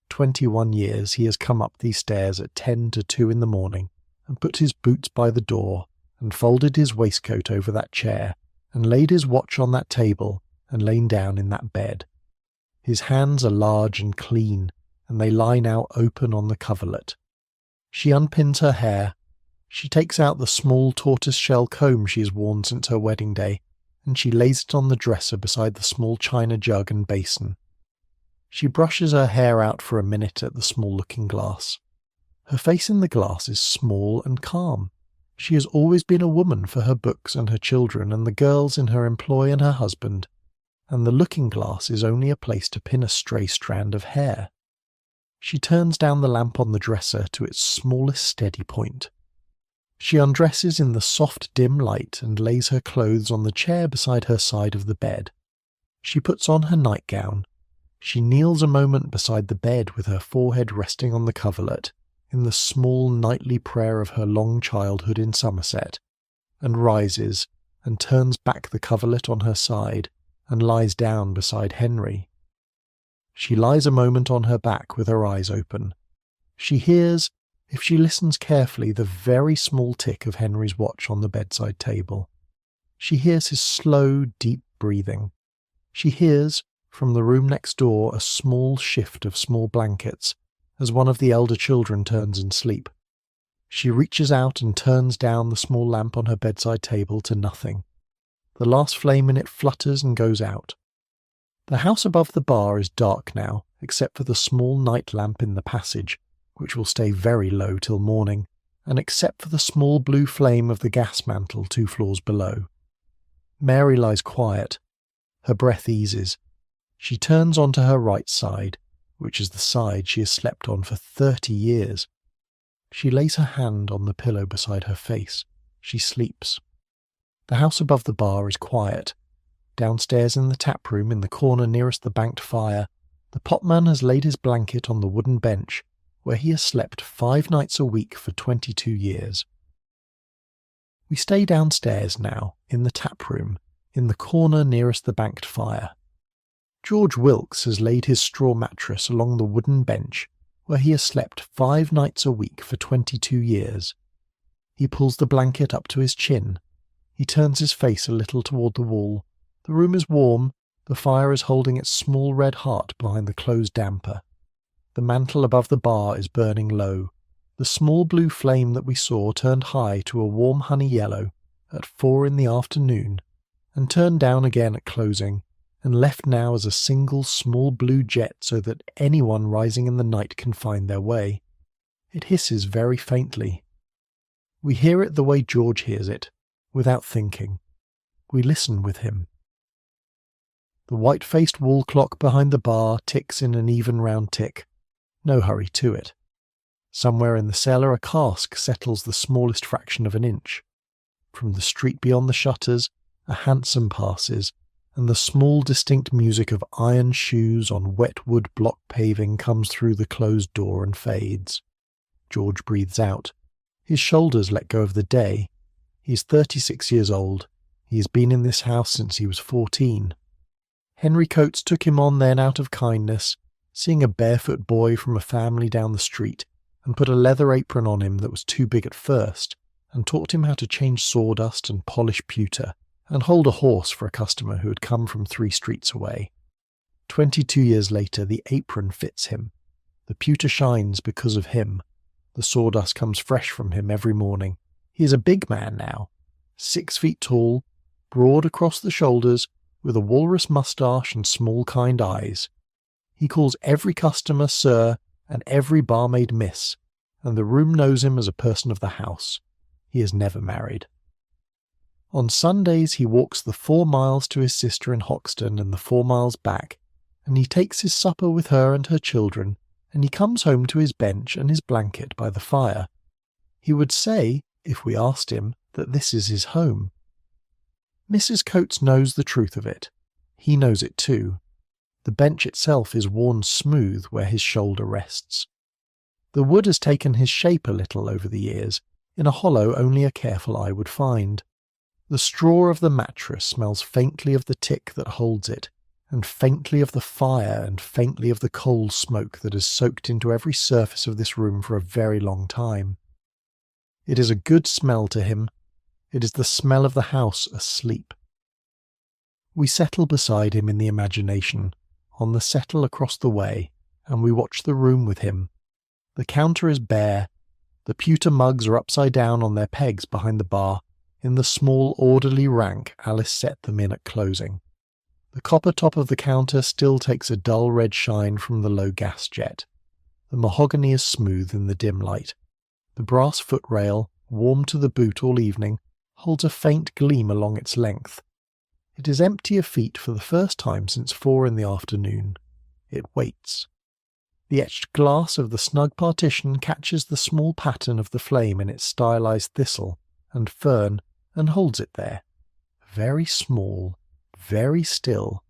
21 years he has come up these stairs at 10 to 2 in the morning, and put his boots by the door, and folded his waistcoat over that chair, and laid his watch on that table, and lain down in that bed. His hands are large and clean, and they lie now open on the coverlet. She unpins her hair. She takes out the small tortoise-shell comb she has worn since her wedding day, and she lays it on the dresser beside the small china jug and basin. She brushes her hair out for a minute at the small looking-glass. Her face in the glass is small and calm. She has always been a woman for her books and her children and the girls in her employ and her husband, and the looking-glass is only a place to pin a stray strand of hair. She turns down the lamp on the dresser to its smallest steady point. She undresses in the soft dim light and lays her clothes on the chair beside her side of the bed. She puts on her nightgown. She kneels a moment beside the bed with her forehead resting on the coverlet, in the small nightly prayer of her long childhood in Somerset, and rises and turns back the coverlet on her side and lies down beside Henry. She lies a moment on her back with her eyes open. She hears, if she listens carefully, the very small tick of Henry's watch on the bedside table. She hears his slow, deep breathing. She hears, from the room next door, a small shift of small blankets as one of the elder children turns in sleep. She reaches out and turns down the small lamp on her bedside table to nothing. The last flame in it flutters and goes out. The house above the bar is dark now, except for the small night lamp in the passage, which will stay very low till morning, and except for the small blue flame of the gas mantle 2 floors below. Mary lies quiet. Her breath eases. She turns onto her right side, which is the side she has slept on for 30 years. She lays her hand on the pillow beside her face. She sleeps. The house above the bar is quiet. Downstairs in the taproom, in the corner nearest the banked fire, the potman has laid his blanket on the wooden bench, where he has slept 5 nights a week for 22 years. We stay downstairs now, in the taproom, in the corner nearest the banked fire. George Wilkes has laid his straw mattress along the wooden bench, where he has slept 5 nights a week for 22 years. He pulls the blanket up to his chin. He turns his face a little toward the wall. The room is warm. The fire is holding its small red heart behind the closed damper. The mantle above the bar is burning low. The small blue flame that we saw turned high to a warm honey yellow at 4 in the afternoon, and turned down again at closing, and left now as a single small blue jet so that anyone rising in the night can find their way. It hisses very faintly. We hear it the way George hears it, without thinking. We listen with him. The white-faced wall clock behind the bar ticks in an even round tick. No hurry to it. Somewhere in the cellar a cask settles the smallest fraction of an inch. From the street beyond the shutters a hansom passes, and the small distinct music of iron shoes on wet wood block paving comes through the closed door and fades. George breathes out. His shoulders let go of the day. He is 36 years old. He has been in this house since he was 14. Henry Coates took him on then out of kindness, seeing a barefoot boy from a family down the street, and put a leather apron on him that was too big at first, and taught him how to change sawdust and polish pewter, and hold a horse for a customer who had come from 3 streets away. 22 years later the apron fits him. The pewter shines because of him. The sawdust comes fresh from him every morning. He is a big man now, 6 feet tall, broad across the shoulders, with a walrus moustache and small kind eyes. He calls every customer sir and every barmaid miss, and the room knows him as a person of the house. He is never married. On Sundays he walks the 4 miles to his sister in Hoxton and the 4 miles back, and he takes his supper with her and her children, and he comes home to his bench and his blanket by the fire. He would say, if we asked him, that this is his home. Mrs. Coates knows the truth of it. He knows it too. The bench itself is worn smooth where his shoulder rests. The wood has taken his shape a little over the years, in a hollow only a careful eye would find. The straw of the mattress smells faintly of the tick that holds it, and faintly of the fire and faintly of the coal smoke that has soaked into every surface of this room for a very long time. It is a good smell to him. It is the smell of the house asleep. We settle beside him in the imagination, on the settle across the way, and we watch the room with him. The counter is bare. The pewter mugs are upside down on their pegs behind the bar, in the small orderly rank Alice set them in at closing. The copper top of the counter still takes a dull red shine from the low gas jet. The mahogany is smooth in the dim light. The brass footrail, warm to the boot all evening, holds a faint gleam along its length. It is empty of feet for the first time since 4 in the afternoon. It waits. The etched glass of the snug partition catches the small pattern of the flame in its stylized thistle and fern and holds it there, very small, very still,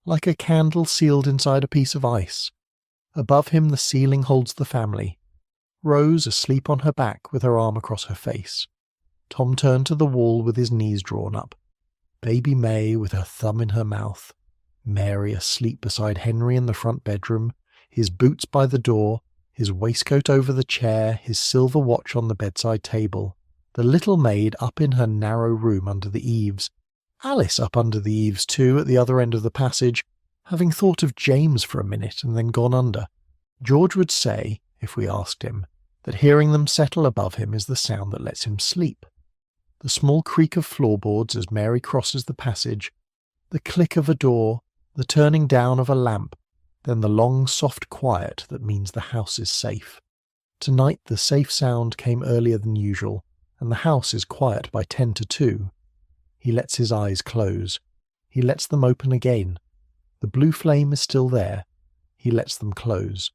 like a candle sealed inside a piece of ice. Above him the ceiling holds the family. Rose asleep on her back with her arm across her face. Tom turned to the wall with his knees drawn up. Baby May with her thumb in her mouth. Mary asleep beside Henry in the front bedroom, his boots by the door, his waistcoat over the chair, his silver watch on the bedside table. The little maid up in her narrow room under the eaves. Alice up under the eaves too at the other end of the passage, having thought of James for a minute and then gone under. George would say, if we asked him, that hearing them settle above him is the sound that lets him sleep. The small creak of floorboards as Mary crosses the passage, the click of a door, the turning down of a lamp, then the long soft quiet that means the house is safe. Tonight the safe sound came earlier than usual, and the house is quiet by 10 to 2. He lets his eyes close. He lets them open again. The blue flame is still there. He lets them close.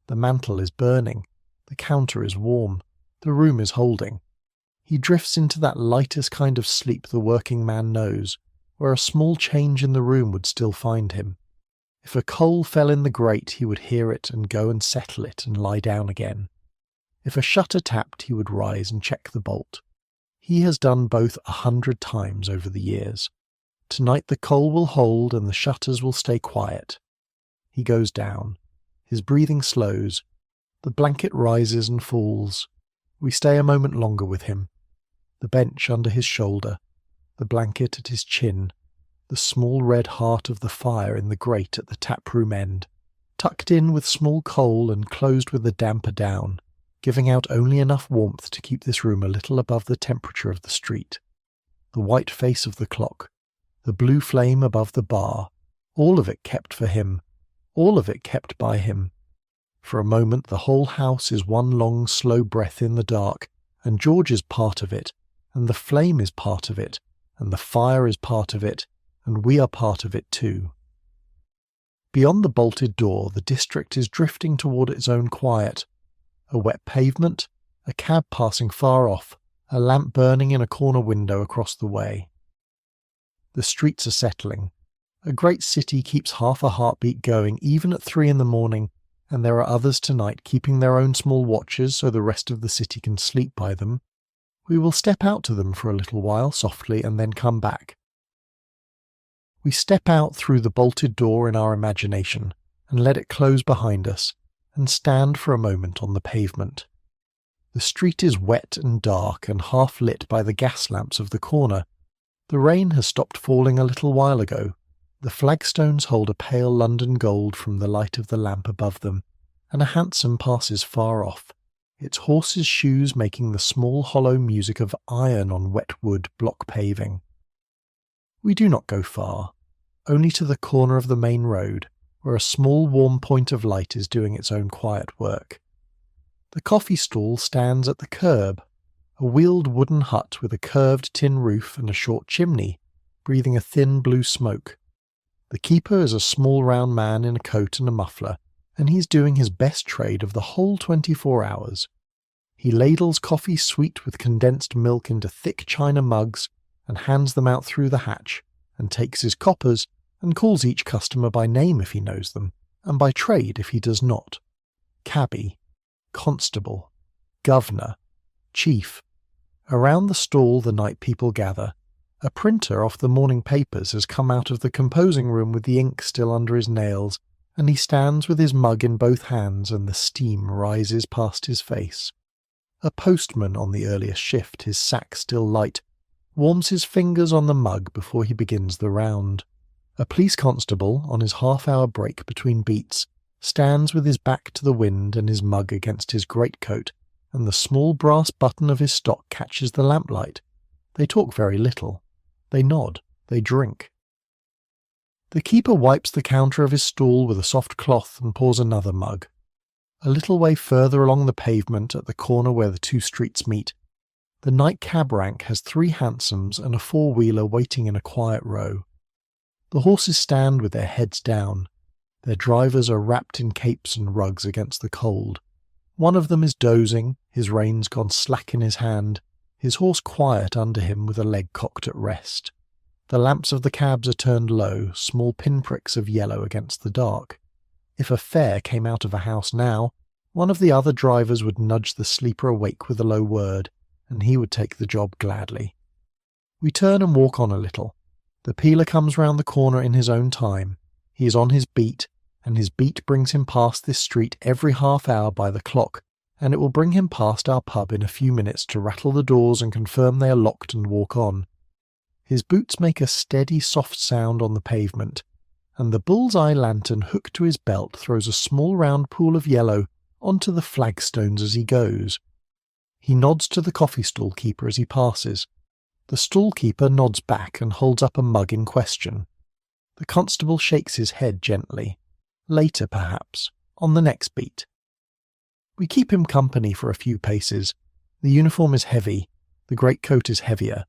The mantle is burning. The counter is warm. The room is holding. He drifts into that lightest kind of sleep the working man knows, where a small change in the room would still find him. If a coal fell in the grate he would hear it and go and settle it and lie down again. If a shutter tapped he would rise and check the bolt. He has done both 100 times over the years. Tonight the coal will hold and the shutters will stay quiet. He goes down. His breathing slows. The blanket rises and falls. We stay a moment longer with him. The bench under his shoulder, the blanket at his chin, the small red heart of the fire in the grate at the taproom end, tucked in with small coal and closed with the damper down, giving out only enough warmth to keep this room a little above the temperature of the street. The white face of the clock, the blue flame above the bar, all of it kept for him, all of it kept by him. For a moment the whole house is one long slow breath in the dark, and George is part of it, and the flame is part of it, and the fire is part of it, and we are part of it too. Beyond the bolted door the district is drifting toward its own quiet. A wet pavement, a cab passing far off, a lamp burning in a corner window across the way. The streets are settling. A great city keeps half a heartbeat going even at 3 in the morning, and there are others tonight keeping their own small watches so the rest of the city can sleep by them. We will step out to them for a little while softly and then come back. We step out through the bolted door in our imagination and let it close behind us and stand for a moment on the pavement. The street is wet and dark and half lit by the gas lamps of the corner. The rain has stopped falling a little while ago. The flagstones hold a pale London gold from the light of the lamp above them, and a hansom passes far off, its horses' shoes making the small hollow music of iron on wet wood block paving. We do not go far, only to the corner of the main road, where a small warm point of light is doing its own quiet work. The coffee stall stands at the curb, a wheeled wooden hut with a curved tin roof and a short chimney, breathing a thin blue smoke. The keeper is a small round man in a coat and a muffler, and he's doing his best trade of the whole 24 hours. He ladles coffee sweet with condensed milk into thick china mugs and hands them out through the hatch, and takes his coppers and calls each customer by name if he knows them, and by trade if he does not. Cabby, constable, governor, chief. Around the stall the night people gather. A printer off the morning papers has come out of the composing room with the ink still under his nails, and he stands with his mug in both hands and the steam rises past his face. A postman on the earliest shift, his sack still light, warms his fingers on the mug before he begins the round. A police constable, on his half-hour break between beats, stands with his back to the wind and his mug against his greatcoat, and the small brass button of his stock catches the lamplight. They talk very little. They nod. They drink. The keeper wipes the counter of his stall with a soft cloth and pours another mug. A little way further along the pavement at the corner where the two streets meet, the night cab rank has 3 hansoms and a four-wheeler waiting in a quiet row. The horses stand with their heads down. Their drivers are wrapped in capes and rugs against the cold. One of them is dozing, his reins gone slack in his hand, his horse quiet under him with a leg cocked at rest. The lamps of the cabs are turned low, small pinpricks of yellow against the dark. If a fare came out of a house now, one of the other drivers would nudge the sleeper awake with a low word, and he would take the job gladly. We turn and walk on a little. The peeler comes round the corner in his own time. He is on his beat, and his beat brings him past this street every half hour by the clock, and it will bring him past our pub in a few minutes to rattle the doors and confirm they are locked and walk on. His boots make a steady, soft sound on the pavement, and the bull's-eye lantern hooked to his belt throws a small round pool of yellow onto the flagstones as he goes. He nods to the coffee stall keeper as he passes. The stall keeper nods back and holds up a mug in question. The constable shakes his head gently. Later, perhaps, on the next beat. We keep him company for a few paces. The uniform is heavy, the greatcoat is heavier.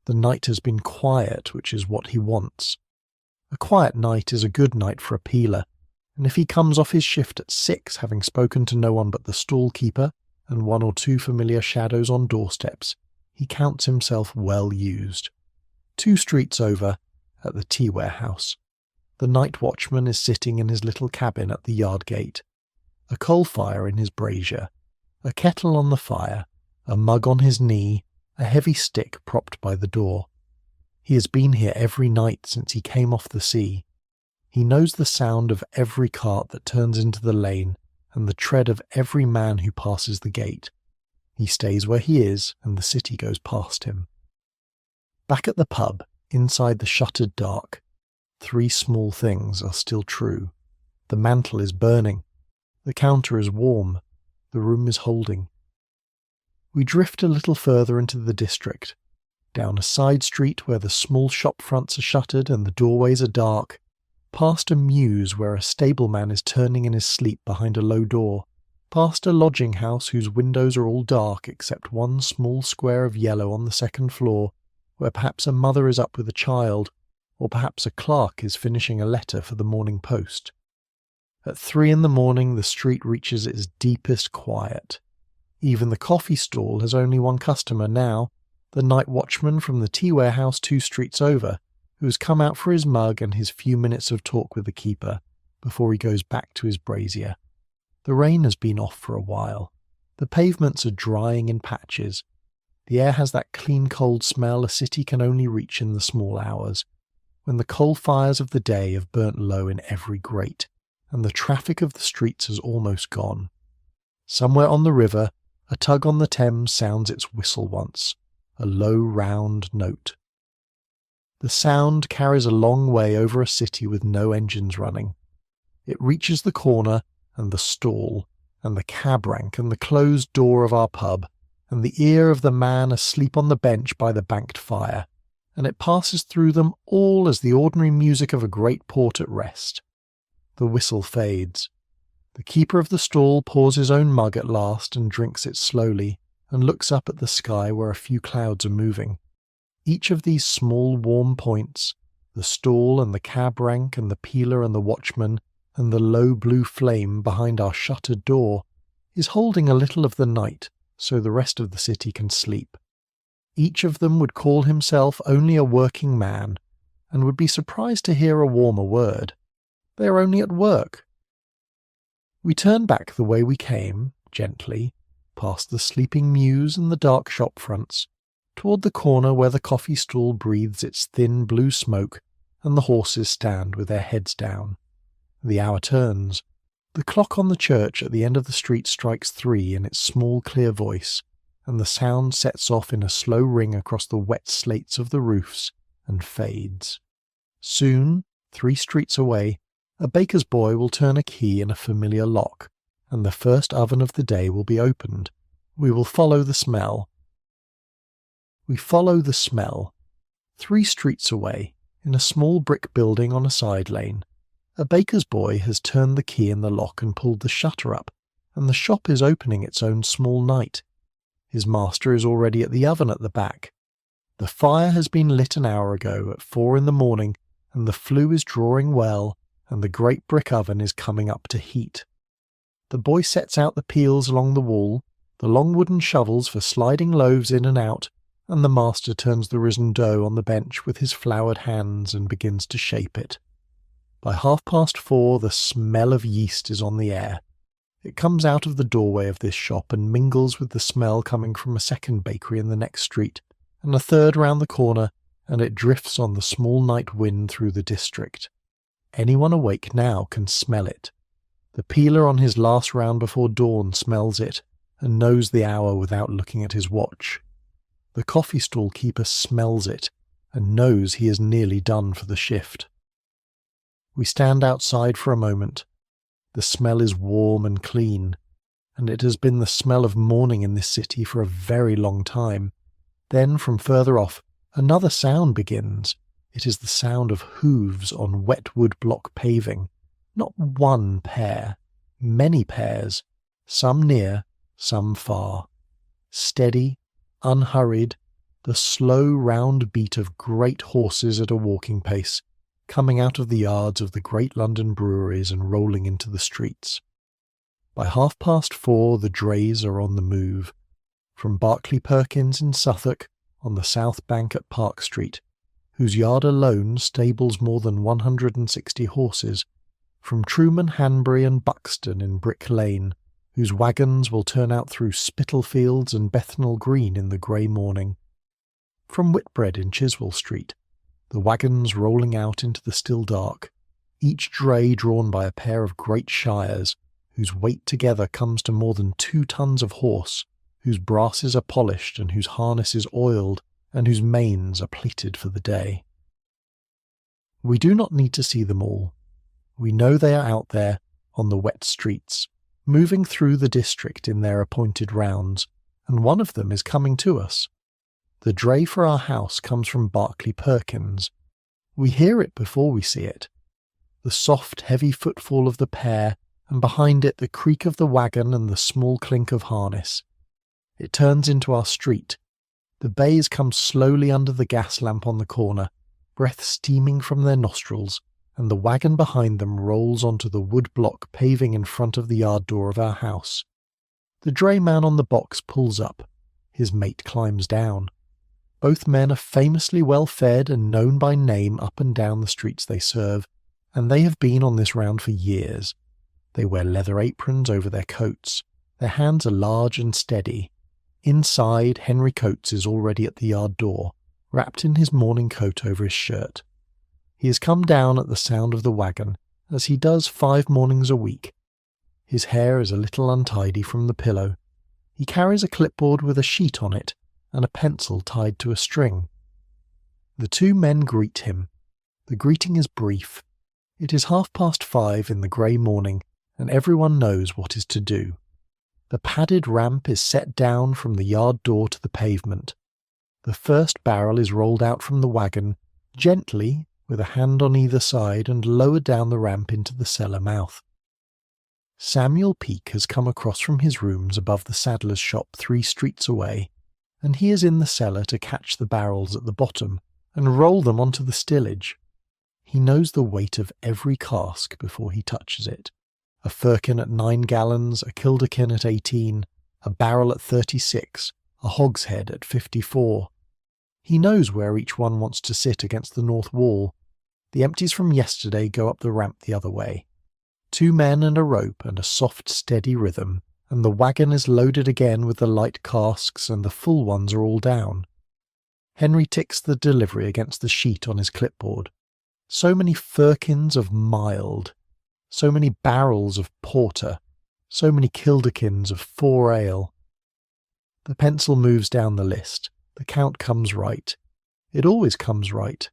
The night has been quiet, which is what he wants. A quiet night is a good night for a peeler, and if he comes off his shift at 6, having spoken to no one but the stall keeper and one or two familiar shadows on doorsteps, he counts himself well used. 2 streets over, at the tea warehouse, the night watchman is sitting in his little cabin at the yard gate. A coal fire in his brazier, a kettle on the fire, a mug on his knee, a heavy stick propped by the door. He has been here every night since he came off the sea. He knows the sound of every cart that turns into the lane and the tread of every man who passes the gate. He stays where he is, and the city goes past him. Back at the pub, inside the shuttered dark, 3 small things are still true. The mantle is burning. The counter is warm. The room is holding. We drift a little further into the district, down a side street where the small shop fronts are shuttered and the doorways are dark, past a mews where a stableman is turning in his sleep behind a low door, past a lodging house whose windows are all dark except one small square of yellow on the second floor, where perhaps a mother is up with a child, or perhaps a clerk is finishing a letter for the Morning Post. At 3 in the morning the street reaches its deepest quiet. Even the coffee stall has only one customer now, the night watchman from the tea warehouse 2 streets over, who has come out for his mug and his few minutes of talk with the keeper before he goes back to his brazier. The rain has been off for a while. The pavements are drying in patches. The air has that clean cold smell a city can only reach in the small hours, when the coal fires of the day have burnt low in every grate, and the traffic of the streets has almost gone. Somewhere on the river, a tug on the Thames sounds its whistle once, a low round note. The sound carries a long way over a city with no engines running. It reaches the corner and the stall and the cab rank and the closed door of our pub and the ear of the man asleep on the bench by the banked fire, and it passes through them all as the ordinary music of a great port at rest. The whistle fades. The keeper of the stall pours his own mug at last and drinks it slowly, and looks up at the sky where a few clouds are moving. Each of these small warm points, the stall and the cab rank and the peeler and the watchman and the low blue flame behind our shuttered door, is holding a little of the night so the rest of the city can sleep. Each of them would call himself only a working man, and would be surprised to hear a warmer word. They are only at work. We turn back the way we came, gently, past the sleeping mews and the dark shop fronts, toward the corner where the coffee stall breathes its thin blue smoke and the horses stand with their heads down. The hour turns. The clock on the church at the end of the street strikes 3 in its small clear voice, and the sound sets off in a slow ring across the wet slates of the roofs and fades. Soon, 3 streets away, a baker's boy will turn a key in a familiar lock, and the first oven of the day will be opened. We will follow the smell. We follow the smell. 3 streets away, in a small brick building on a side lane, a baker's boy has turned the key in the lock and pulled the shutter up, and the shop is opening its own small night. His master is already at the oven at the back. The fire has been lit an hour ago at 4 in the morning, and the flue is drawing well, and the great brick oven is coming up to heat. The boy sets out the peels along the wall, the long wooden shovels for sliding loaves in and out, and the master turns the risen dough on the bench with his floured hands and begins to shape it. By 4:30, the smell of yeast is on the air. It comes out of the doorway of this shop and mingles with the smell coming from a second bakery in the next street, and a third round the corner, and it drifts on the small night wind through the district. Anyone awake now can smell it. The peeler on his last round before dawn smells it, and knows the hour without looking at his watch. The coffee stall keeper smells it, and knows he is nearly done for the shift. We stand outside for a moment. The smell is warm and clean, and it has been the smell of morning in this city for a very long time. Then, from further off, another sound begins. It is the sound of hooves on wet wood block paving. Not one pair, many pairs, some near, some far. Steady, unhurried, the slow round beat of great horses at a walking pace, coming out of the yards of the great London breweries and rolling into the streets. By 4:30 the drays are on the move. From Barclay Perkins in Suffolk, on the south bank at Park Street, whose yard alone stables more than 160 horses, from Truman, Hanbury and Buxton in Brick Lane, whose waggons will turn out through Spitalfields and Bethnal Green in the grey morning, from Whitbread in Chiswell Street, the waggons rolling out into the still dark, each dray drawn by a pair of great shires, whose weight together comes to more than 2 tons of horse, whose brasses are polished and whose harness is oiled, and whose manes are plaited for the day. We do not need to see them all. We know they are out there, on the wet streets, moving through the district in their appointed rounds, and one of them is coming to us. The dray for our house comes from Barclay Perkins. We hear it before we see it. The soft, heavy footfall of the pair, and behind it the creak of the wagon and the small clink of harness. It turns into our street. The bays come slowly under the gas lamp on the corner, breath steaming from their nostrils, and the wagon behind them rolls onto the wood block paving in front of the yard door of our house. The drayman on the box pulls up. His mate climbs down. Both men are famously well fed and known by name up and down the streets they serve, and they have been on this round for years. They wear leather aprons over their coats. Their hands are large and steady. Inside, Henry Coates is already at the yard door, wrapped in his morning coat over his shirt. He has come down at the sound of the wagon, as he does 5 mornings a week. His hair is a little untidy from the pillow. He carries a clipboard with a sheet on it, and a pencil tied to a string. The 2 men greet him. The greeting is brief. It is 5:30 in the grey morning, and everyone knows what is to do. The padded ramp is set down from the yard door to the pavement. The first barrel is rolled out from the wagon, gently, with a hand on either side, and lowered down the ramp into the cellar mouth. Samuel Peake has come across from his rooms above the saddler's shop 3 streets away, and he is in the cellar to catch the barrels at the bottom and roll them onto the stillage. He knows the weight of every cask before he touches it. A firkin at 9 gallons, a kilderkin at 18, a barrel at 36, a hogshead at 54. He knows where each one wants to sit against the north wall. The empties from yesterday go up the ramp the other way. 2 men and a rope and a soft, steady rhythm, and the wagon is loaded again with the light casks, and the full ones are all down. Henry ticks the delivery against the sheet on his clipboard. So many firkins of mild, so many barrels of porter, so many kilderkins of 4 ale. The pencil moves down the list. The count comes right. It always comes right.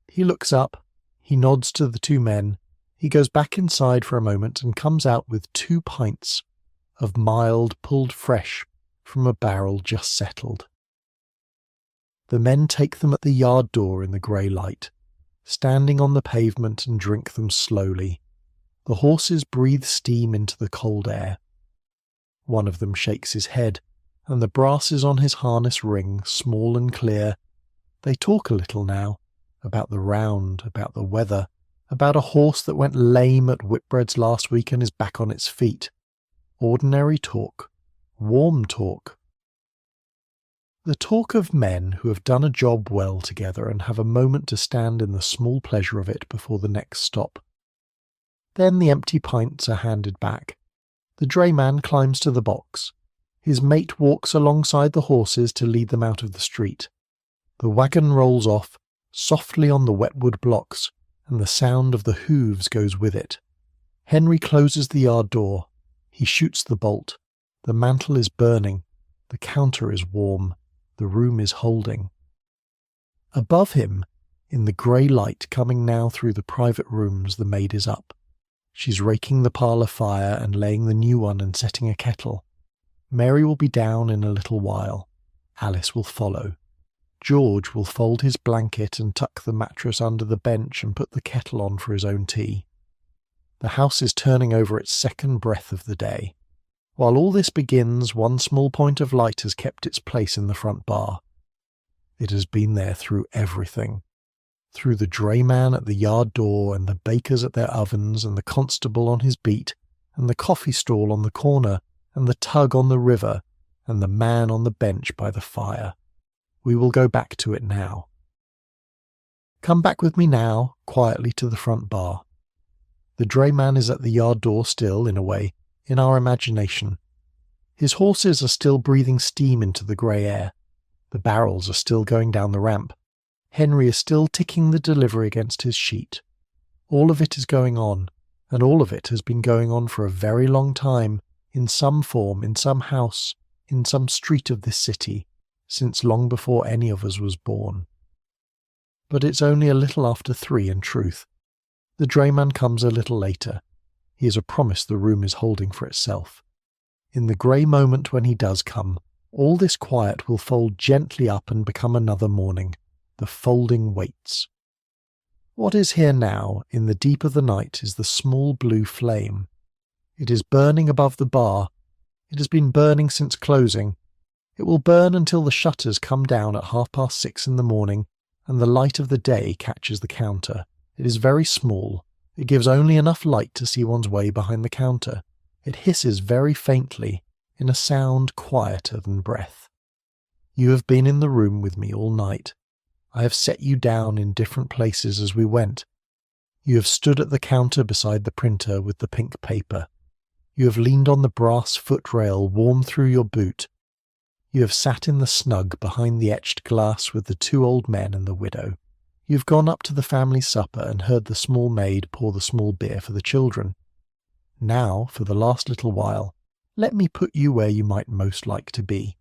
He looks up. He nods to the 2 men. He goes back inside for a moment and comes out with 2 pints of mild pulled fresh from a barrel just settled. The men take them at the yard door in the grey light, standing on the pavement, and drink them slowly. The horses breathe steam into the cold air. One of them shakes his head, and the brasses on his harness ring, small and clear. They talk a little now, about the round, about the weather, about a horse that went lame at Whitbread's last week and is back on its feet. Ordinary talk, warm talk. The talk of men who have done a job well together and have a moment to stand in the small pleasure of it before the next stop. Then the empty pints are handed back. The drayman climbs to the box. His mate walks alongside the horses to lead them out of the street. The wagon rolls off, softly on the wetwood blocks, and the sound of the hooves goes with it. Henry closes the yard door. He shoots the bolt. The mantle is burning. The counter is warm. The room is holding. Above him, in the grey light coming now through the private rooms, the maid is up. She's raking the parlour fire and laying the new one and setting a kettle. Mary will be down in a little while. Alice will follow. George will fold his blanket and tuck the mattress under the bench and put the kettle on for his own tea. The house is turning over its second breath of the day. While all this begins, one small point of light has kept its place in the front bar. It has been there through everything. Through the drayman at the yard door, and the bakers at their ovens, and the constable on his beat, and the coffee stall on the corner, and the tug on the river, and the man on the bench by the fire. We will go back to it now. Come back with me now, quietly to the front bar. The drayman is at the yard door still, in a way, in our imagination. His horses are still breathing steam into the grey air. The barrels are still going down the ramp. Henry is still ticking the delivery against his sheet. All of it is going on, and all of it has been going on for a very long time, in some form, in some house, in some street of this city, since long before any of us was born. But it's only a little after 3 in truth. The drayman comes a little later. He is a promise the room is holding for itself. In the grey moment when he does come, all this quiet will fold gently up and become another morning. The folding waits. What is here now, in the deep of the night, is the small blue flame. It is burning above the bar. It has been burning since closing. It will burn until the shutters come down at 6:30 in the morning, and the light of the day catches the counter. It is very small. It gives only enough light to see one's way behind the counter. It hisses very faintly, in a sound quieter than breath. You have been in the room with me all night. I have set you down in different places as we went. You have stood at the counter beside the printer with the pink paper. You have leaned on the brass footrail warm through your boot. You have sat in the snug behind the etched glass with the 2 old men and the widow. You have gone up to the family supper and heard the small maid pour the small beer for the children. Now, for the last little while, let me put you where you might most like to be.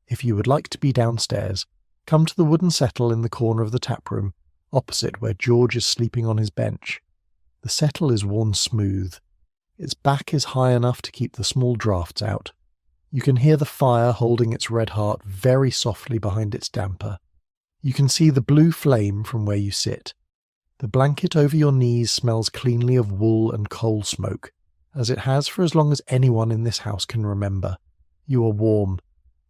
If you would like to be downstairs, come to the wooden settle in the corner of the taproom, opposite where George is sleeping on his bench. The settle is worn smooth. Its back is high enough to keep the small draughts out. You can hear the fire holding its red heart very softly behind its damper. You can see the blue flame from where you sit. The blanket over your knees smells cleanly of wool and coal smoke, as it has for as long as anyone in this house can remember. You are warm.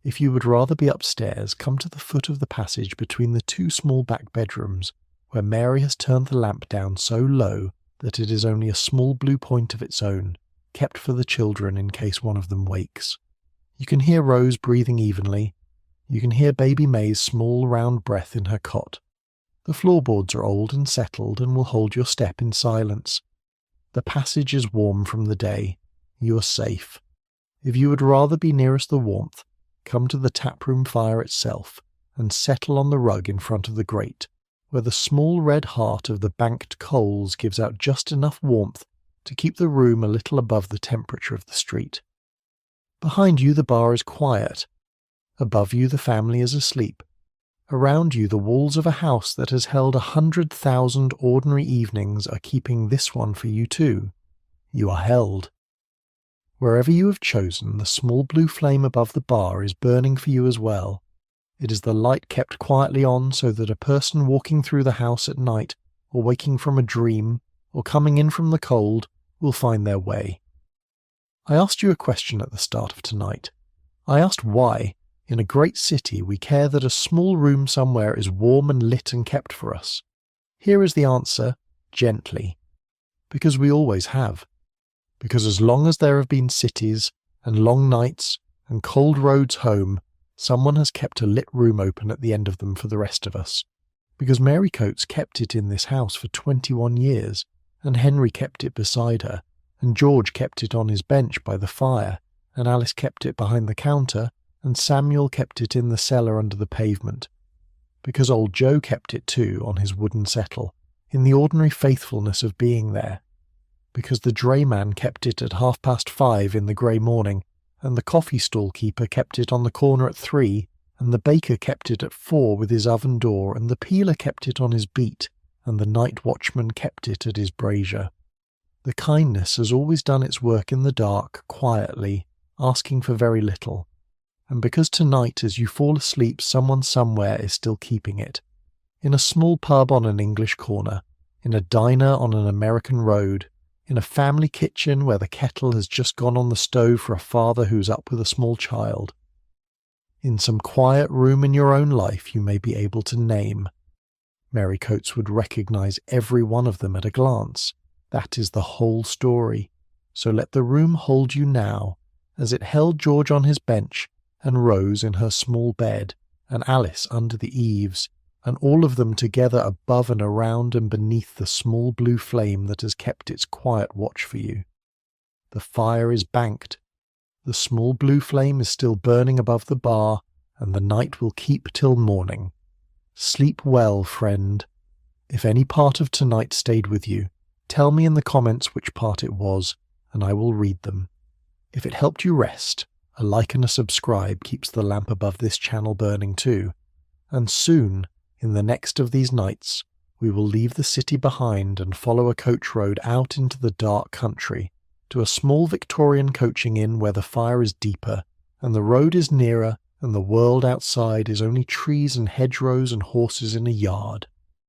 If you would rather be upstairs, come to the foot of the passage between the 2 small back bedrooms, where Mary has turned the lamp down so low that it is only a small blue point of its own, kept for the children in case one of them wakes. You can hear Rose breathing evenly. You can hear baby May's small round breath in her cot. The floorboards are old and settled and will hold your step in silence. The passage is warm from the day. You are safe. If you would rather be nearest the warmth, come to the taproom fire itself and settle on the rug in front of the grate, where the small red heart of the banked coals gives out just enough warmth to keep the room a little above the temperature of the street. Behind you the bar is quiet. Above you the family is asleep. Around you the walls of a house that has held 100,000 ordinary evenings are keeping this one for you too. You are held. Wherever you have chosen, the small blue flame above the bar is burning for you as well. It is the light kept quietly on so that a person walking through the house at night, or waking from a dream, or coming in from the cold, will find their way. I asked you a question at the start of tonight. I asked why, in a great city, we care that a small room somewhere is warm and lit and kept for us. Here is the answer, gently. Because we always have. Because as long as there have been cities, and long nights, and cold roads home, Someone has kept a lit room open at the end of them for the rest of us, because Mary Coates kept it in this house for 21 years, and Henry kept it beside her, and George kept it on his bench by the fire, and Alice kept it behind the counter, and Samuel kept it in the cellar under the pavement, because old Joe kept it too on his wooden settle, in the ordinary faithfulness of being there, because the drayman kept it at 5:30 in the grey morning, and the coffee stall keeper kept it on the corner at 3, and the baker kept it at 4 with his oven door, and the peeler kept it on his beat, and the night watchman kept it at his brazier. The kindness has always done its work in the dark, quietly, asking for very little, and because tonight as you fall asleep someone somewhere is still keeping it, in a small pub on an English corner, in a diner on an American road, in a family kitchen where the kettle has just gone on the stove for a father who's up with a small child. In some quiet room in your own life you may be able to name. Mary Coates would recognise every one of them at a glance. That is the whole story. So let the room hold you now, as it held George on his bench, and Rose in her small bed, and Alice under the eaves, and all of them together above and around and beneath the small blue flame that has kept its quiet watch for you. The fire is banked. The small blue flame is still burning above the bar, and the night will keep till morning. Sleep well, friend. If any part of tonight stayed with you, tell me in the comments which part it was, and I will read them. If it helped you rest, a like and a subscribe keeps the lamp above this channel burning too, and soon, in the next of these nights, we will leave the city behind and follow a coach road out into the dark country, to a small Victorian coaching inn where the fire is deeper, and the road is nearer, and the world outside is only trees and hedgerows and horses in a yard.